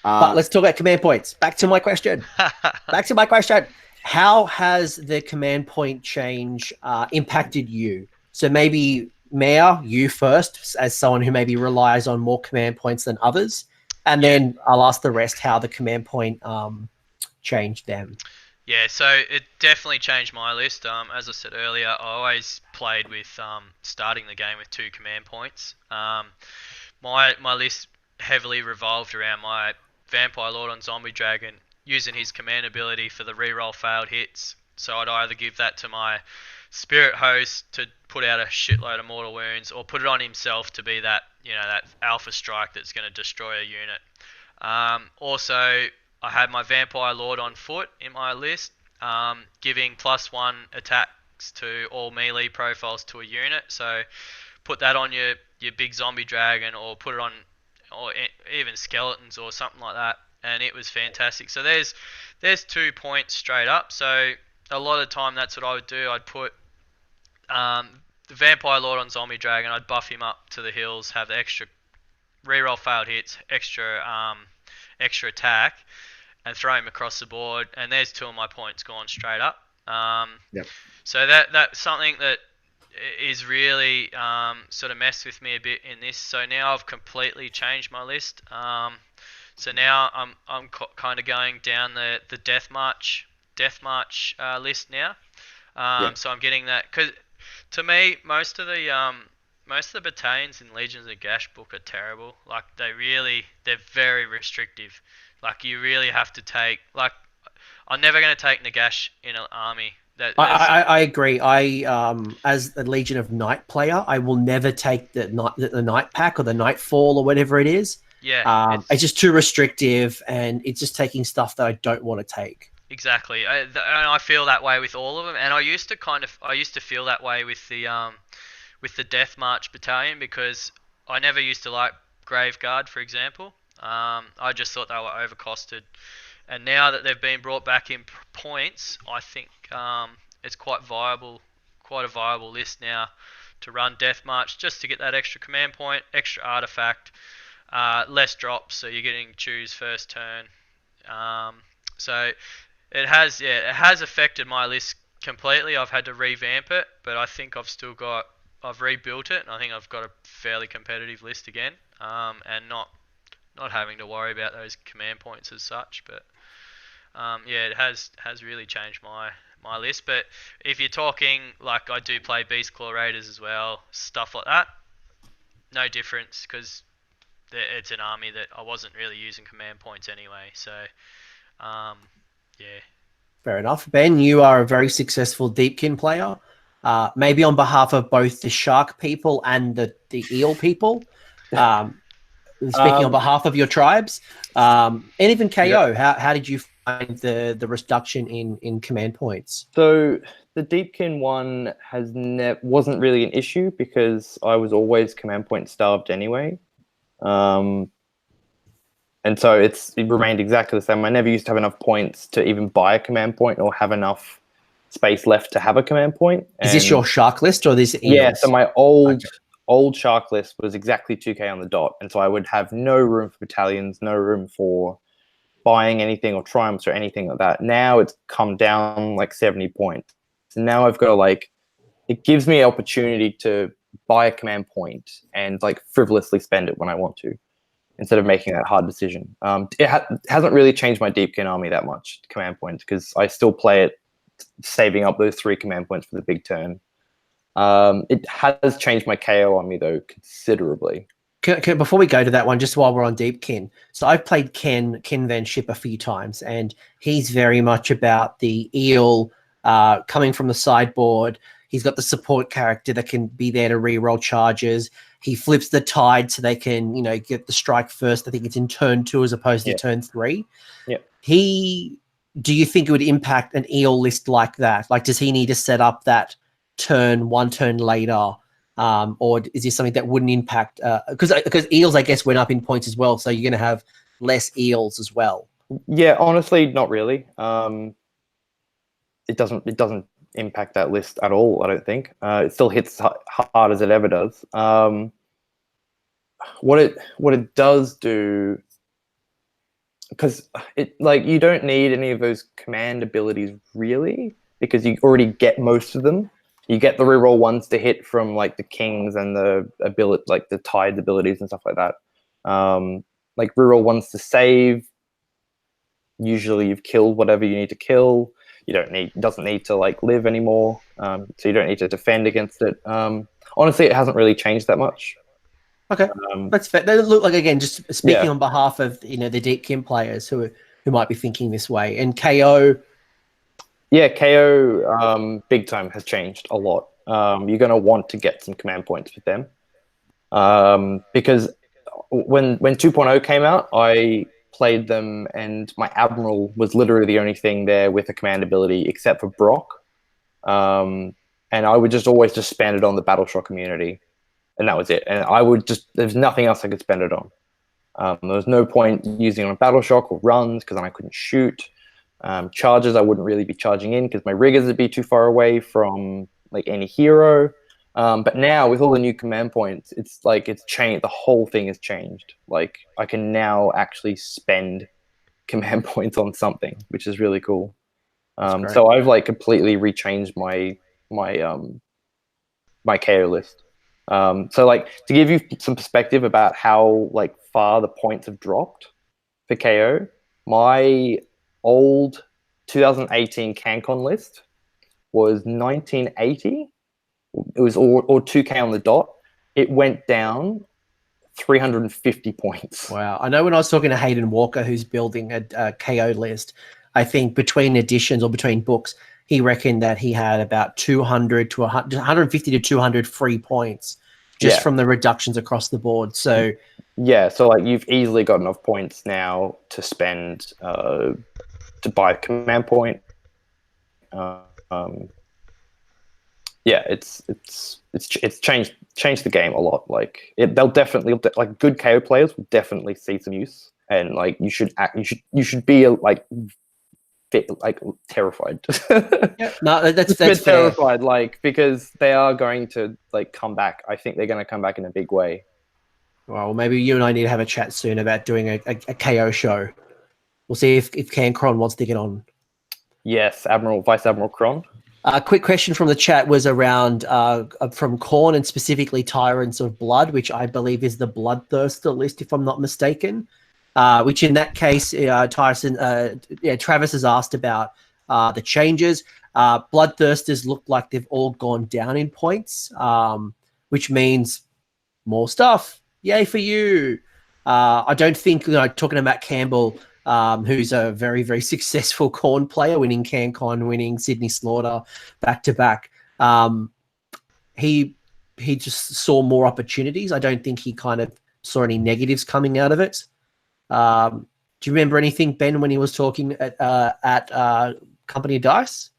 But let's talk about command points. Back to my question. How has the command point change impacted you? So maybe, Maya, you first, as someone who maybe relies on more command points than others. And then I'll ask the rest how the command point changed them. Yeah, so it definitely changed my list. As I said earlier, I always played with starting the game with 2 command points. My list heavily revolved around my Vampire Lord on Zombie Dragon using his command ability for the reroll failed hits. So I'd either give that to my Spirit Host to put out a shitload of mortal wounds, or put it on himself to be that that alpha strike that's going to destroy a unit. Also, I had my Vampire Lord on foot in my list, giving +1 attacks to all melee profiles to a unit. So put that on your big zombie dragon, or put it on, or even skeletons or something like that, and it was fantastic. So there's 2 points straight up. So a lot of the time that's what I would do. I'd put the Vampire Lord on Zombie Dragon. I'd buff him up to the hills, have the extra reroll failed hits, extra attack, and throw him across the board. And there's 2 of my points gone straight up. So that's something that is really sort of messed with me a bit in this. So now I've completely changed my list. So now I'm kind of going down the death march list now. So I'm getting that, because to me most of the battalions in Legions of Gash book are terrible. Like they're very restrictive. Like you really have to take, like, I'm never going to take Nagash in an army. I agree. As a Legion of Night player, I will never take the night pack or the nightfall or whatever it is. Yeah, it's just too restrictive, and it's just taking stuff that I don't want to take. exactly. And I feel that way with all of them, and I used to feel that way with the Death March battalion, because I never used to like Graveguard, for example. I just thought they were overcosted, and now that they've been brought back in points, I think it's quite a viable list now to run Death March, just to get that extra command point, extra artifact, less drops, so you're getting choose first turn. So it has affected my list completely. I've had to revamp it, but I think I've rebuilt it, and I think I've got a fairly competitive list again, and not having to worry about those command points as such. But it has really changed my list. But if you're talking, like, I do play Beast Claw Raiders as well, stuff like that, no difference, because it's an army that I wasn't really using command points anyway. So Fair enough. Ben, you are a very successful Deepkin player. Maybe on behalf of both the shark people and the eel people, speaking on behalf of your tribes, and even KO, how did you find the reduction in command points? So the Deepkin one wasn't really an issue, because I was always command point starved anyway. And so it remained exactly the same. I never used to have enough points to even buy a command point or have enough space left to have a command point. Is this your shark list or this eels? Yeah, so my old shark list was exactly 2k on the dot, and so I would have no room for battalions, no room for buying anything or triumphs or anything like that. Now it's come down like 70 points. So now I've got it gives me an opportunity to buy a command point and like frivolously spend it when I want to, instead of making that hard decision. It hasn't really changed my Deepkin army that much, command points, because I still play it saving up those 3 command points for the big turn. It has changed my KO army, though, considerably. Before we go to that one, just while we're on Deepkin, so I've played Ken Van Ship a few times, and he's very much about the eel coming from the sideboard. He's got the support character that can be there to reroll charges. He flips the tide so they can, get the strike first. I think it's in turn 2 as opposed to turn 3. Yeah. Do you think it would impact an eel list like that? Like, does he need to set up that one turn later? Or is this something that wouldn't impact? Because eels, I guess, went up in points as well. So you're going to have less eels as well. Yeah, honestly, not really. It doesn't impact that list at all, I don't think. It still hits hard as it ever does. What it does do, because you don't need any of those command abilities really, because you already get most of them. You get the reroll ones to hit from like the kings and the ability, like the tide abilities and stuff like that. Like reroll ones to save. Usually you've killed whatever you need to kill. Doesn't need to like live anymore, so you don't need to defend against it. Honestly, it hasn't really changed that much. Okay, that's fair. They look like, again, just speaking on behalf of the Deepkin players who might be thinking this way. And KO, KO, big time has changed a lot. You're going to want to get some command points with them, because when 2.0 came out, I played them, and my Admiral was literally the only thing there with a command ability except for Brock. And I would just always spend it on the Battle Shock immunity, and that was it. And there's nothing else I could spend it on. There was no point using it on Battle Shock or runs, because then I couldn't shoot. Charges, I wouldn't really be charging in, because my riggers would be too far away from like any hero. But now with all the new command points, it's changed. The whole thing has changed. Like, I can now actually spend command points on something, which is really cool. So I've completely rechanged my KO list. So to give you some perspective about how far the points have dropped for KO, my old 2018 CanCon list was 1980. It was or 2k on the dot. It went down 350 points. Wow. I know when I was talking to Hayden Walker, who's building a KO list, I think between editions or between books, he reckoned that he had about 200 to 150 to 200 free points just from the reductions across the board. So yeah, so like you've easily got enough points now to spend to buy a command point. Yeah, it's changed the game a lot. Like they'll definitely, like, good KO players will definitely see some use, and like you should be like terrified. yeah, no, that's fair. terrified. Like, because they are going to like come back. I think they're going to come back in a big way. Well, maybe you and I need to have a chat soon about doing a KO show. We'll see if Cancron wants to get on. Yes, Vice Admiral Cron. A quick question from the chat was around from Khorne, and specifically Tyrants of Blood, which I believe is the Bloodthirster list, if I'm not mistaken. Which in that case, Travis has asked about the changes. Bloodthirsters look like they've all gone down in points, which means more stuff. Yay for you. I don't think, talking about Campbell, who's a very, very successful Khorne player, winning CanCon, winning Sydney Slaughter back-to-back. He just saw more opportunities. I don't think he kind of saw any negatives coming out of it. Do you remember anything, Ben, when he was talking at Company of Dice?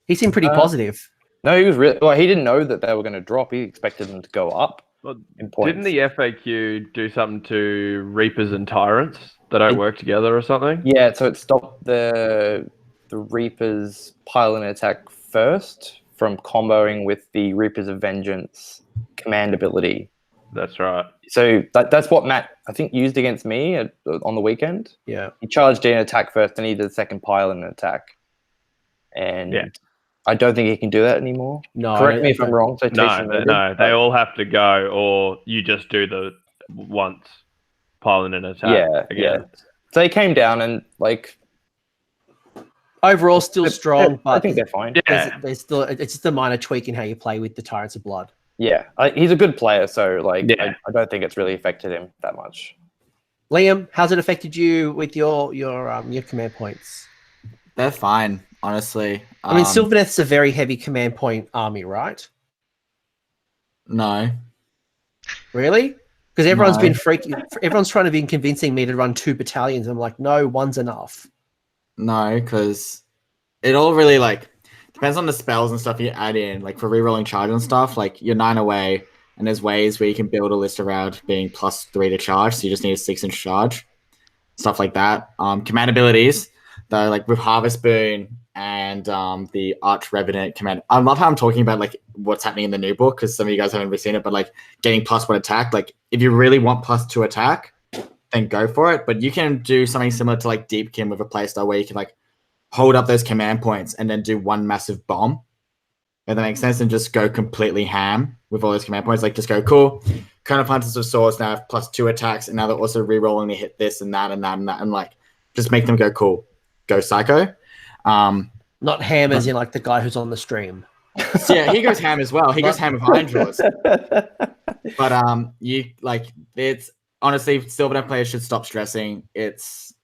He seemed pretty positive. No, he was really, well, he didn't know that they were going to drop. He expected them to go up. Well, didn't the FAQ do something to Reapers and Tyrants? They don't work together or something? Yeah, so it stopped the Reapers pile-in attack first from comboing with the Reapers of Vengeance command ability. That's right. So that's what Matt, I think, used against me on the weekend. Yeah. He charged in attack first, and he did the second pile-in attack. And I don't think he can do that anymore. No, correct me if I'm wrong. So no, they all have to go, or you just do the once pile in an attack. Yeah. So he came down and like overall still strong, but I think they're fine. Yeah. There's still, it's just a minor tweak in how you play with the Tyrants of Blood. Yeah, he's a good player, so like I don't think it's really affected him that much. Liam, how's it affected you with your command points? They're fine, honestly. I mean, Sylvaneth's a very heavy command point army, right? No. Really? Because everyone's been freaking. Everyone's trying to be convincing me to run 2 battalions. I'm like, no, one's enough. No, because it all really depends on the spells and stuff you add in. Like for rerolling charge and stuff, like you're 9 away, and there's ways where you can build a list around being +3 to charge, so you just need a 6-inch charge, stuff like that. Command abilities, though, like with Harvest Boon and the Arch Revenant command. I love how I'm talking about like what's happening in the new book, because some of you guys haven't really seen it, but like getting +1 attack. Like if you really want +2 attack, then go for it. But you can do something similar to like Deepkin with a playstyle where you can like hold up those command points and then do one massive bomb. If that makes sense, and just go completely ham with all those command points. Like just go, cool. Kind of Hunters of Swords now have +2 attacks, and now they're also re-rolling to hit this and that and that and that, and like just make them go cool. Go psycho. Not ham as in like the guy who's on the stream. So yeah, he goes ham as well. He goes ham with Ironjawz. But you like it's honestly, Sylvaneth players should stop stressing. It's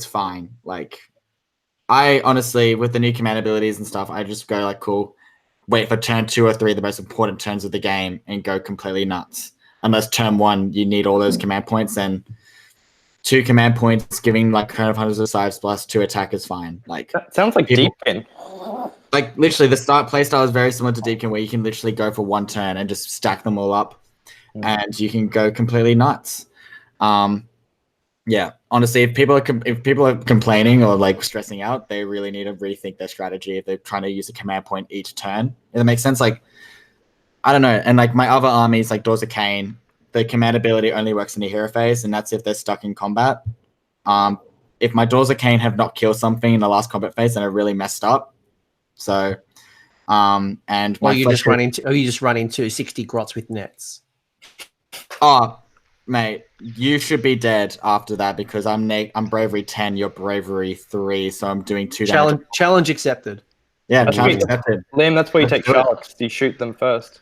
fine. Like I honestly, with the new command abilities and stuff, I just go like cool. Wait for turn 2 or 3, the most important turns of the game, and go completely nuts. Unless turn 1 you need all those command points, then 2 command points giving like kind of Hunters of Scythes +2 attack is fine. Like that sounds like Deepkin. Like literally, the start playstyle is very similar to Deepkin, where you can literally go for 1 turn and just stack them all up, and you can go completely nuts. Yeah, honestly, if people are complaining or like stressing out, they really need to rethink their strategy if they're trying to use a command point each turn. If that makes sense, like I don't know. And like my other armies, like Doors of Cain, the command ability only works in the hero phase, and that's if they're stuck in combat. If my Doors of Cain have not killed something in the last combat phase, then I really messed up. So, and or you just run into 60 grots with nets. Oh, mate, you should be dead after that, because I'm bravery 10, you're bravery 3, so I'm doing 2 damage. Challenge accepted. Yeah, challenge accepted. Liam, that's where you take sharks. You shoot them first.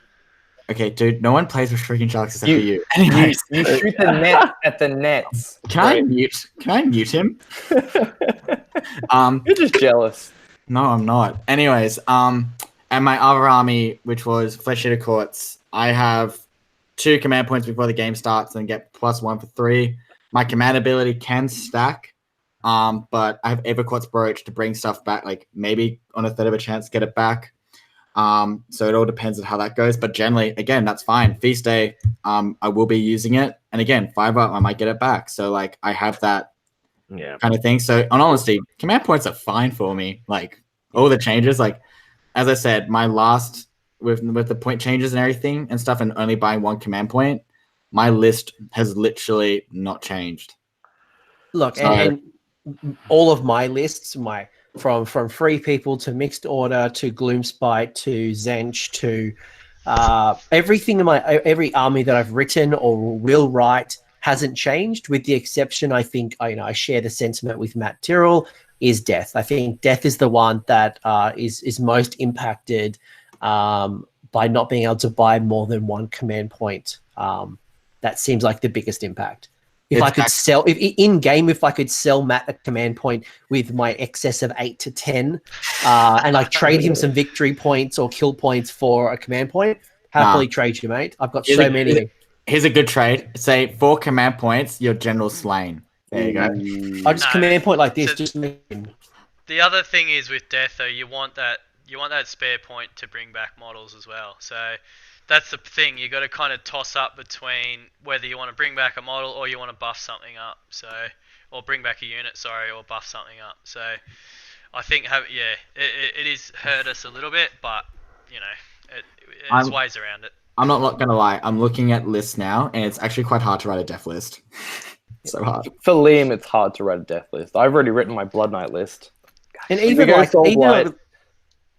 Okay, dude, no one plays with freaking sharks except for you. Anyways, you shoot the net at the nets. Can I mute him? You're just jealous. No, I'm not. Anyways, and my other army, which was Flesh Eater Courts, I have 2 command points before the game starts and get +1 for 3. My command ability can stack, but I have Evercourt's Brooch to bring stuff back, like maybe on a third of a chance to get it back. So it all depends on how that goes. But generally, again, that's fine. Feast Day, I will be using it. And again, 5 up, I might get it back. So like I have that kind of thing. So on honesty, command points are fine for me. Like all the changes, like as I said, my last with the point changes and everything and stuff, and only buying 1 command point, my list has literally not changed. Look, So- and all of my lists, from Free People to Mixed Order to Gloomspite to Zench to everything in every army that I've written or will write hasn't changed, with the exception, I think, I share the sentiment with Matt Tyrrell, is Death. I think Death is the one that is most impacted by not being able to buy more than 1 command point. That seems like the biggest impact. If I could sell, if in game, if I could sell Matt a command point with my excess of 8 to 10, and like trade him some victory points or kill points for a command point, happily trade you, mate. I've got so many. Here's a good trade. Say 4 command points, your general slain. There you go. I just command point like this. So just the other thing is with Death, though, you want that spare point to bring back models as well. So that's the thing. You got to kind of toss up between whether you want to bring back a model or you want to buff something up. So, or bring back a unit, or buff something up. So, I think it is hurt us a little bit, but you know, there's ways around it. I'm not gonna lie. I'm looking at lists now, and it's actually quite hard to write a death list. So hard. For Liam, it's hard to write a death list. I've already written my Blood Knight list. And even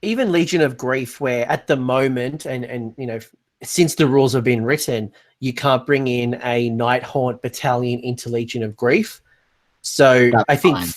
even Legion of Grief, where at the moment, and you know, since the rules have been written, you can't bring in a Night Haunt battalion into Legion of Grief. So That's I think fine.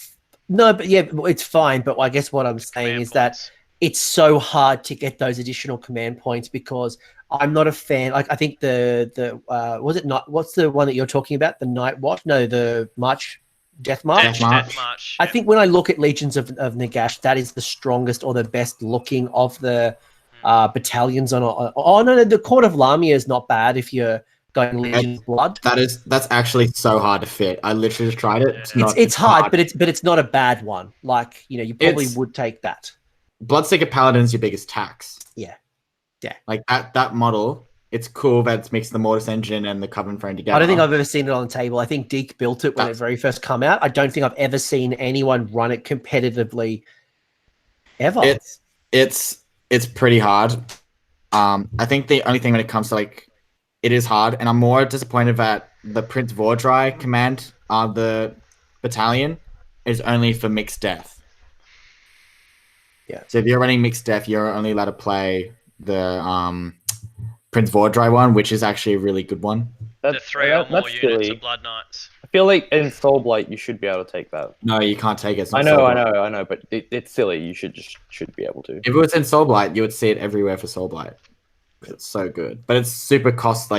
no, but yeah, it's fine. But I guess what I'm saying is that it's so hard to get those additional command points because I'm not a fan. Like I think the was it not? What's the one that you're talking about? The Night Watch? No, the March. Death March? Death March. I think when I look at Legions of Nagash, that is the strongest or the best looking of the battalions on. Oh no, the Court of Lamia is not bad if you're going Legion of Blood. That's actually so hard to fit. I literally just tried it. It's hard, but it's not a bad one. Like you probably would take that. Bloodseeker Paladin's your biggest tax. Yeah. Like that model. It's cool that it's mixed the Mortis engine and the Coven frame together. I don't think I've ever seen it on the table. I think Deke built it when it very first came out. I don't think I've ever seen anyone run it competitively ever. It's pretty hard. I think the only thing when it comes to like it is hard, and I'm more disappointed that the Prince Vordry command the battalion is only for mixed death. Yeah. So if you're running mixed death, you're only allowed to play the Prince Vordry one, which is actually a really good one. The 3 or more units of Blood Knights. I feel like in Soulblight you should be able to take that. No, you can't take it. It's I not know, Soulblight. but it's silly. You should be able to. If it was in Soulblight, you would see it everywhere for Soulblight. It's so good, but it's super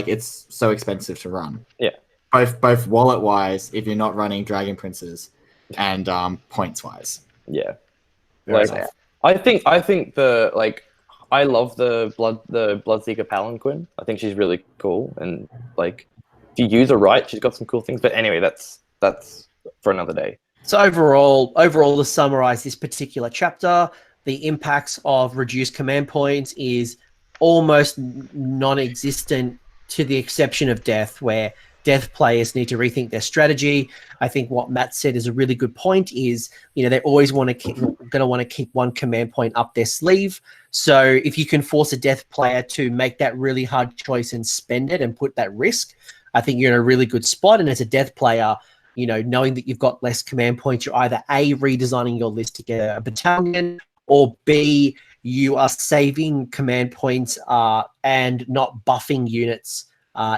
it's so expensive to run. Yeah. Both wallet wise, if you're not running Dragon Princes, and points wise. Yeah. Very Like tough. I think I love the Bloodseeker Palanquin. I think she's really cool, and like if you use her right, she's got some cool things. But anyway, that's for another day. So overall, to summarize this particular chapter, the impacts of reduced command points is almost non-existent, to the exception of Death, where Death players need to rethink their strategy. I think what Matt said is a really good point. Is they always going to want to keep 1 command point up their sleeve. So if you can force a Death player to make that really hard choice and spend it and put that risk, I think you're in a really good spot. And as a Death player, knowing that you've got less command points, you're either A, redesigning your list to get a battalion, or B, you are saving command points and not buffing units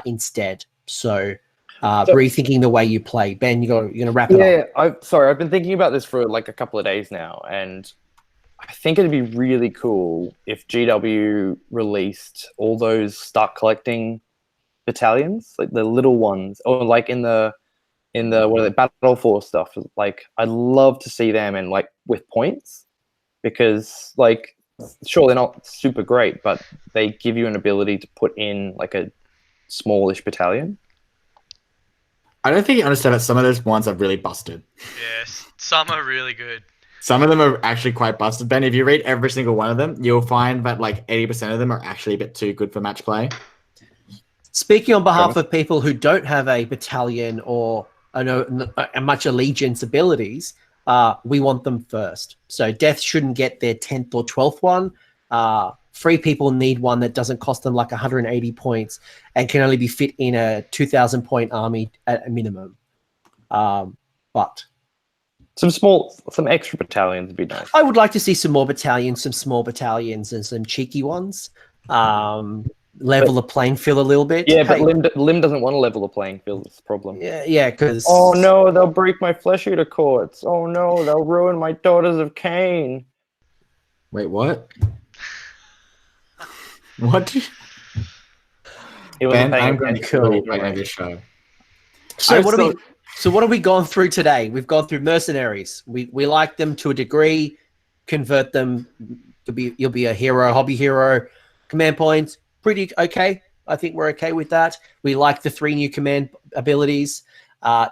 instead. So rethinking the way you play. Ben, you're going to wrap it up. Yeah, I've been thinking about this for like a couple of days now, and I think it'd be really cool if GW released all those start collecting battalions, like the little ones, or like in the what are they, Battle Force stuff. Like I'd love to see them and like with points. because like sure they're not super great, but they give you an ability to put in like a smallish battalion. I don't think you understand that some of those ones are really busted. Yes, some are really good. Some of them are actually quite busted. Ben, if you read every single one of them, you'll find that like 80% of them are actually a bit too good for match play. Speaking on behalf of people who don't have a battalion or a much allegiance abilities, we want them first. So death shouldn't get their 10th or 12th one. Free people need one that doesn't cost them like 180 points and can only be fit in a 2,000 point army at a minimum. But some extra battalions would be nice. I would like to see some more battalions, some small battalions, and some cheeky ones. Level the playing field a little bit. Yeah, but Lim doesn't want to level the playing field. That's the problem. Yeah, because oh no, they'll break my flesh eater courts. Oh no, they'll ruin my daughters of Cain. Wait, what? What? Ben, I'm going to kill you by this show. So what have we gone through today? We've gone through mercenaries. We like them to a degree. Convert them. You'll be a hero, hobby hero. Command points, pretty okay. I think we're okay with that. We like the 3 new command abilities.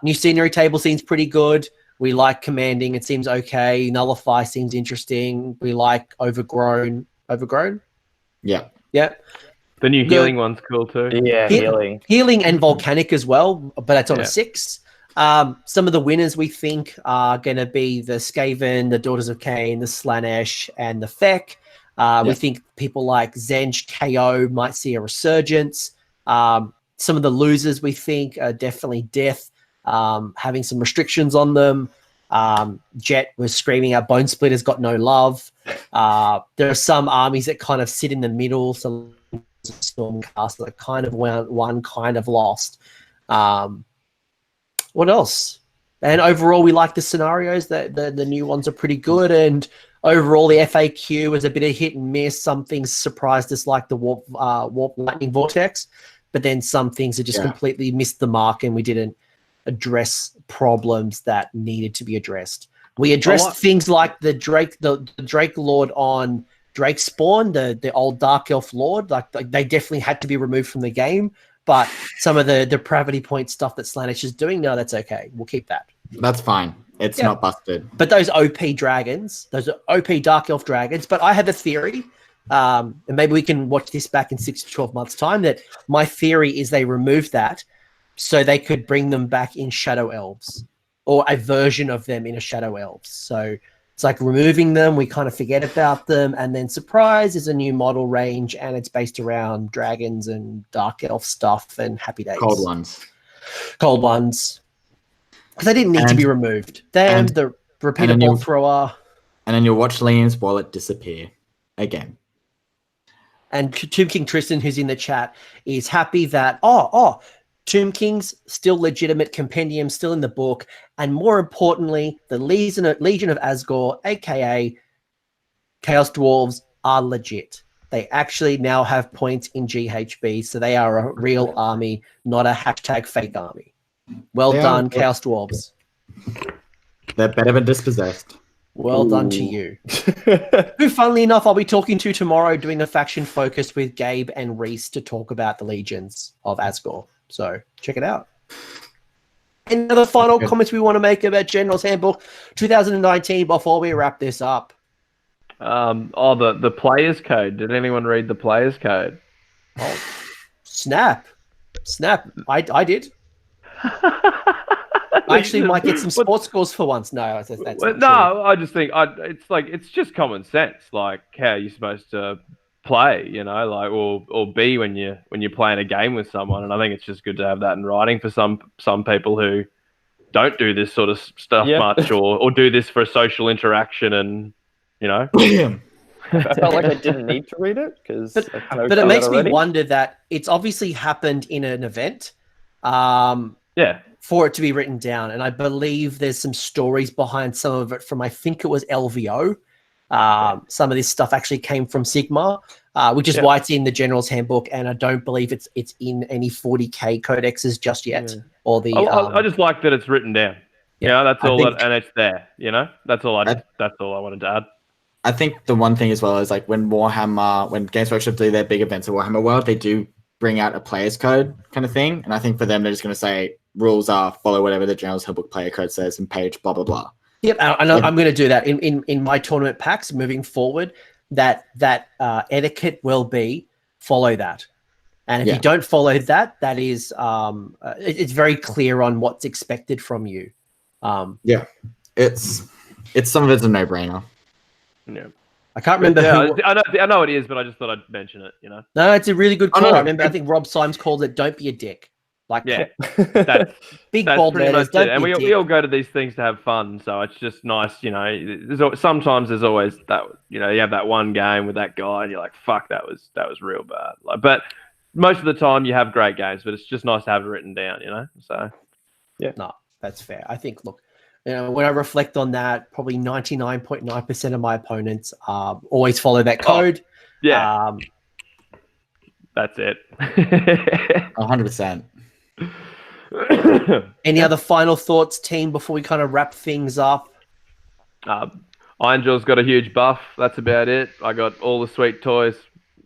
New scenery table seems pretty good. We like commanding. It seems okay. Nullify seems interesting. We like overgrown. Overgrown? Yeah. Yeah. The new healing one's cool too. Yeah, healing and volcanic as well, but that's on a 6. Some of the winners we think are going to be the Skaven, the Daughters of Cain, the Slanesh, and the Feck. We think people like Zenj, KO might see a resurgence. Some of the losers we think are definitely Death, having some restrictions on them. Jet was screaming out Bone Splitter's got no love. There are some armies that kind of sit in the middle, some Stormcast that kind of won, kind of lost. What else? And overall, we like the scenarios. That the new ones are pretty good. And overall, the FAQ was a bit of hit and miss. Some things surprised us, like the warp lightning vortex, but then some things have just completely missed the mark, and we didn't address problems that needed to be addressed. We addressed things like the Drake Lord on Drake Spawn, the old Dark Elf Lord. Like they definitely had to be removed from the game. But some of the depravity point stuff that Slanesh is doing, no, that's okay. We'll keep that. That's fine. It's not busted. But those OP dragons, those are OP Dark Elf dragons. But I have a theory, and maybe we can watch this back in 6 to 12 months' time, that my theory is they removed that so they could bring them back in Shadow Elves, or a version of them in a Shadow Elves. So it's like removing them, we kind of forget about them, and then surprise, is a new model range, and it's based around dragons and Dark Elf stuff and happy days. Cold ones. Because they didn't need to be removed. Damn, the repeater ball thrower. And then you'll watch Liam's wallet disappear again. And Tomb King Tristan, who's in the chat, is happy that, Tomb King's still legitimate compendium, still in the book. And more importantly, the Legion of Asgore, a.k.a. Chaos Dwarves, are legit. They actually now have points in GHB, so they are a real army, not a hashtag fake army. Well done, Chaos Dwarves. They're better than Dispossessed. Well done to you. Who, funnily enough, I'll be talking to tomorrow, doing a faction focus with Gabe and Reese to talk about the Legions of Asgore. So check it out. Any other final comments we want to make about Generals Handbook 2019 before we wrap this up? The player's code. Did anyone read the player's code? Oh, snap. I did. I actually might get some sports scores for once. No, that's not true. I just think it's just common sense, like how you're supposed to play, or be when you're playing a game with someone. And I think it's just good to have that in writing for some people who don't do this sort of stuff much, or do this for a social interaction, and I felt like I didn't need to read it because but it makes me wonder that it's obviously happened in an event. For it to be written down. And I believe there's some stories behind some of it from, I think it was LVO. Some of this stuff actually came from Sigmar, which is why it's in the General's Handbook, and I don't believe it's in any 40k codexes just yet. Or the I just like that it's written down. That's all and it's there, That's all I wanted to add. I think the one thing as well is like when Games Workshop do their big events at Warhammer World, they do bring out a player's code kind of thing. And I think for them, they're just going to say rules are follow whatever the General's Handbook player code says and page blah, blah, blah. Yep, and I'm going to do that in my tournament packs moving forward. That etiquette will be follow that, and if you don't follow that, that is it's very clear on what's expected from you. It's some of it's a no-brainer. Yeah. I can't remember. I know it is, but I just thought I'd mention it. You know. No, it's a really good call. no. I remember. I think Rob Symes called it "Don't be a dick." Like, that's big bold pretty letters. much Don't it. And be a we dick. all go to these things to have fun, so it's just nice, you know. Sometimes there's always that, you know, you have that one game with that guy, and you're like, "Fuck, that was real bad." Like, but most of the time you have great games, but it's just nice to have it written down, you know. So No, that's fair. I think. Look, you know, when I reflect on that, probably 99.9% of my opponents always follow that code. Yeah, that's it. 100%. Any other final thoughts, team, before we kind of wrap things up? Ironjawz got a huge buff. That's about it. I got all the sweet toys.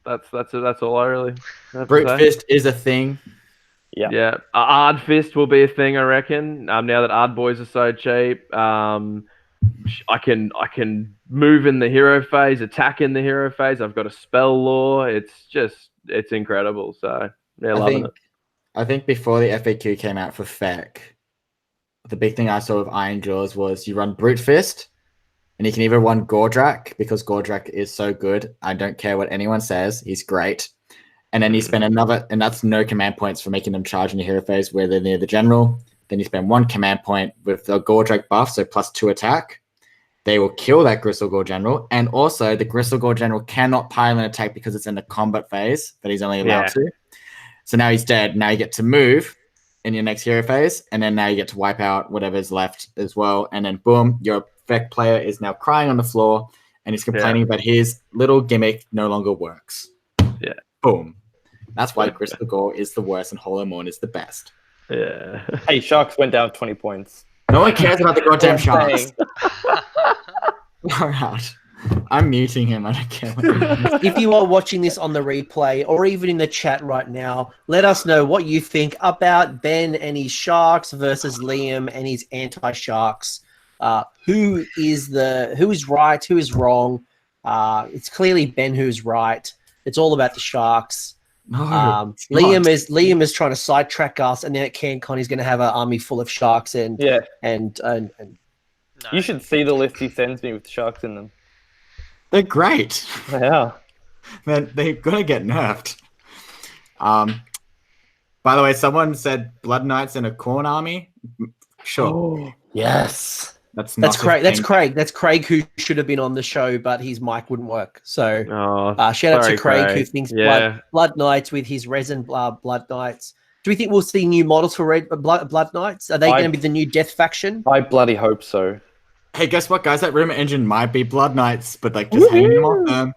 That's all I really have Brute to say. Fist is a thing. Yeah. Ard Fist will be a thing, I reckon. Now that Ard boys are so cheap, I can move in the hero phase, attack in the hero phase. I've got a spell lore. It's incredible. So yeah, loving it. I think before the FAQ came out for FEC, the big thing I saw with Ironjawz was you run Brute Fist, and you can either run Gordrak, because Gordrak is so good. I don't care what anyone says. He's great. And then you spend another, and that's no command points for making them charge in the hero phase where they're near the general. Then you spend 1 command point with the Gordrak buff, so +2 attack. They will kill that Gristlegore general. And also, the Gristlegore general cannot pile an attack because it's in the combat phase that he's only allowed to. So now he's dead. Now you get to move in your next hero phase, and then now you get to wipe out whatever's left as well. And then boom, your FEC player is now crying on the floor, and he's complaining that his little gimmick no longer works. Yeah. Boom. That's why Gristlegore is the worst and Hollow Morn is the best. Yeah. Hey, Sharks went down 20 points. No one cares about the goddamn Just saying. Sharks. All right. I'm muting him. I don't care. If you are watching this on the replay or even in the chat right now, let us know what you think about Ben and his Sharks versus Liam and his anti-Sharks. Who is right? Who is wrong? It's clearly Ben who's right. It's all about the Sharks. No, Liam is trying to sidetrack us, and then at CanCon he's going to have an army full of Sharks and No. You should see the list he sends me with Sharks in them. they're great. Yeah. They're gonna get nerfed. By the way, someone said Blood Knights in a Corn army. Sure. Oh, yes. That's Craig. That's Craig who should have been on the show, but his mic wouldn't work. So shout out to Craig who thinks Blood Knights with his resin Blood Knights. Do we think we'll see new models for Blood Knights? Are they going to be the new Death faction? I bloody hope so. Hey, guess what, guys? That rumor engine might be Blood Knights, but like just hanging them off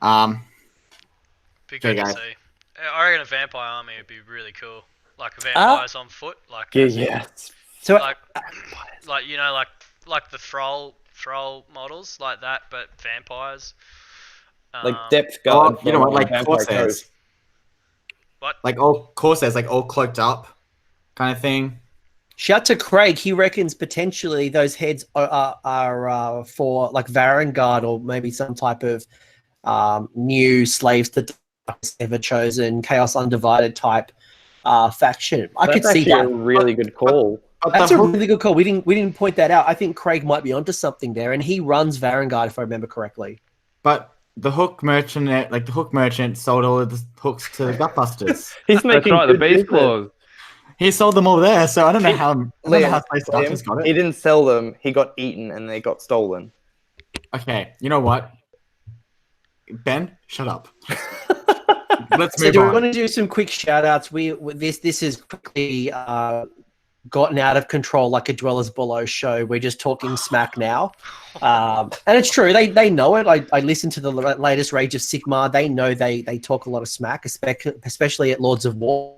them. Be good to see. I reckon a vampire army would be really cool. Like vampires on foot, like So like you know, like the Thrall models, like that, but vampires. Like depth guard. You know what? Like Corsairs. What? Like all Corsairs, like all cloaked up, kind of thing. shout to Craig. He reckons potentially those heads are for like Varangard or maybe some type of new slaves to ever chosen Chaos Undivided type faction. I could see that. A really good call. That's a really good call. We didn't point that out. I think Craig might be onto something there, and he runs Varangard if I remember correctly. But the hook merchant, sold all of the hooks to Gutbusters. He's making That's right, the beast claws. He sold them all there, so I don't know how Space Archers got it. He didn't sell them. He got eaten and they got stolen. Okay, you know what? Ben, shut up. Let's So move do we on. want to do some quick shout outs? This is quickly gotten out of control like a Dwellers Below show. We're just talking smack now. And it's true. They know it. I listened to the latest Rage of Sigmar. They know they talk a lot of smack, especially at Lords of War.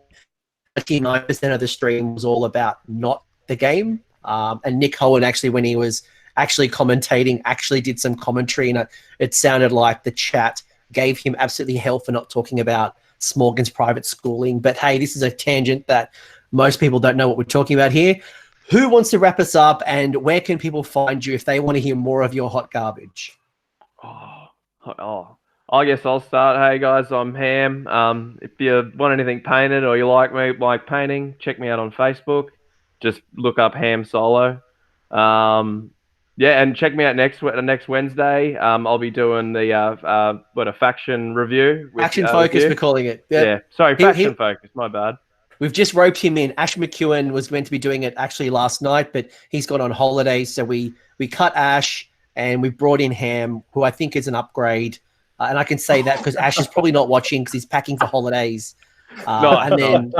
99% of the stream was all about not the game. And Nick Hohen, actually, when he was actually commentating, actually did some commentary, and it sounded like the chat gave him absolutely hell for not talking about Smorgan's private schooling. But hey, this is a tangent that most people don't know what we're talking about here. Who wants to wrap us up, and where can people find you if they want to hear more of your hot garbage? I guess I'll start. Hey guys, I'm Ham. If you want anything painted or you like painting, check me out on Facebook. Just look up Ham Solo. Yeah, and check me out next Wednesday. I'll be doing the a faction review. Faction Focus, we're calling it. Yeah, sorry, Faction Focus. My bad. We've just roped him in. Ash McEwen was meant to be doing it actually last night, but he's gone on holiday. So we cut Ash and we brought in Ham, who I think is an upgrade. And I can say that because Ash is probably not watching because he's packing for holidays. And then,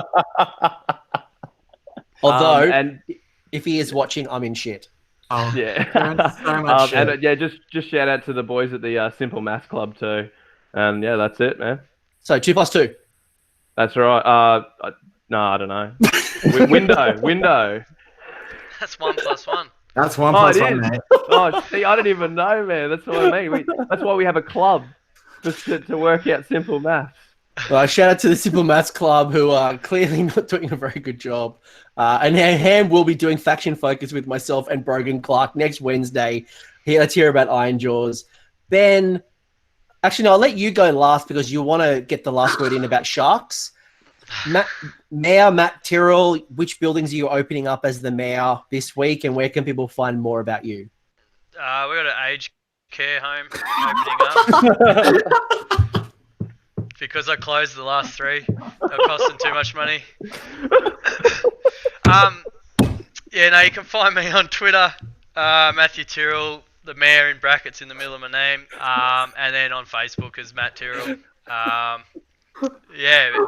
although if he is watching, I'm in shit. Oh, yeah. So much shit. And just shout out to the boys at the Simple Math Club too. And yeah, that's it, man. So 2 + 2. That's right. No, I don't know. window. That's 1 + 1. That's 1 + 1, mate. Oh, see, I don't even know, man. That's what I mean. That's why we have a club, just to work out simple maths. Well, shout out to the Simple Maths Club, who are clearly not doing a very good job. And Ham will be doing Faction Focus with myself and Brogan Clark next Wednesday. Let's hear about Ironjawz. Ben, actually, no, I'll let you go last because you want to get the last word in about Sharks. Mayor Matt Tyrrell, which buildings are you opening up as the mayor this week, and where can people find more about you? We got an aged care home opening up because I closed the last 3. They're costing too much money. Yeah, no, you can find me on Twitter, Mathew Tyrrell, the mayor in brackets in the middle of my name, and then on Facebook as Matt Tyrrell. Yeah.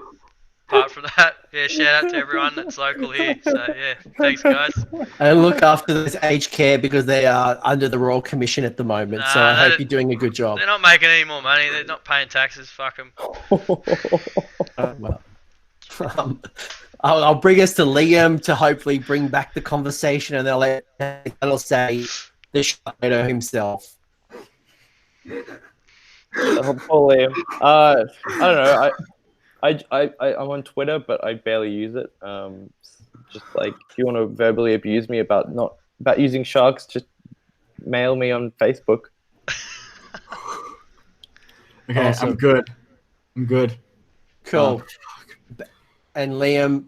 Apart from that, yeah, shout out to everyone that's local here. So, yeah, thanks, guys. And look after this aged care because they are under the Royal Commission at the moment. So I hope you're doing a good job. They're not making any more money. They're not paying taxes. Fuck them. I'll bring us to Liam to hopefully bring back the conversation, and then I'll say the Sharknado himself. Poor Liam. I don't know. I'm on Twitter, but I barely use it. Just like if you want to verbally abuse me about using sharks, just mail me on Facebook. Okay, awesome. I'm good. Cool. And Liam,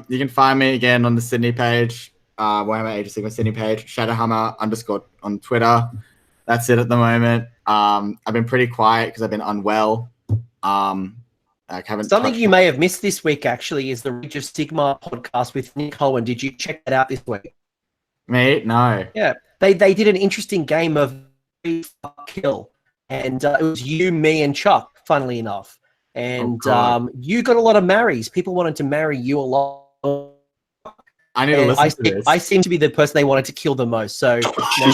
you can find me again on the Sydney page, Warhammer Age of Sigmar Sydney page, Shadowhammer_ on Twitter. That's it at the moment. I've been pretty quiet because I've been unwell. Something you may have missed this week actually is the Age of Sigmar podcast with Nick Owen. Did you check that out this week? Me? No. Yeah, they did an interesting game of kill, and it was you, me, and Chuck. Funnily enough, and you got a lot of marries. People wanted to marry you a lot. I need to listen to this. I seem to be the person they wanted to kill the most. So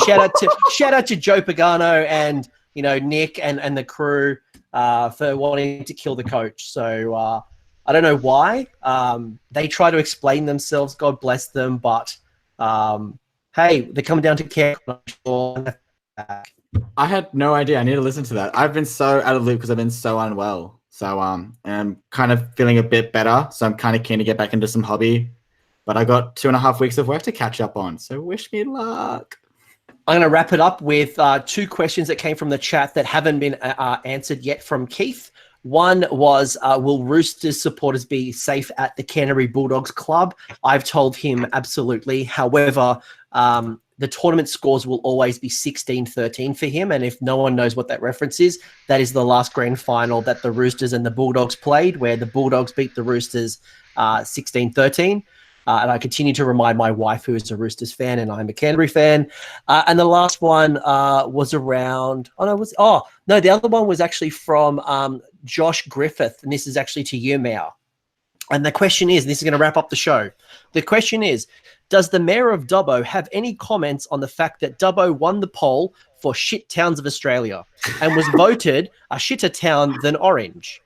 shout out to Joe Pagano and Nick and the crew. For wanting to kill the coach. So I don't know why. They try to explain themselves, God bless them, but hey, they're coming down to care. I had no idea. I need to listen to that. I've been so out of the loop because I've been so unwell. So and I'm kind of feeling a bit better. So I'm kind of keen to get back into some hobby. But I got 2.5 weeks of work to catch up on. So wish me luck. I'm going to wrap it up with 2 questions that came from the chat that haven't been answered yet from Keith. One was, will Roosters supporters be safe at the Canterbury Bulldogs Club? I've told him absolutely. However, the tournament scores will always be 16-13 for him. And if no one knows what that reference is, that is the last grand final that the Roosters and the Bulldogs played, where the Bulldogs beat the Roosters 16-13. And I continue to remind my wife, who is a Roosters fan, and I'm a Canterbury fan. And the last one was around. The other one was actually from Josh Griffith, and this is actually to you, Mayor. And the question is, this is going to wrap up the show. The question is, does the Mayor of Dubbo have any comments on the fact that Dubbo won the poll for shit towns of Australia and was voted a shitter town than Orange?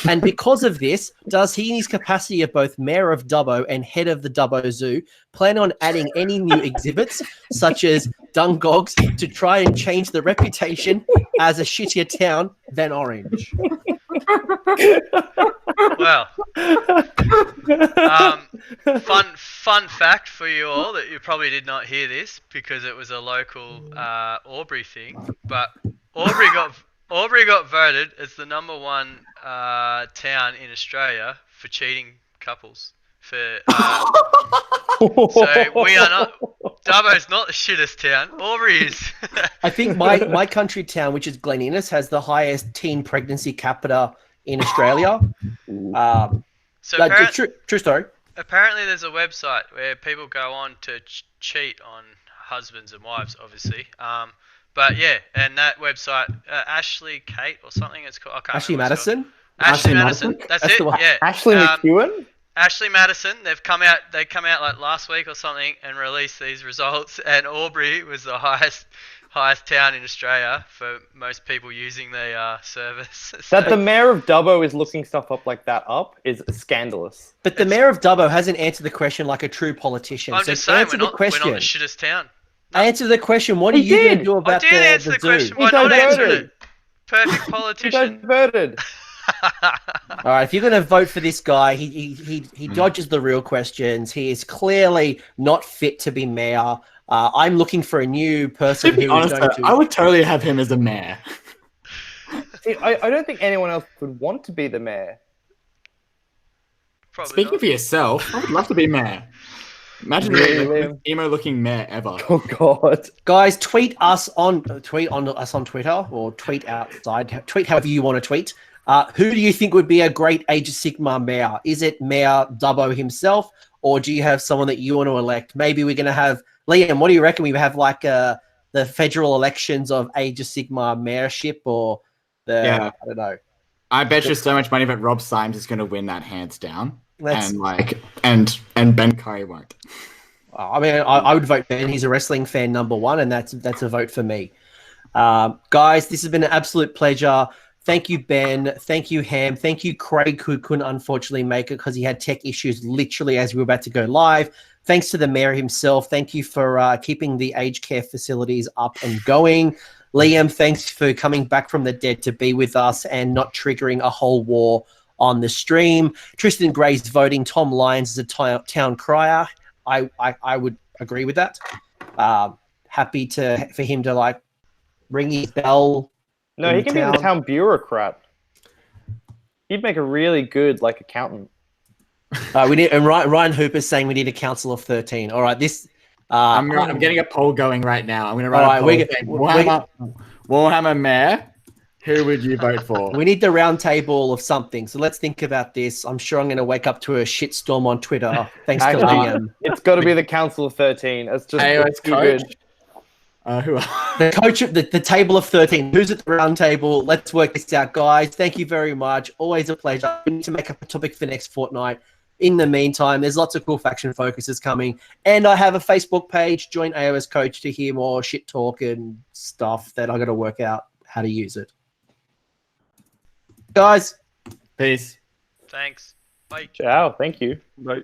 And because of this, does he, in his capacity of both Mayor of Dubbo and head of the Dubbo Zoo, plan on adding any new exhibits, such as Dungogs to try and change the reputation as a shittier town than Orange? Well, fun fact for you all that you probably did not hear this because it was a local Albury thing, but Albury got voted as the number one town in Australia for cheating couples. So we are not. Dubbo's not the shittest town. Aubrey is. I think my country town, which is Glen Innes, has the highest teen pregnancy capita in Australia. True story. Apparently, there's a website where people go on to cheat on husbands and wives, obviously. But yeah, and that website, Ashley Kate or something, it's called. I can't Ashley remember what it's called. Madison. Ashley Madison. That's it. Yeah. Ashley McEwen. Ashley Madison, they come out like last week or something and released these results, and Albury was the highest town in Australia for most people using the service. That the mayor of Dubbo is looking stuff up like that up is scandalous. But the mayor of Dubbo hasn't answered the question like a true politician. I'm just saying, we're not the shittest town. No. Answer the question. What are you going to do about I did answer the question by not answering it. Perfect politician. He diverted. All right, if you're going to vote for this guy, he dodges the real questions. He is clearly not fit to be mayor. I'm looking for a new person who is going to... I would totally have him as a mayor. See, I don't think anyone else would want to be the mayor. Probably Speaking not. for yourself, I would love to be mayor. Imagine being the most emo-looking mayor ever. Oh God, guys, tweet us on Twitter or tweet outside. Tweet however you want to tweet. Who do you think would be a great Age of Sigmar mayor? Is it Mayor Dubbo himself, or do you have someone that you want to elect? Maybe we're going to have Liam. What do you reckon? We have like the federal elections of Age of Sigmar mayorship, or I don't know. I bet you so much money that Rob Symes is going to win that hands down, and Ben Curry won't. I mean, I would vote Ben. He's a wrestling fan #1, and that's a vote for me. Guys, this has been an absolute pleasure. Thank you, Ben. Thank you, Ham. Thank you, Craig, who couldn't unfortunately make it because he had tech issues literally as we were about to go live. Thanks to the mayor himself. Thank you for keeping the aged care facilities up and going. Liam, thanks for coming back from the dead to be with us and not triggering a whole war on the stream. Tristan Gray's voting Tom Lyons as a town crier. I would agree with that. Happy for him to like ring his bell. No, he can be the town bureaucrat. He'd make a really good accountant. We need, and Ryan Hooper's saying we need a council of 13. All right, this. I'm getting a poll going right now. I'm going to write a poll. Warhammer Mayor. Who would you vote for? We need the round table of something. So let's think about this. I'm sure I'm going to wake up to a shitstorm on Twitter. Thanks to Liam. It's got to be the council of 13. It's just it's too coach. good. Who the coach of the table of 13. Who's at the round table? Let's work this out, guys. Thank you very much. Always a pleasure. We need to make up a topic for next fortnight. In the meantime, there's lots of cool faction focuses coming. And I have a Facebook page. Join AOS Coach to hear more shit talk and stuff that I got to work out how to use it. Guys. Peace. Thanks. Bye. Ciao. Thank you. Bye.